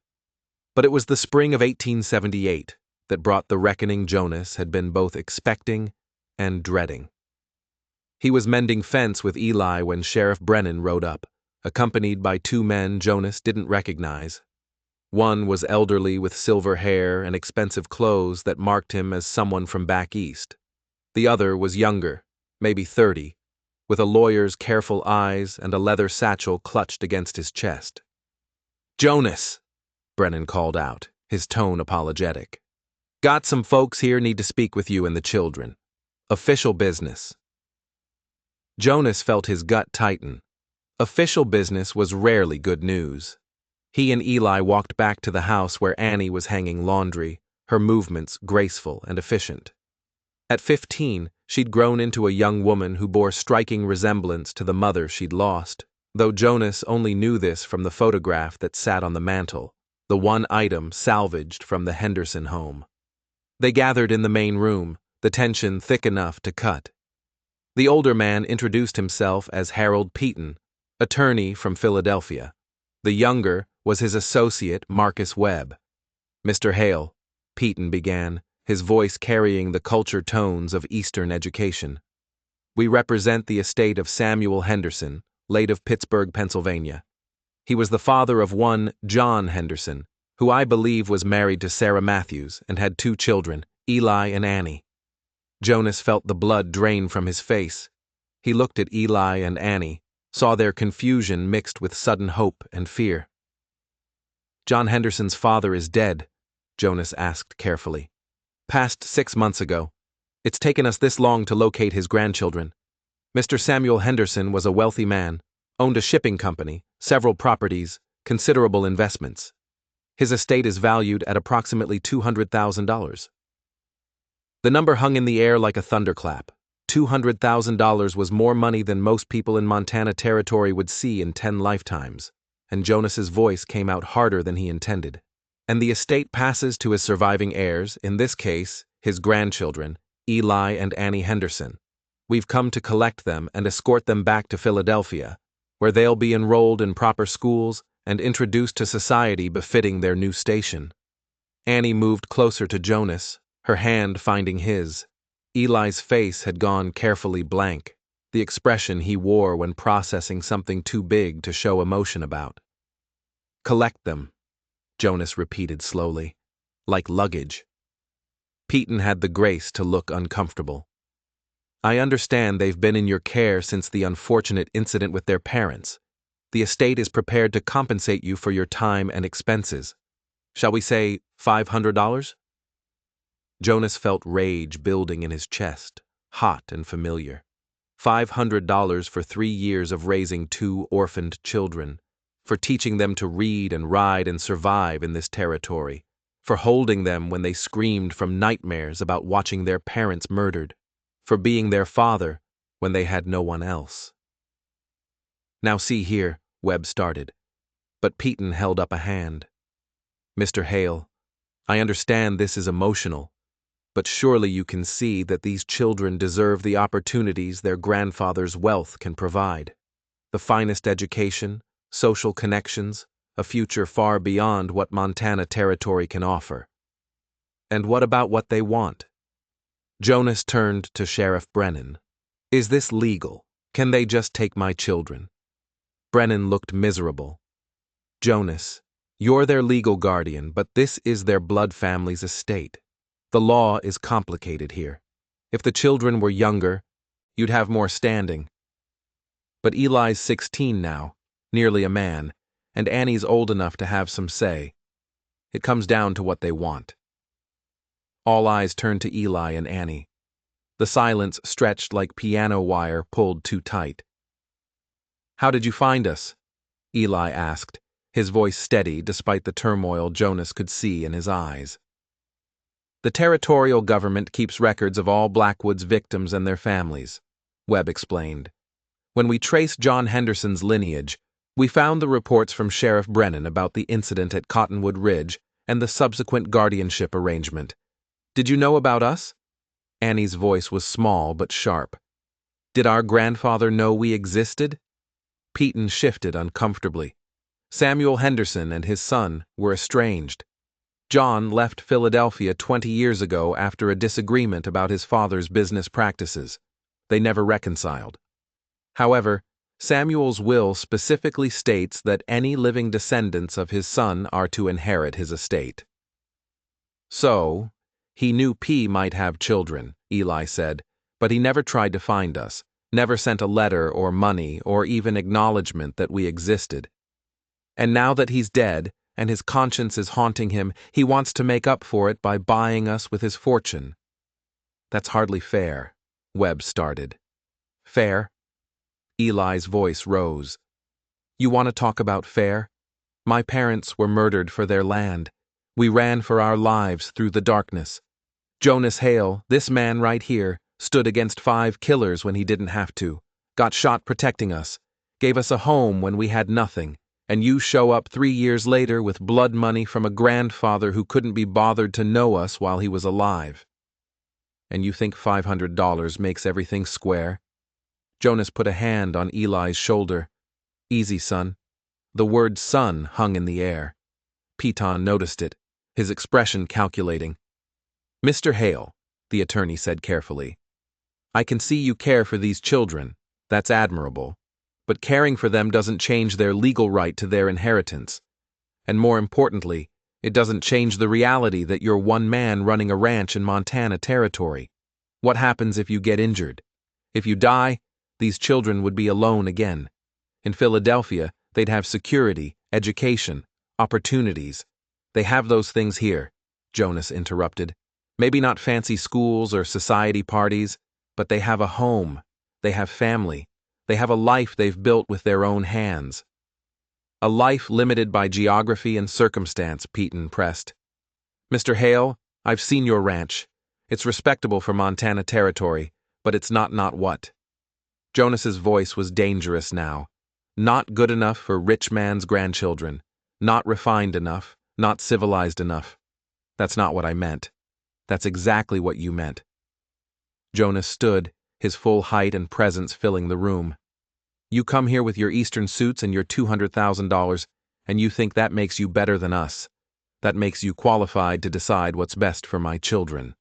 But it was the spring of 1878 that brought the reckoning Jonas had been both expecting and dreading. He was mending fence with Eli when Sheriff Brennan rode up, accompanied by 2 men Jonas didn't recognize. One was elderly with silver hair and expensive clothes that marked him as someone from back east. The other was younger, maybe 30, with a lawyer's careful eyes and a leather satchel clutched against his chest. "Jonas," Brennan called out, his tone apologetic. "Got some folks here need to speak with you and the children. Official business." Jonas felt his gut tighten. Official business was rarely good news. He and Eli walked back to the house where Annie was hanging laundry, her movements graceful and efficient. At 15, she'd grown into a young woman who bore striking resemblance to the mother she'd lost, though Jonas only knew this from the photograph that sat on the mantel, the one item salvaged from the Henderson home. They gathered in the main room, the tension thick enough to cut. The older man introduced himself as Harold Peaton, attorney from Philadelphia. The younger was his associate, Marcus Webb. "Mr. Hale," Peaton began, his voice carrying the culture tones of Eastern education. "We represent the estate of Samuel Henderson, late of Pittsburgh, Pennsylvania. He was the father of one John Henderson, who I believe was married to Sarah Matthews and had 2 children, Eli and Annie." Jonas felt the blood drain from his face. He looked at Eli and Annie, saw their confusion mixed with sudden hope and fear. "John Henderson's father is dead," Jonas asked carefully. "Passed 6 months ago. It's taken us this long to locate his grandchildren. Mr. Samuel Henderson was a wealthy man, owned a shipping company, several properties, considerable investments. His estate is valued at approximately $200,000. The number hung in the air like a thunderclap. $200,000 was more money than most people in Montana Territory would see in 10 lifetimes, and Jonas's voice came out harder than he intended. "And the estate passes to his surviving heirs, in this case, his grandchildren, Eli and Annie Henderson. We've come to collect them and escort them back to Philadelphia, where they'll be enrolled in proper schools and introduced to society befitting their new station." Annie moved closer to Jonas, her hand finding his. Eli's face had gone carefully blank, the expression he wore when processing something too big to show emotion about. "Collect them," Jonas repeated slowly, "like luggage." Peaton had the grace to look uncomfortable. "I understand they've been in your care since the unfortunate incident with their parents. The estate is prepared to compensate you for your time and expenses. Shall we say $500? Jonas felt rage building in his chest, hot and familiar. $500 for 3 years of raising 2 orphaned children, for teaching them to read and ride and survive in this territory, for holding them when they screamed from nightmares about watching their parents murdered, for being their father when they had no one else. Now see here, Webb started, but Peyton held up a hand. Mr. Hale, I understand this is emotional, but surely you can see that these children deserve the opportunities their grandfather's wealth can provide. The finest education, social connections, a future far beyond what Montana Territory can offer. And what about what they want? Jonas turned to Sheriff Brennan. Is this legal? Can they just take my children? Brennan looked miserable. Jonas, you're their legal guardian, but this is their blood family's estate. The law is complicated here. If the children were younger, you'd have more standing. But Eli's 16 now, nearly a man, and Annie's old enough to have some say. It comes down to what they want. All eyes turned to Eli and Annie. The silence stretched like piano wire pulled too tight. How did you find us? Eli asked, his voice steady despite the turmoil Jonas could see in his eyes. The territorial government keeps records of all Blackwood's victims and their families, Webb explained. When we traced John Henderson's lineage, we found the reports from Sheriff Brennan about the incident at Cottonwood Ridge and the subsequent guardianship arrangement. Did you know about us? Annie's voice was small but sharp. Did our grandfather know we existed? Peyton shifted uncomfortably. Samuel Henderson and his son were estranged. John left Philadelphia 20 years ago after a disagreement about his father's business practices. They never reconciled. However, Samuel's will specifically states that any living descendants of his son are to inherit his estate. So, he knew P might have children, Eli said, but he never tried to find us, never sent a letter or money or even acknowledgement that we existed. And now that he's dead, and his conscience is haunting him, he wants to make up for it by buying us with his fortune. That's hardly fair, Webb started. Fair? Eli's voice rose. You want to talk about fair? My parents were murdered for their land. We ran for our lives through the darkness. Jonas Hale, this man right here, stood against 5 killers when he didn't have to, got shot protecting us, gave us a home when we had nothing. And you show up 3 years later with blood money from a grandfather who couldn't be bothered to know us while he was alive. And you think $500 makes everything square? Jonas put a hand on Eli's shoulder. Easy, son. The word son hung in the air. Peyton noticed it, his expression calculating. Mr. Hale, the attorney said carefully, I can see you care for these children. That's admirable. But caring for them doesn't change their legal right to their inheritance. And more importantly, it doesn't change the reality that you're one man running a ranch in Montana Territory. What happens if you get injured? If you die, these children would be alone again. In Philadelphia, they'd have security, education, opportunities. They have those things here, Jonas interrupted. Maybe not fancy schools or society parties, but they have a home. They have family. They have a life they've built with their own hands. A life limited by geography and circumstance, Peyton pressed. Mr. Hale, I've seen your ranch. It's respectable for Montana Territory, but it's not what. Jonas's voice was dangerous now. Not good enough for rich man's grandchildren. Not refined enough. Not civilized enough. That's not what I meant. That's exactly what you meant. Jonas stood, his full height and presence filling the room. You come here with your Eastern suits and your $200,000, and you think that makes you better than us. That makes you qualified to decide what's best for my children.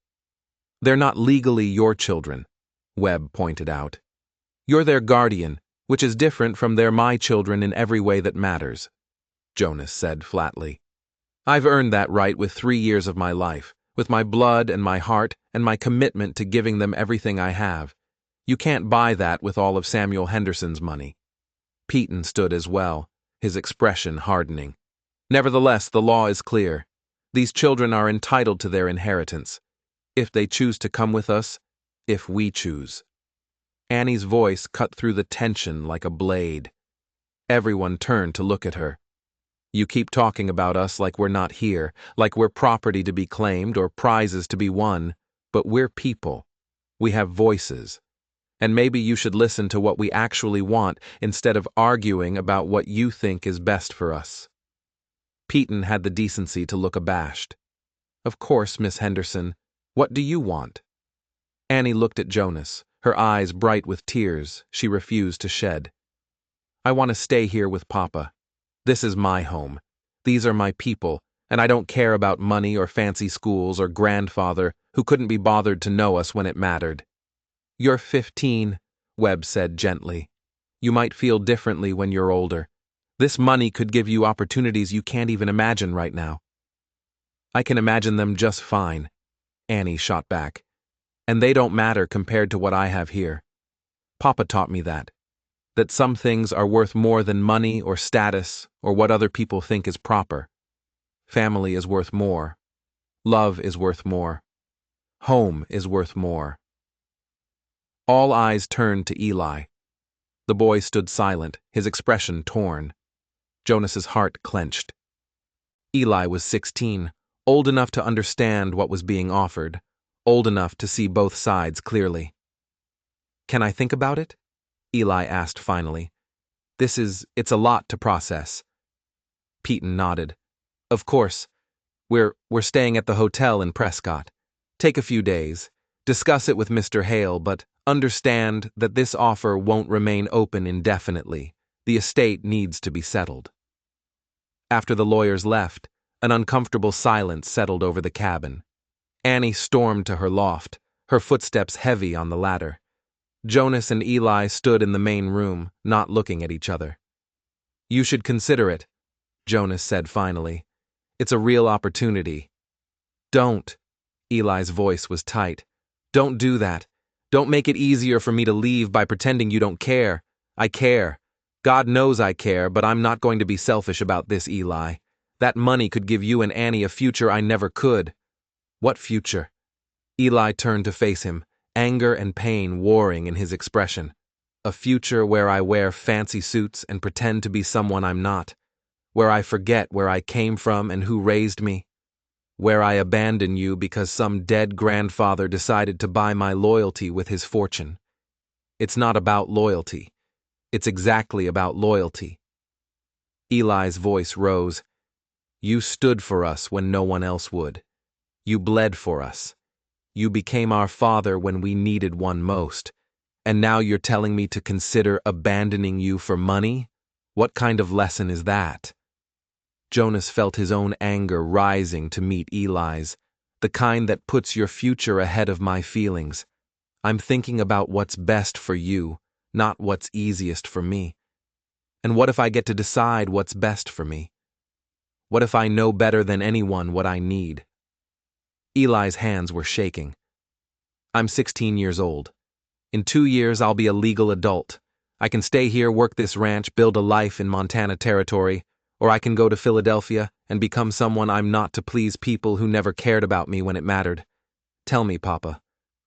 They're not legally your children, Webb pointed out. You're their guardian, which is different from they're my children in every way that matters, Jonas said flatly. I've earned that right with 3 years of my life, with my blood and my heart and my commitment to giving them everything I have. You can't buy that with all of Samuel Henderson's money. Peyton stood as well, his expression hardening. Nevertheless, the law is clear. These children are entitled to their inheritance. If they choose to come with us, if we choose. Annie's voice cut through the tension like a blade. Everyone turned to look at her. You keep talking about us like we're not here, like we're property to be claimed or prizes to be won, but we're people. We have voices. And maybe you should listen to what we actually want instead of arguing about what you think is best for us. Peyton had the decency to look abashed. Of course, Miss Henderson. What do you want? Annie looked at Jonas, her eyes bright with tears she refused to shed. I want to stay here with Papa. This is my home. These are my people, and I don't care about money or fancy schools or grandfather who couldn't be bothered to know us when it mattered. You're 15, Webb said gently. You might feel differently when you're older. This money could give you opportunities you can't even imagine right now. I can imagine them just fine, Annie shot back. And they don't matter compared to what I have here. Papa taught me that some things are worth more than money or status or what other people think is proper. Family is worth more. Love is worth more. Home is worth more. All eyes turned to Eli. The boy stood silent, his expression torn. Jonas's heart clenched. Eli was 16, old enough to understand what was being offered, old enough to see both sides clearly. Can I think about it? Eli asked finally. It's a lot to process. Peyton nodded. Of course. We're staying at the hotel in Prescott. Take a few days. Discuss it with Mr. Hale, but understand that this offer won't remain open indefinitely. The estate needs to be settled. After the lawyers left, an uncomfortable silence settled over the cabin. Annie stormed to her loft, her footsteps heavy on the ladder. Jonas and Eli stood in the main room, not looking at each other. You should consider it, Jonas said finally. It's a real opportunity. Don't. Eli's voice was tight. Don't do that. Don't make it easier for me to leave by pretending you don't care. I care. God knows I care, but I'm not going to be selfish about this, Eli. That money could give you and Annie a future I never could. What future? Eli turned to face him, anger and pain warring in his expression. A future where I wear fancy suits and pretend to be someone I'm not. Where I forget where I came from and who raised me. Where I abandon you because some dead grandfather decided to buy my loyalty with his fortune. It's not about loyalty. It's exactly about loyalty. Eli's voice rose. You stood for us when no one else would. You bled for us. You became our father when we needed one most. And now you're telling me to consider abandoning you for money? What kind of lesson is that? Jonas felt his own anger rising to meet Eli's, the kind that puts your future ahead of my feelings. I'm thinking about what's best for you, not what's easiest for me. And what if I get to decide what's best for me? What if I know better than anyone what I need? Eli's hands were shaking. I'm 16 years old. In 2 years, I'll be a legal adult. I can stay here, work this ranch, build a life in Montana territory, or I can go to Philadelphia and become someone I'm not to please people who never cared about me when it mattered. Tell me, Papa,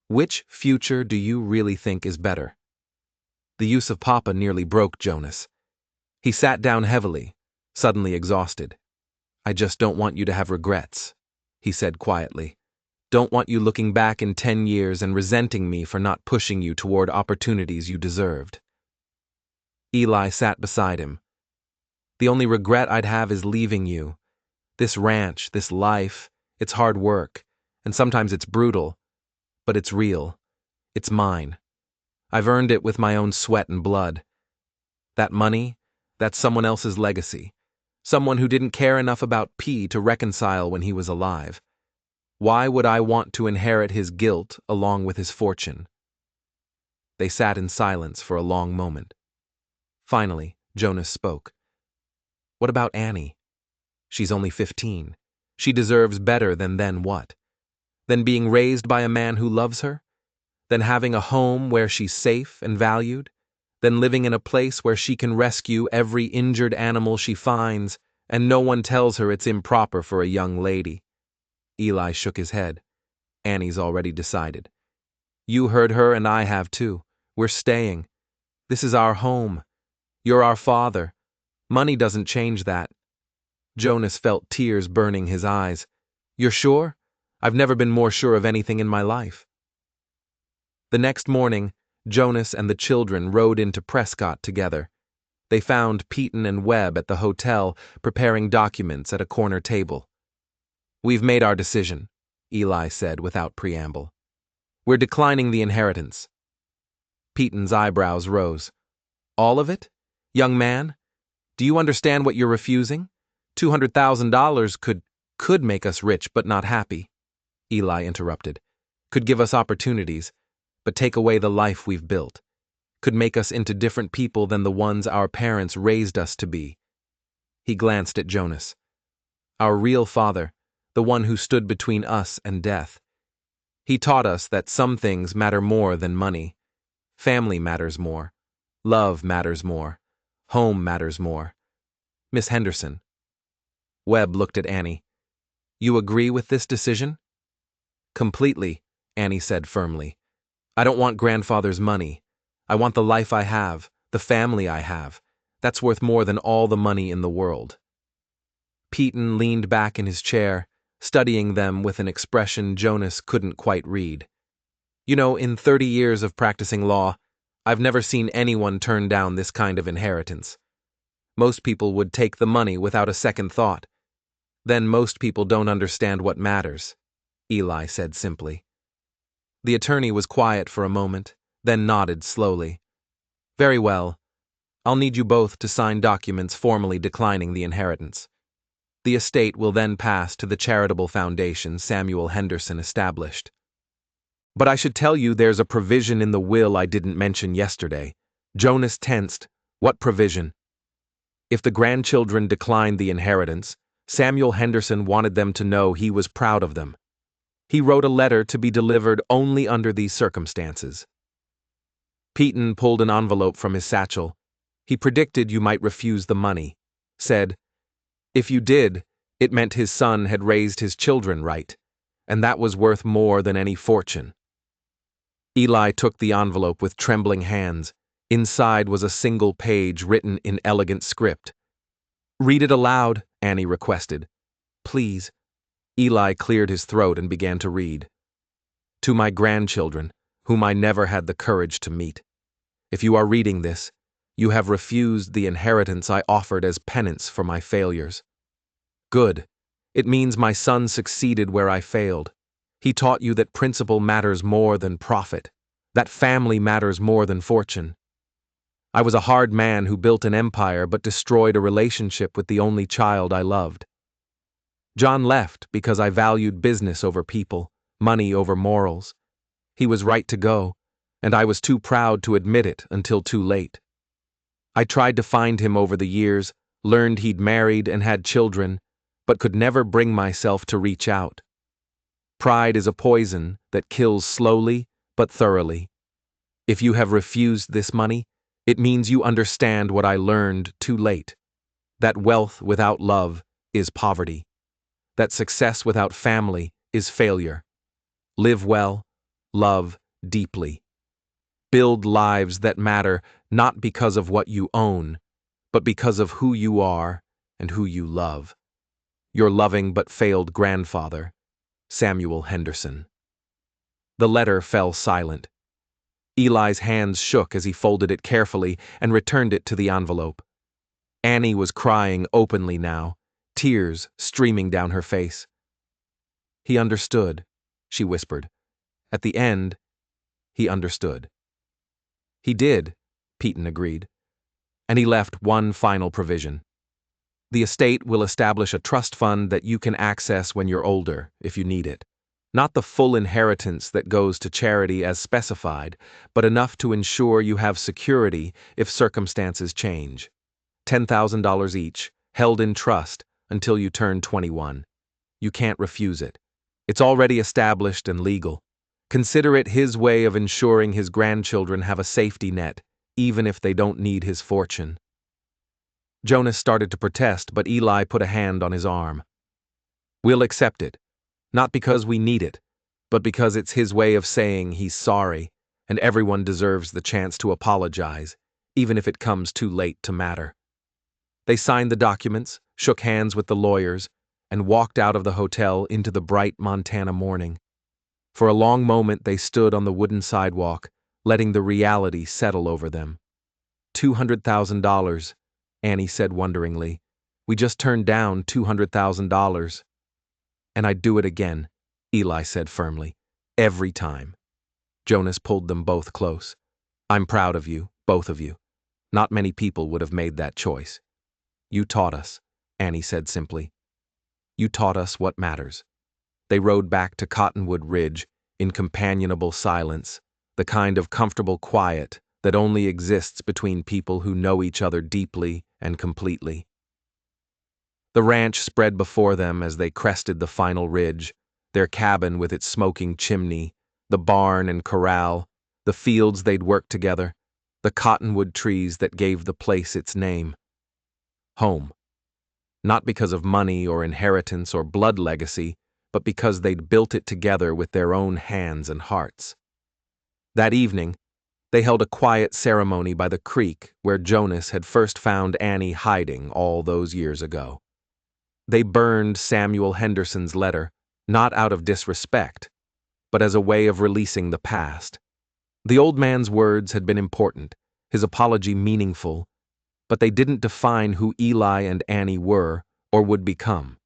which future do you really think is better? The use of Papa nearly broke Jonas. He sat down heavily, suddenly exhausted. I just don't want you to have regrets, he said quietly. Don't want you looking back in 10 years and resenting me for not pushing you toward opportunities you deserved. Eli sat beside him. The only regret I'd have is leaving you. This ranch, this life, it's hard work, and sometimes it's brutal, but it's real. It's mine. I've earned it with my own sweat and blood. That money, that's someone else's legacy. Someone who didn't care enough about P to reconcile when he was alive. Why would I want to inherit his guilt along with his fortune? They sat in silence for a long moment. Finally, Jonas spoke. What about Annie? She's only 15. She deserves better than then what? Than being raised by a man who loves her? Than having a home where she's safe and valued? Than living in a place where she can rescue every injured animal she finds and no one tells her it's improper for a young lady? Eli shook his head. Annie's already decided. You heard her and I have too. We're staying. This is our home. You're our father. Money doesn't change that. Jonas felt tears burning his eyes. You're sure? I've never been more sure of anything in my life. The next morning, Jonas and the children rode into Prescott together. They found Peyton and Webb at the hotel preparing documents at a corner table. We've made our decision, Eli said without preamble. We're declining the inheritance. Peyton's eyebrows rose. All of it? Young man? Do you understand what you're refusing? $200,000 could make us rich but not happy. Eli interrupted. Could give us opportunities, but take away the life we've built. Could make us into different people than the ones our parents raised us to be. He glanced at Jonas. Our real father, the one who stood between us and death. He taught us that some things matter more than money. Family matters more. Love matters more. Home matters more. Miss Henderson. Webb looked at Annie. You agree with this decision? Completely, Annie said firmly. I don't want grandfather's money. I want the life I have, the family I have. That's worth more than all the money in the world. Peyton leaned back in his chair, studying them with an expression Jonas couldn't quite read. You know, in 30 years of practicing law, I've never seen anyone turn down this kind of inheritance. Most people would take the money without a second thought. Then most people don't understand what matters, Eli said simply. The attorney was quiet for a moment, then nodded slowly. Very well. I'll need you both to sign documents formally declining the inheritance. The estate will then pass to the charitable foundation Samuel Henderson established. But I should tell you there's a provision in the will I didn't mention yesterday. Jonas tensed. What provision? If the grandchildren declined the inheritance, Samuel Henderson wanted them to know he was proud of them. He wrote a letter to be delivered only under these circumstances. Peyton pulled an envelope from his satchel. He predicted you might refuse the money. Said, if you did, it meant his son had raised his children right, and that was worth more than any fortune. Eli took the envelope with trembling hands. Inside was a single page written in elegant script. Read it aloud, Annie requested. Please. Eli cleared his throat and began to read. To my grandchildren, whom I never had the courage to meet. If you are reading this, you have refused the inheritance I offered as penance for my failures. Good. It means my son succeeded where I failed. He taught you that principle matters more than profit, that family matters more than fortune. I was a hard man who built an empire but destroyed a relationship with the only child I loved. John left because I valued business over people, money over morals. He was right to go, and I was too proud to admit it until too late. I tried to find him over the years, learned he'd married and had children, but could never bring myself to reach out. Pride is a poison that kills slowly but thoroughly. If you have refused this money, it means you understand what I learned too late. That wealth without love is poverty. That success without family is failure. Live well, love deeply. Build lives that matter not because of what you own, but because of who you are and who you love. Your loving but failed grandfather, Samuel Henderson. The letter fell silent. Eli's hands shook as he folded it carefully and returned it to the envelope. Annie was crying openly now, tears streaming down her face. He understood, she whispered. At the end, he understood. He did, Peyton agreed. And he left one final provision. The estate will establish a trust fund that you can access when you're older, if you need it. Not the full inheritance that goes to charity as specified, but enough to ensure you have security if circumstances change. $10,000 each, held in trust until you turn 21. You can't refuse it. It's already established and legal. Consider it his way of ensuring his grandchildren have a safety net, even if they don't need his fortune. Jonas started to protest, but Eli put a hand on his arm. We'll accept it. Not because we need it, but because it's his way of saying he's sorry, and everyone deserves the chance to apologize, even if it comes too late to matter. They signed the documents, shook hands with the lawyers, and walked out of the hotel into the bright Montana morning. For a long moment they stood on the wooden sidewalk, letting the reality settle over them. $200,000, Annie said wonderingly. We just turned down $200,000. And I'd do it again, Eli said firmly. Every time. Jonas pulled them both close. I'm proud of you, both of you. Not many people would have made that choice. You taught us, Annie said simply. You taught us what matters. They rode back to Cottonwood Ridge in companionable silence, the kind of comfortable quiet that only exists between people who know each other deeply and completely. The ranch spread before them as they crested the final ridge, their cabin with its smoking chimney, the barn and corral, the fields they'd worked together, the cottonwood trees that gave the place its name. Home. Not because of money or inheritance or blood legacy, but because they'd built it together with their own hands and hearts. That evening, they held a quiet ceremony by the creek where Jonas had first found Annie hiding all those years ago. They burned Samuel Henderson's letter, not out of disrespect, but as a way of releasing the past. The old man's words had been important, his apology meaningful, but they didn't define who Eli and Annie were or would become.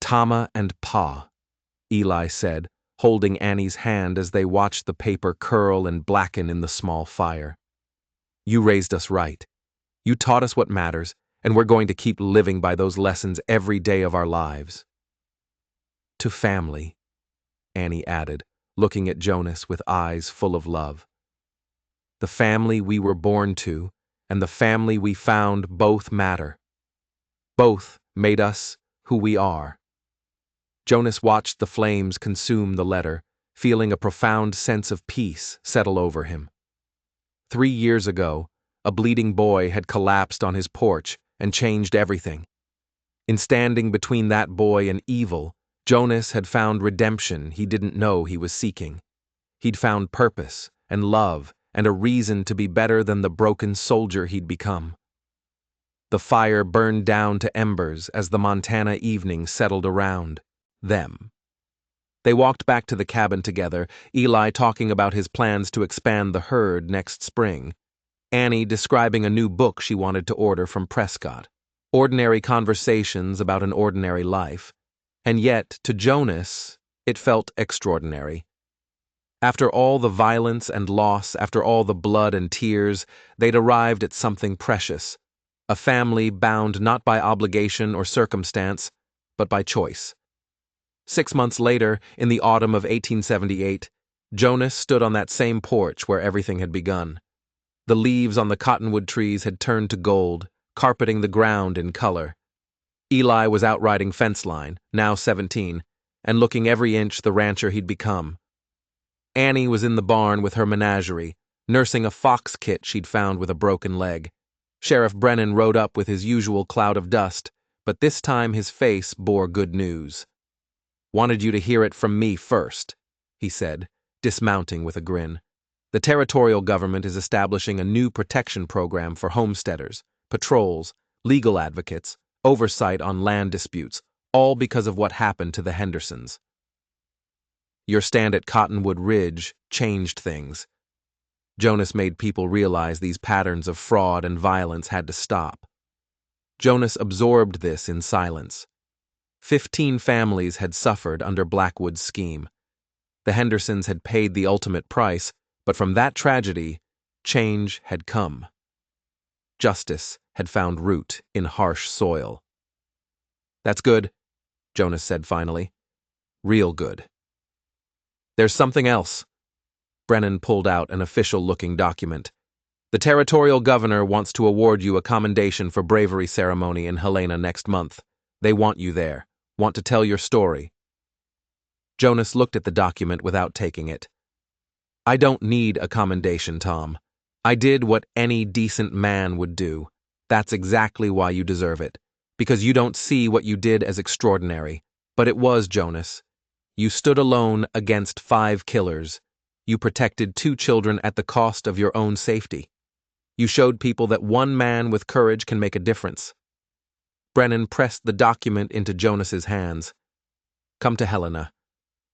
Tama and Pa, Eli said, holding Annie's hand as they watched the paper curl and blacken in the small fire. You raised us right. You taught us what matters, and we're going to keep living by those lessons every day of our lives. To family, Annie added, looking at Jonas with eyes full of love. The family we were born to and the family we found both matter. Both made us who we are. Jonas watched the flames consume the letter, feeling a profound sense of peace settle over him. 3 years ago, a bleeding boy had collapsed on his porch and changed everything. In standing between that boy and evil, Jonas had found redemption he didn't know he was seeking. He'd found purpose and love and a reason to be better than the broken soldier he'd become. The fire burned down to embers as the Montana evening settled around them. They walked back to the cabin together, Eli talking about his plans to expand the herd next spring, Annie describing a new book she wanted to order from Prescott. Ordinary conversations about an ordinary life. And yet, to Jonas, it felt extraordinary. After all the violence and loss, after all the blood and tears, they'd arrived at something precious. A family bound not by obligation or circumstance, but by choice. 6 months later, in the autumn of 1878, Jonas stood on that same porch where everything had begun. The leaves on the cottonwood trees had turned to gold, carpeting the ground in color. Eli was out riding fence line, now 17, and looking every inch the rancher he'd become. Annie was in the barn with her menagerie, nursing a fox kit she'd found with a broken leg. Sheriff Brennan rode up with his usual cloud of dust, but this time his face bore good news. Wanted you to hear it from me first, he said, dismounting with a grin. The territorial government is establishing a new protection program for homesteaders, patrols, legal advocates, oversight on land disputes, all because of what happened to the Hendersons. Your stand at Cottonwood Ridge changed things. Jonas made people realize these patterns of fraud and violence had to stop. Jonas absorbed this in silence. 15 families had suffered under Blackwood's scheme. The Hendersons had paid the ultimate price, but from that tragedy, change had come. Justice had found root in harsh soil. That's good, Jonas said finally. Real good. There's something else. Brennan pulled out an official-looking document. The territorial governor wants to award you a commendation for bravery ceremony in Helena next month. They want you there. Want to tell your story. Jonas looked at the document without taking it. I don't need a commendation, Tom. I did what any decent man would do. That's exactly why you deserve it. Because you don't see what you did as extraordinary. But it was, Jonas. You stood alone against 5 killers. You protected 2 children at the cost of your own safety. You showed people that one man with courage can make a difference. Brennan pressed the document into Jonas's hands. Come to Helena.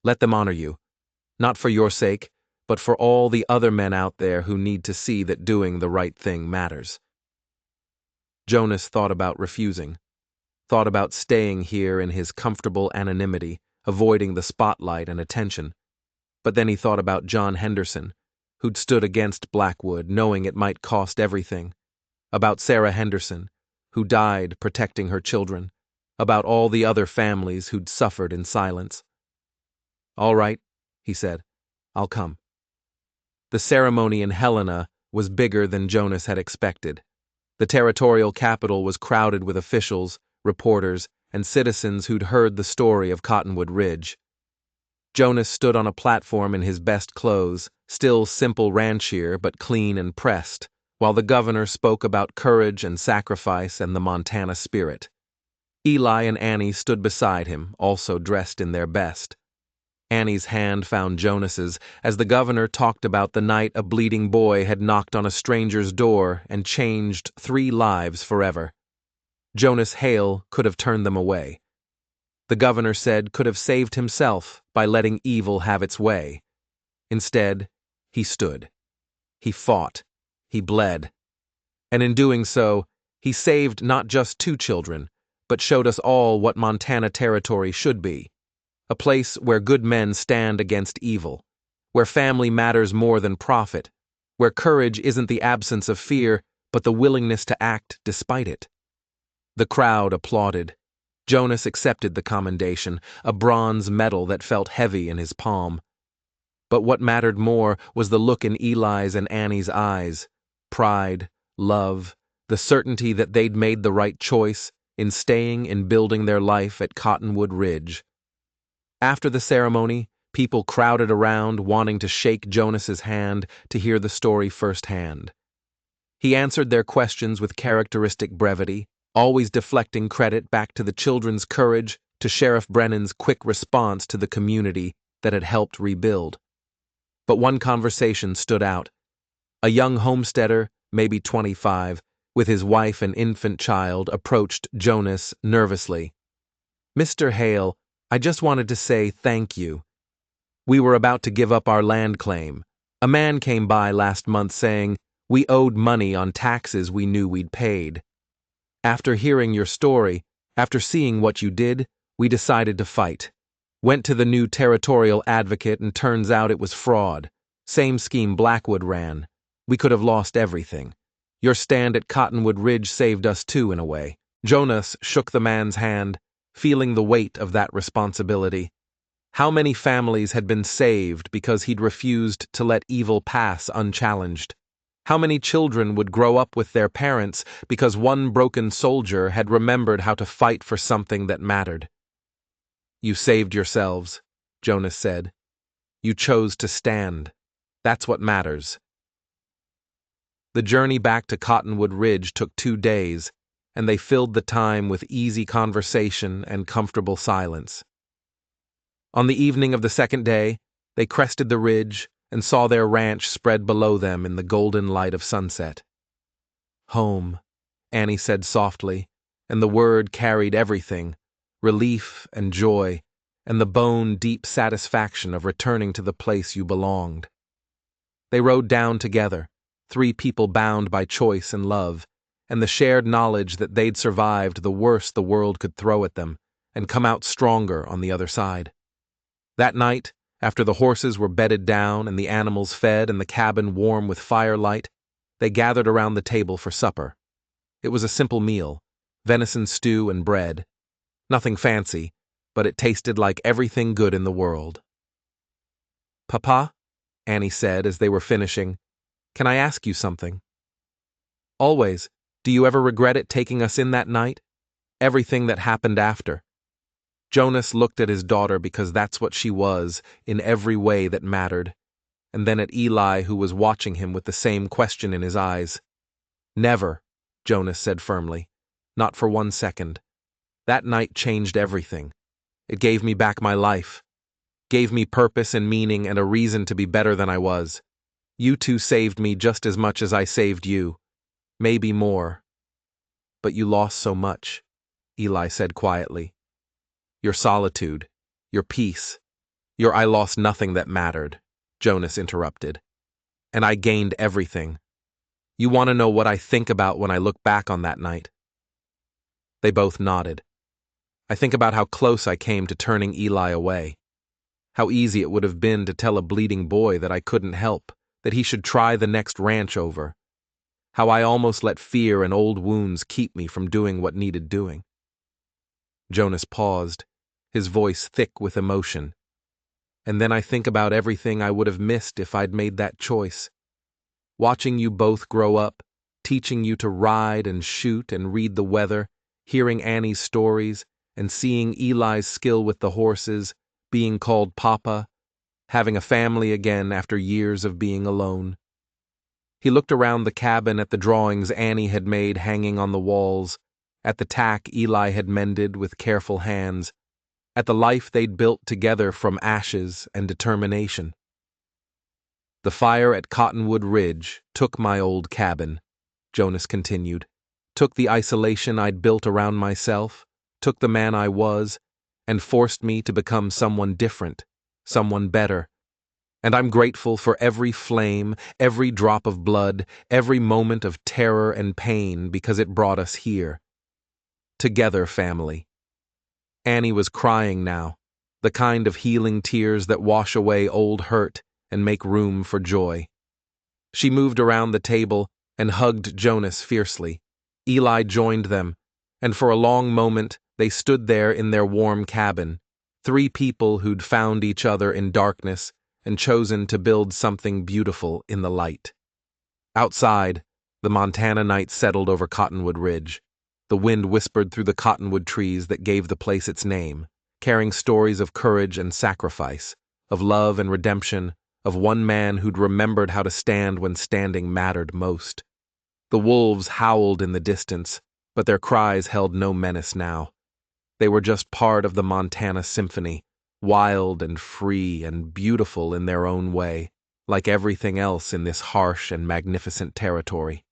Let them honor you. Not for your sake, but for all the other men out there who need to see that doing the right thing matters. Jonas thought about refusing. Thought about staying here in his comfortable anonymity, avoiding the spotlight and attention. But then he thought about John Henderson, who'd stood against Blackwood, knowing it might cost everything. About Sarah Henderson, who died protecting her children. About all the other families who'd suffered in silence. All right, he said. I'll come. The ceremony in Helena was bigger than Jonas had expected. The territorial capital was crowded with officials, reporters, and citizens who'd heard the story of Cottonwood Ridge. Jonas stood on a platform in his best clothes, still simple rancher but clean and pressed, while the governor spoke about courage and sacrifice and the Montana spirit. Eli and Annie stood beside him, also dressed in their best. Annie's hand found Jonas's as the governor talked about the night a bleeding boy had knocked on a stranger's door and changed 3 lives forever. Jonas Hale could have turned them away. The governor said could have saved himself by letting evil have its way. Instead, he stood. He fought. He bled. And in doing so, he saved not just 2 children, but showed us all what Montana Territory should be. A place where good men stand against evil, where family matters more than profit, where courage isn't the absence of fear, but the willingness to act despite it. The crowd applauded. Jonas accepted the commendation, a bronze medal that felt heavy in his palm. But what mattered more was the look in Eli's and Annie's eyes. Pride, love, the certainty that they'd made the right choice in staying and building their life at Cottonwood Ridge. After the ceremony, people crowded around wanting to shake Jonas's hand to hear the story firsthand. He answered their questions with characteristic brevity, always deflecting credit back to the children's courage, to Sheriff Brennan's quick response to the community that had helped rebuild. But one conversation stood out. A young homesteader, maybe 25, with his wife and infant child, approached Jonas nervously. "Mr. Hale, I just wanted to say thank you. We were about to give up our land claim. A man came by last month saying we owed money on taxes we knew we'd paid. After hearing your story, after seeing what you did, we decided to fight. Went to the new territorial advocate and turns out it was fraud. Same scheme Blackwood ran. We could have lost everything. Your stand at Cottonwood Ridge saved us too in a way." Jonas shook the man's hand, feeling the weight of that responsibility. How many families had been saved because he'd refused to let evil pass unchallenged? How many children would grow up with their parents because one broken soldier had remembered how to fight for something that mattered? "You saved yourselves," Jonas said. "You chose to stand. That's what matters." The journey back to Cottonwood Ridge took 2 days, and they filled the time with easy conversation and comfortable silence. On the evening of the 2nd day, they crested the ridge and saw their ranch spread below them in the golden light of sunset. "Home," Annie said softly, and the word carried everything, relief and joy, and the bone-deep satisfaction of returning to the place you belonged. They rode down together, 3 people bound by choice and love, and the shared knowledge that they'd survived the worst the world could throw at them, and come out stronger on the other side. That night, after the horses were bedded down and the animals fed and the cabin warm with firelight, they gathered around the table for supper. It was a simple meal, venison stew and bread. Nothing fancy, but it tasted like everything good in the world. "Papa," Annie said as they were finishing, "can I ask you something?" "Always. Do you ever regret it taking us in that night? Everything that happened after?" Jonas looked at his daughter because that's what she was in every way that mattered, and then at Eli, who was watching him with the same question in his eyes. "Never," Jonas said firmly. "Not for 1 second. That night changed everything. It gave me back my life. gave me purpose and meaning and a reason to be better than I was. You two saved me just as much as I saved you, maybe more. But you lost so much, Eli said quietly. Your solitude, your peace, your I lost nothing that mattered, Jonas interrupted. And I gained everything. You want to know what I think about when I look back on that night? They both nodded. I think about how close I came to turning Eli away. How easy it would have been to tell a bleeding boy that I couldn't help, that he should try the next ranch over. How I almost let fear and old wounds keep me from doing what needed doing. Jonas paused, his voice thick with emotion. And then I think about everything I would have missed if I'd made that choice. Watching you both grow up, teaching you to ride and shoot and read the weather, hearing Annie's stories, and seeing Eli's skill with the horses, being called Papa, having a family again after years of being alone. He looked around the cabin at the drawings Annie had made hanging on the walls, at the tack Eli had mended with careful hands, at the life they'd built together from ashes and determination. The fire at Cottonwood Ridge took my old cabin, Jonas continued, took the isolation I'd built around myself, took the man I was, and forced me to become someone different, someone better. And I'm grateful for every flame, every drop of blood, every moment of terror and pain because it brought us here. Together, family. Annie was crying now, the kind of healing tears that wash away old hurt and make room for joy. She moved around the table and hugged Jonas fiercely. Eli joined them, and for a long moment they stood there in their warm cabin, three people who'd found each other in darkness and chosen to build something beautiful in the light. Outside, the Montana night settled over Cottonwood Ridge. The wind whispered through the cottonwood trees that gave the place its name, carrying stories of courage and sacrifice, of love and redemption, of one man who'd remembered how to stand when standing mattered most. The wolves howled in the distance, but their cries held no menace now. They were just part of the Montana symphony, wild and free and beautiful in their own way, like everything else in this harsh and magnificent territory.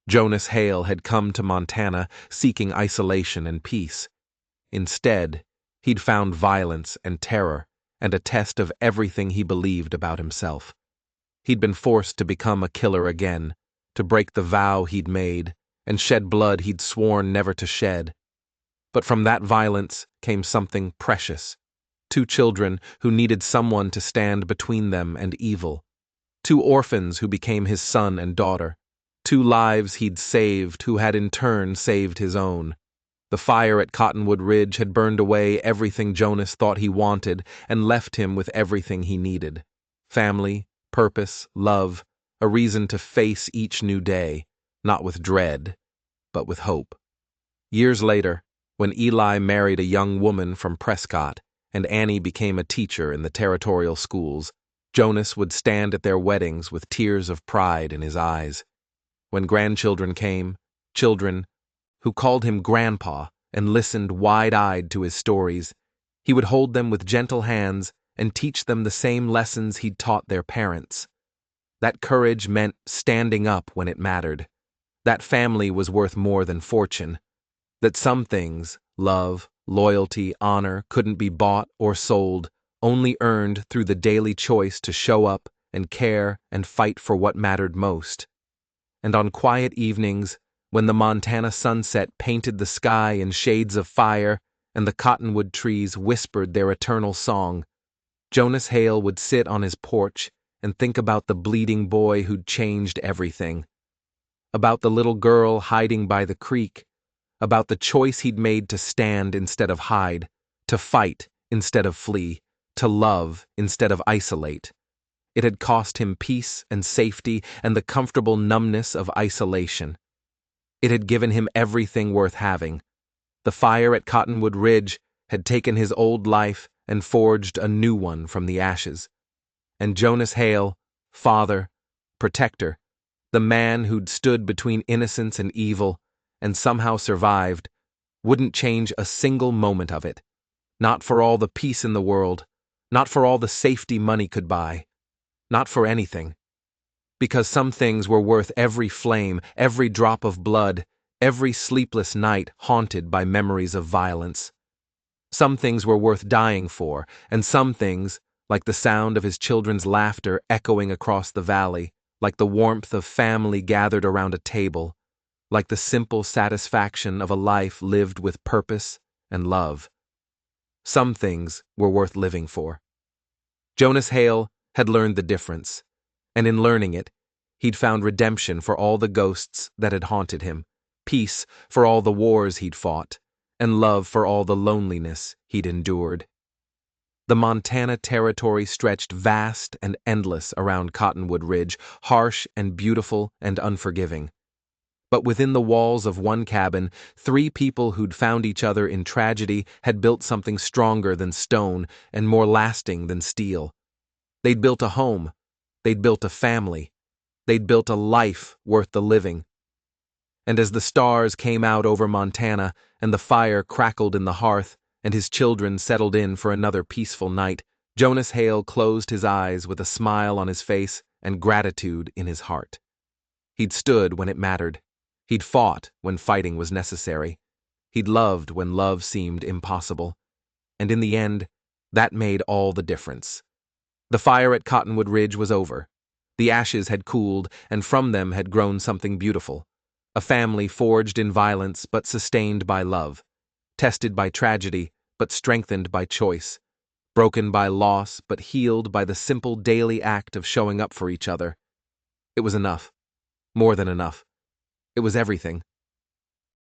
Jonas Hale had come to Montana seeking isolation and peace. Instead, he'd found violence and terror and a test of everything he believed about himself. He'd been forced to become a killer again, to break the vow he'd made and shed blood he'd sworn never to shed. But from that violence came something precious. Two children who needed someone to stand between them and evil. Two orphans who became his son and daughter. Two lives he'd saved who had in turn saved his own. The fire at Cottonwood Ridge had burned away everything Jonas thought he wanted and left him with everything he needed. Family, purpose, love, a reason to face each new day, not with dread, but with hope. Years later, when Eli married a young woman from Prescott and Annie became a teacher in the territorial schools, Jonas would stand at their weddings with tears of pride in his eyes. When grandchildren came, children who called him Grandpa and listened wide-eyed to his stories, he would hold them with gentle hands and teach them the same lessons he'd taught their parents. That courage meant standing up when it mattered. That family was worth more than fortune. That some things, love, loyalty, honor, couldn't be bought or sold, only earned through the daily choice to show up and care and fight for what mattered most. And on quiet evenings, when the Montana sunset painted the sky in shades of fire and the cottonwood trees whispered their eternal song, Jonas Hale would sit on his porch and think about the bleeding boy who'd changed everything. About the little girl hiding by the creek, about the choice he'd made to stand instead of hide, to fight instead of flee, to love instead of isolate. It had cost him peace and safety and the comfortable numbness of isolation. It had given him everything worth having. The fire at Cottonwood Ridge had taken his old life and forged a new one from the ashes. And Jonas Hale, father, protector, the man who'd stood between innocence and evil and somehow survived, wouldn't change a single moment of it. Not for all the peace in the world, Not for all the safety money could buy. Not for anything. Because some things were worth every flame, every drop of blood, every sleepless night haunted by memories of violence. Some things were worth dying for, and some things, like the sound of his children's laughter echoing across the valley, like the warmth of family gathered around a table, like the simple satisfaction of a life lived with purpose and love. Some things were worth living for. Jonas Hale had learned the difference, and in learning it, he'd found redemption for all the ghosts that had haunted him, peace for all the wars he'd fought, and love for all the loneliness he'd endured. The Montana Territory stretched vast and endless around Cottonwood Ridge, harsh and beautiful and unforgiving. But within the walls of one cabin, 3 people who'd found each other in tragedy had built something stronger than stone and more lasting than steel. They'd built a home. They'd built a family. They'd built a life worth the living. And as the stars came out over Montana and the fire crackled in the hearth and his children settled in for another peaceful night, Jonas Hale closed his eyes with a smile on his face and gratitude in his heart. He'd stood when it mattered. He'd fought when fighting was necessary. He'd loved when love seemed impossible. And in the end, that made all the difference. The fire at Cottonwood Ridge was over. The ashes had cooled, and from them had grown something beautiful. A family forged in violence but sustained by love. Tested by tragedy but strengthened by choice. Broken by loss but healed by the simple daily act of showing up for each other. It was enough. More than enough. It was everything.